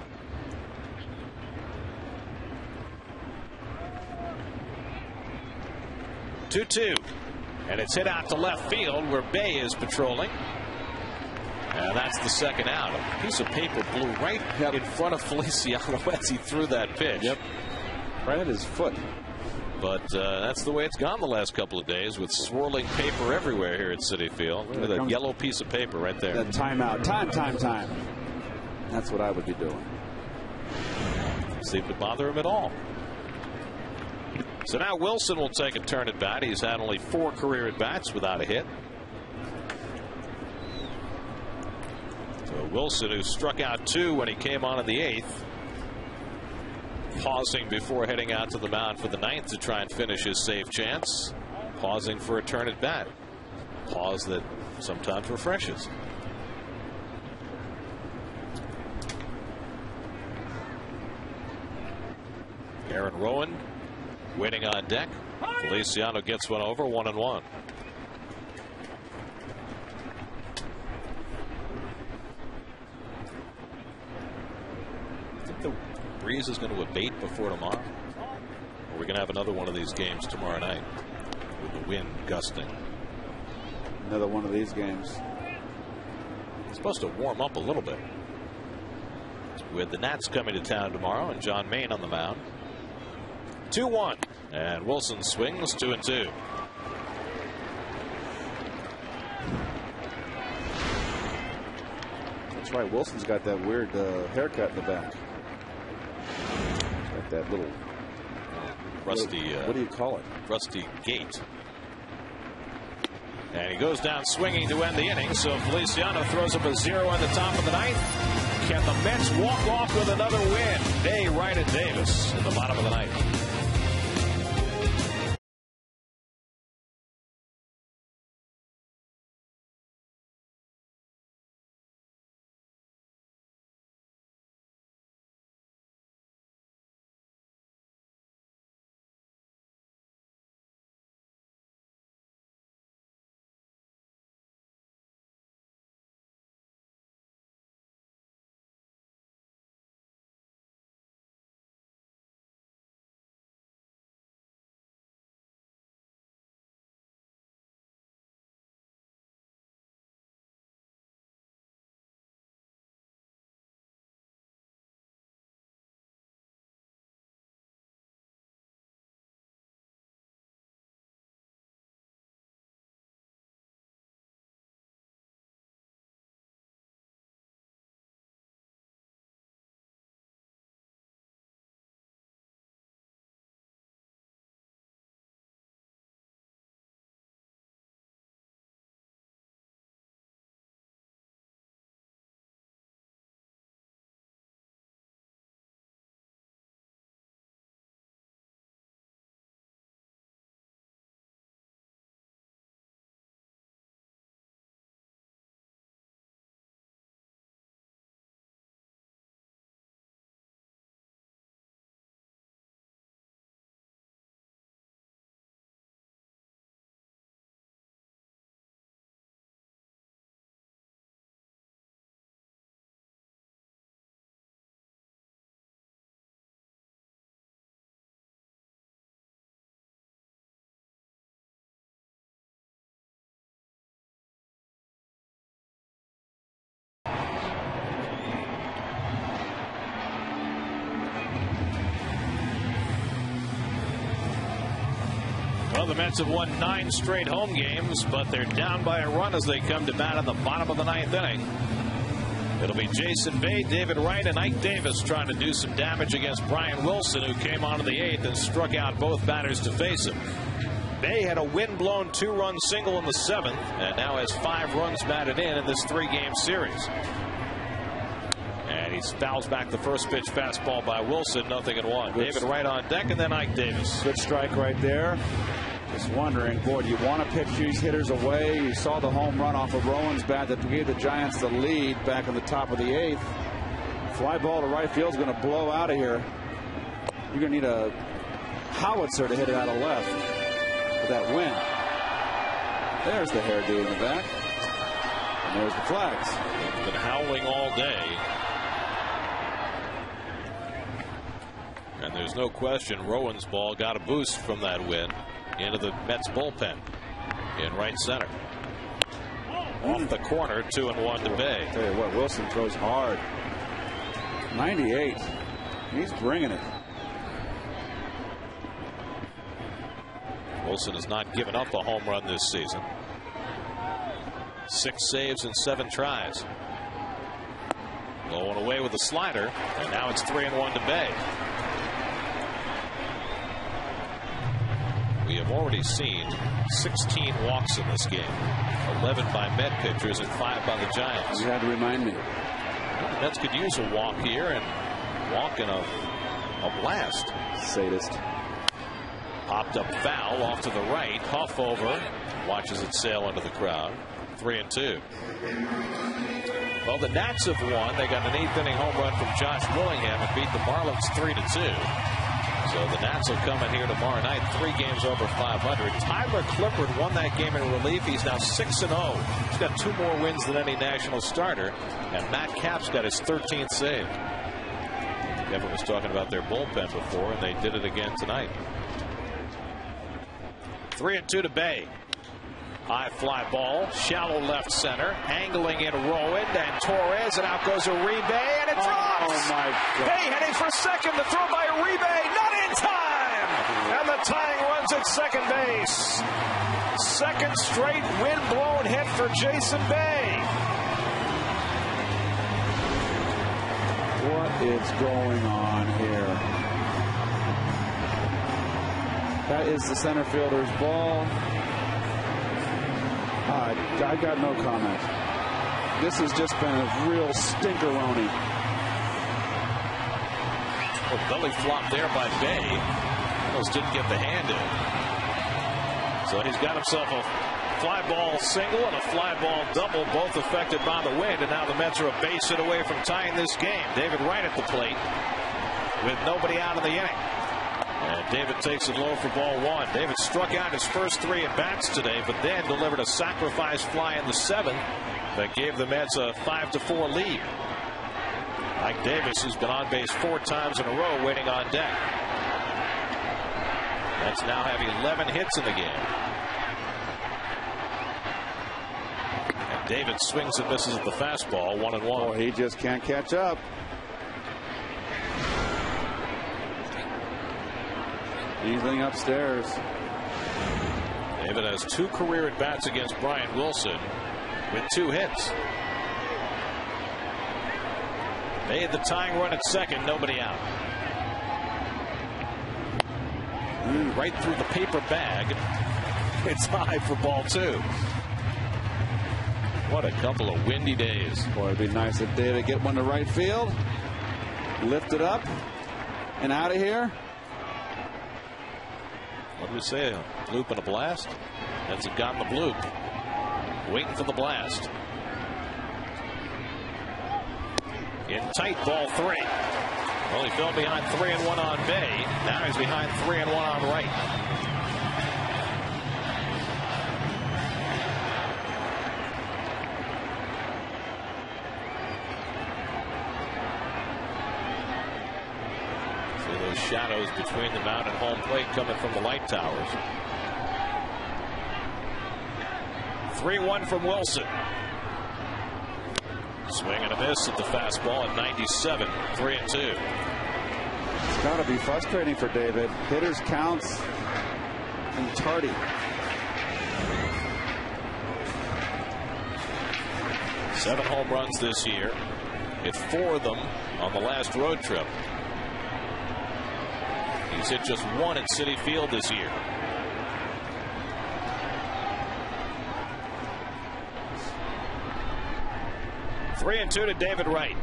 Two, and it's hit out to left field where Bay is patrolling. And that's the second out. A piece of paper blew right in front of Feliciano as he threw that pitch. Yep. Right at his foot. But that's the way it's gone the last couple of days, with swirling paper everywhere here at Citi Field. Look at that yellow piece of paper right there. That timeout. Time. That's what I would be doing. Seemed to bother him at all. So now Wilson will take a turn at bat. He's had only 4 career at bats without a hit. So Wilson, who struck out 2 when he came on in the 8th, pausing before heading out to the mound for the 9th to try and finish his save chance. Pausing for a turn at bat. Pause that sometimes refreshes. Aaron Rowan waiting on deck. Feliciano gets one over. 1-1. I think the breeze is going to abate before tomorrow. Or we're going to have another one of these games tomorrow night with the wind gusting. Another one of these games. It's supposed to warm up a little bit. With the Nats coming to town tomorrow and John Maine on the mound. 2-1, and Wilson swings. 2-2. That's right. Wilson's got that weird haircut in the back. Got that little Rusty. What do you call it? Rusty Gate. And he goes down swinging to end the inning. So Feliciano throws up a 0 in the top of the ninth. Can the Mets walk off with another win? Day right at Davis in the bottom of the ninth. Well, the Mets have won 9 straight home games, but they're down by a run as they come to bat in the bottom of the ninth inning. It'll be Jason Bay, David Wright, and Ike Davis trying to do some damage against Brian Wilson, who came on in the 8th and struck out both batters to face him. Bay had a wind-blown 2-run single in the 7th and now has 5 runs batted in this 3-game series. And he fouls back the first pitch fastball by Wilson, 0-1. David Wright on deck, and then Ike Davis. Good strike right there. Just wondering, boy, do you want to pitch these hitters away? You saw the home run off of Rowan's bat that gave the Giants the lead back in the top of the 8th. Fly ball to right field is going to blow out of here. You're going to need a howitzer to hit it out of left with that wind. There's the hairdo in the back. And there's the flags. It's been howling all day. And there's no question Rowan's ball got a boost from that wind into the Mets bullpen in right center. Off the corner, 2-1 to Bay. Tell you what, Wilson throws hard. 98. He's bringing it. Wilson has not given up a home run this season. 6 saves and 7 tries. Going away with a slider, and now it's 3-1 to Bay. We have already seen 16 walks in this game. 11 by Met pitchers and 5 by the Giants. You had to remind me. The Mets could use a walk here and walk in a blast. Sadist. Popped up foul off to the right. Huff over. Watches it sail into the crowd. 3-2. Well, the Nats have won. They got an 8th inning home run from Josh Willingham and beat the Marlins 3-2. So the Nats will come in here tomorrow night, 3 games over 500. Tyler Clippard won that game in relief. He's now 6-0. He's got 2 more wins than any national starter. And Matt Capps got his 13th save. Kevin was talking about their bullpen before, and they did it again tonight. 3-2 to Bay. High fly ball, shallow left center, angling in Rowan and Torres, and out goes Uribe, and it drops! Oh my God. Bay heading for second, the throw by Uribe, not in time! And the tying runs at second base. Second straight wind-blown hit for Jason Bay. What is going on here? That is the center fielder's ball. I got no comment. This has just been a real stinkeroni. Well, belly flop there by Bay. Almost didn't get the hand in. So he's got himself a fly ball single and a fly ball double, both affected by the wind. And now the Mets are a base hit away from tying this game. David Wright at the plate with nobody out in the inning. And David takes it low for ball one. David struck out his first 3 at bats today, but then delivered a sacrifice fly in the 7th that gave the Mets a 5-4 lead. Mike Davis, who's been on base 4 times in a row, waiting on deck. Mets now have 11 hits in the game. And David swings and misses at the fastball, 1-1. Oh, he just can't catch up. Easing upstairs. David has 2 career at bats against Brian Wilson with 2 hits. Made the tying run at second, nobody out. Right through the paper bag. It's high for ball 2. What a couple of windy days. Boy, it'd be nice if David get one to right field. Lift it up and out of here. What do we say? A bloop and a blast? That's it, got the bloop. Waiting for the blast. In tight, ball 3. Well, he fell behind 3-1 on Bay. Now he's behind 3-1 on Wright. See those shadows between the mound and home plate coming from the light towers. 3-1 from Wilson. Swing and a miss at the fastball at 97, 3-2. It's got to be frustrating for David. Hitters counts and tardy. Seven home runs this year. Hit 4 of them on the last road trip. He's hit just 1 at Citi Field this year. Three and 2 to David Wright.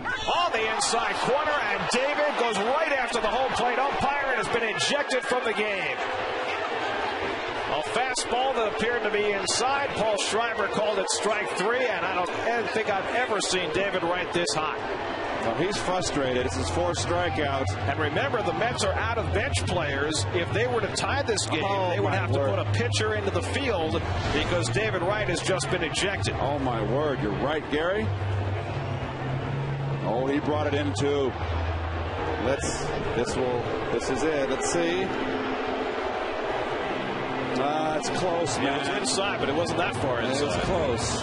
On the inside corner, and David goes right after the home plate umpire and has been ejected from the game. A fastball that appeared to be inside. Paul Schreiber called it strike 3, and I don't think I've ever seen David Wright this hot. Well, he's frustrated. It's his 4th strikeout. And remember, the Mets are out of bench players. If they were to tie this game, they would have to put a pitcher into the field because David Wright has just been ejected. Oh, my word. You're right, Gary. Oh, he brought it in, too. This is it. Let's see. It's close, man. It was inside, but it wasn't that far inside. It's close.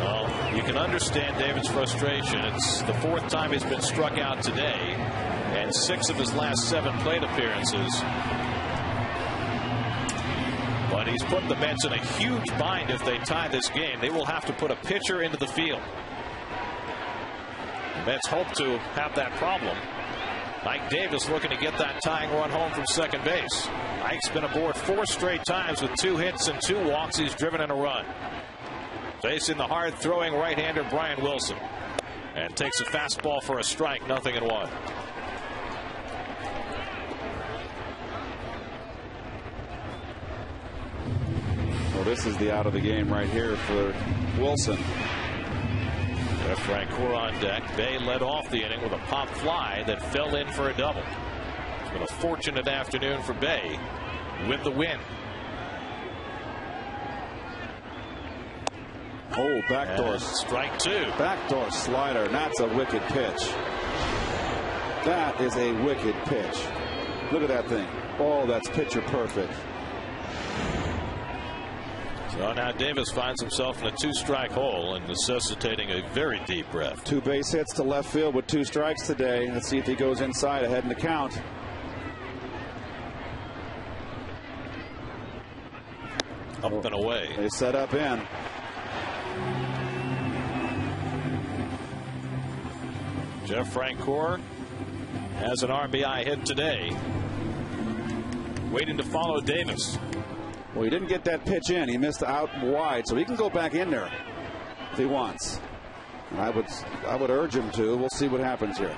Well, you can understand David's frustration. It's the 4th time he's been struck out today, and 6 of his last 7 plate appearances. But he's put the Mets in a huge bind if they tie this game. They will have to put a pitcher into the field. The Mets hope to have that problem. Mike Davis looking to get that tying run home from second base. Mike's been aboard 4 straight times with 2 hits and 2 walks. He's driven in a run. Facing the hard throwing right-hander Brian Wilson. And takes a fastball for a strike, 0-1. Well, this is the out of the game right here for Wilson. Jeff Francoeur on deck. Bay led off the inning with a pop fly that fell in for a double. It's been a fortunate afternoon for Bay with the win. Oh, backdoor. Strike 2. Backdoor slider. That's a wicked pitch. That is a wicked pitch. Look at that thing. Oh, that's pitcher perfect. So now Davis finds himself in a 2-strike hole and necessitating a very deep breath. 2 base hits to left field with 2 strikes today. Let's see if he goes inside ahead in the count. Up and away. They set up in. Jeff Francoeur has an RBI hit today. waiting to follow Davis. Well, he didn't get that pitch in. He missed out wide, so he can go back in there if he wants. And I would urge him to. We'll see what happens here.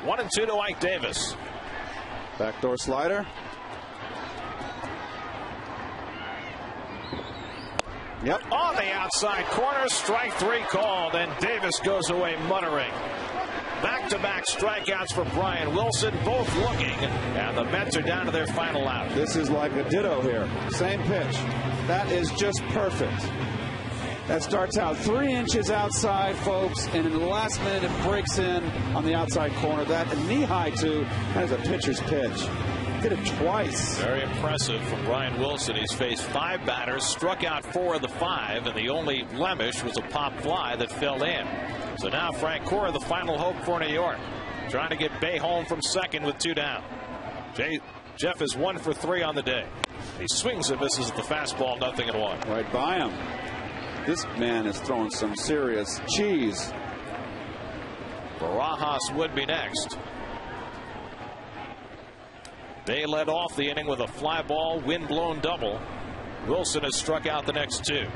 1-2 to Ike Davis. Backdoor slider. Yep. On the outside corner, strike 3 called, and Davis goes away muttering. Back-to-back strikeouts for Brian Wilson, both looking, and the Mets are down to their final out. This is like a ditto here. Same pitch. That is just perfect. That starts out 3 inches outside, folks, and in the last minute it breaks in on the outside corner. That knee-high, too. That is a pitcher's pitch. Did it twice. Very impressive from Brian Wilson. He's faced 5 batters, struck out 4 of the 5, and the only blemish was a pop fly that fell in. So now Frank Cora, the final hope for New York, trying to get Bay home from second with 2 down. Jeff is 1 for 3 on the day. He swings and misses at the fastball, 0-1. Right by him. This man is throwing some serious cheese. Barajas would be next. They led off the inning with a fly ball, wind-blown double. Wilson has struck out the next 2.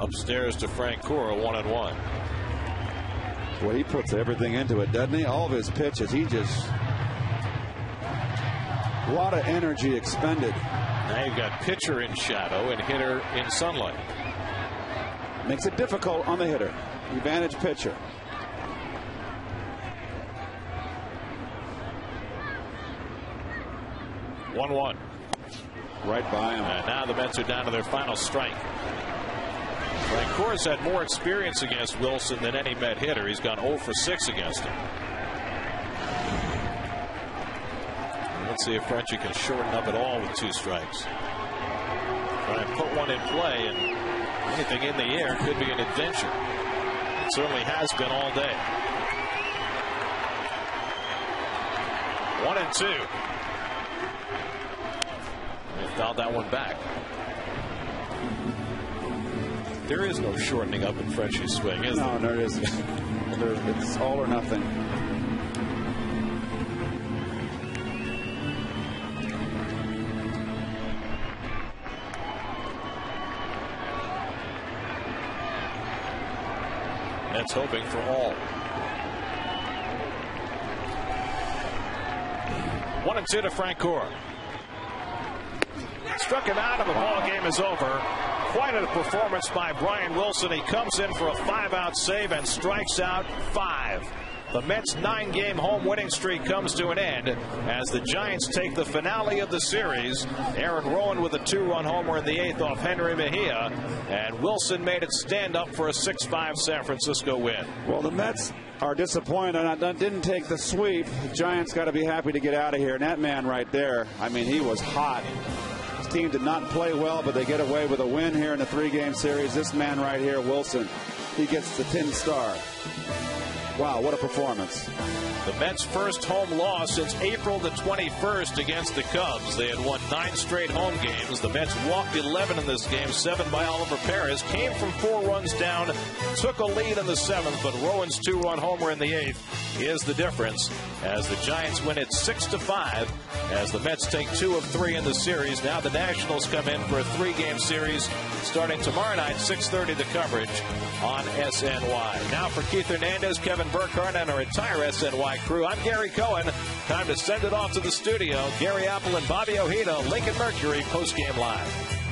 Upstairs to Frank Cora, 1-1. Well, he puts everything into it, doesn't he? All of his pitches, he just... a lot of energy expended. Now you've got pitcher in shadow and hitter in sunlight. Makes it difficult on the hitter. Advantage pitcher. One. Right by him. And now the Mets are down to their final strike. Frank Cora's had more experience against Wilson than any Met hitter. He's gone 0 for 6 against him. Let's see if Frenchie can shorten up at all with 2 strikes. Try and put one in play, and anything in the air could be an adventure. It certainly has been all day. 1-2. They fouled that one back. There is no shortening up in Frenchie's swing, is there? No, there isn't. It's all or nothing. That's hoping for all. 1-2 to Frank Cora. Struck him out, and the ball game is over. Quite a performance by Brian Wilson. He comes in for a 5-out save and strikes out 5. The Mets' 9-game home winning streak comes to an end as the Giants take the finale of the series. Aaron Rowan with a 2-run homer in the 8th off Henry Mejia, and Wilson made it stand up for a 6-5 San Francisco win. Well, the Mets are disappointed and didn't take the sweep. The Giants got to be happy to get out of here. And that man right there, I mean, he was hot. His team did not play well, but they get away with a win here in the 3-game series. This man right here, Wilson, he gets the 10 star. Wow, what a performance. The Mets' first home loss since April the 21st against the Cubs. They had won 9 straight home games. The Mets walked 11 in this game, 7 by Oliver Perez. Came from 4 runs down, took a lead in the 7th, but Rowan's 2-run homer in the 8th is the difference as the Giants win it 6-5 as the Mets take 2 of 3 in the series. Now the Nationals come in for a 3-game series starting tomorrow night, 6:30 the coverage on SNY. Now for Keith Hernandez, Kevin Burkhardt, and our entire SNY crew, I'm Gary Cohen. Time to send it off to the studio. Gary Apple and Bobby Ojeda, Lincoln Mercury, postgame live.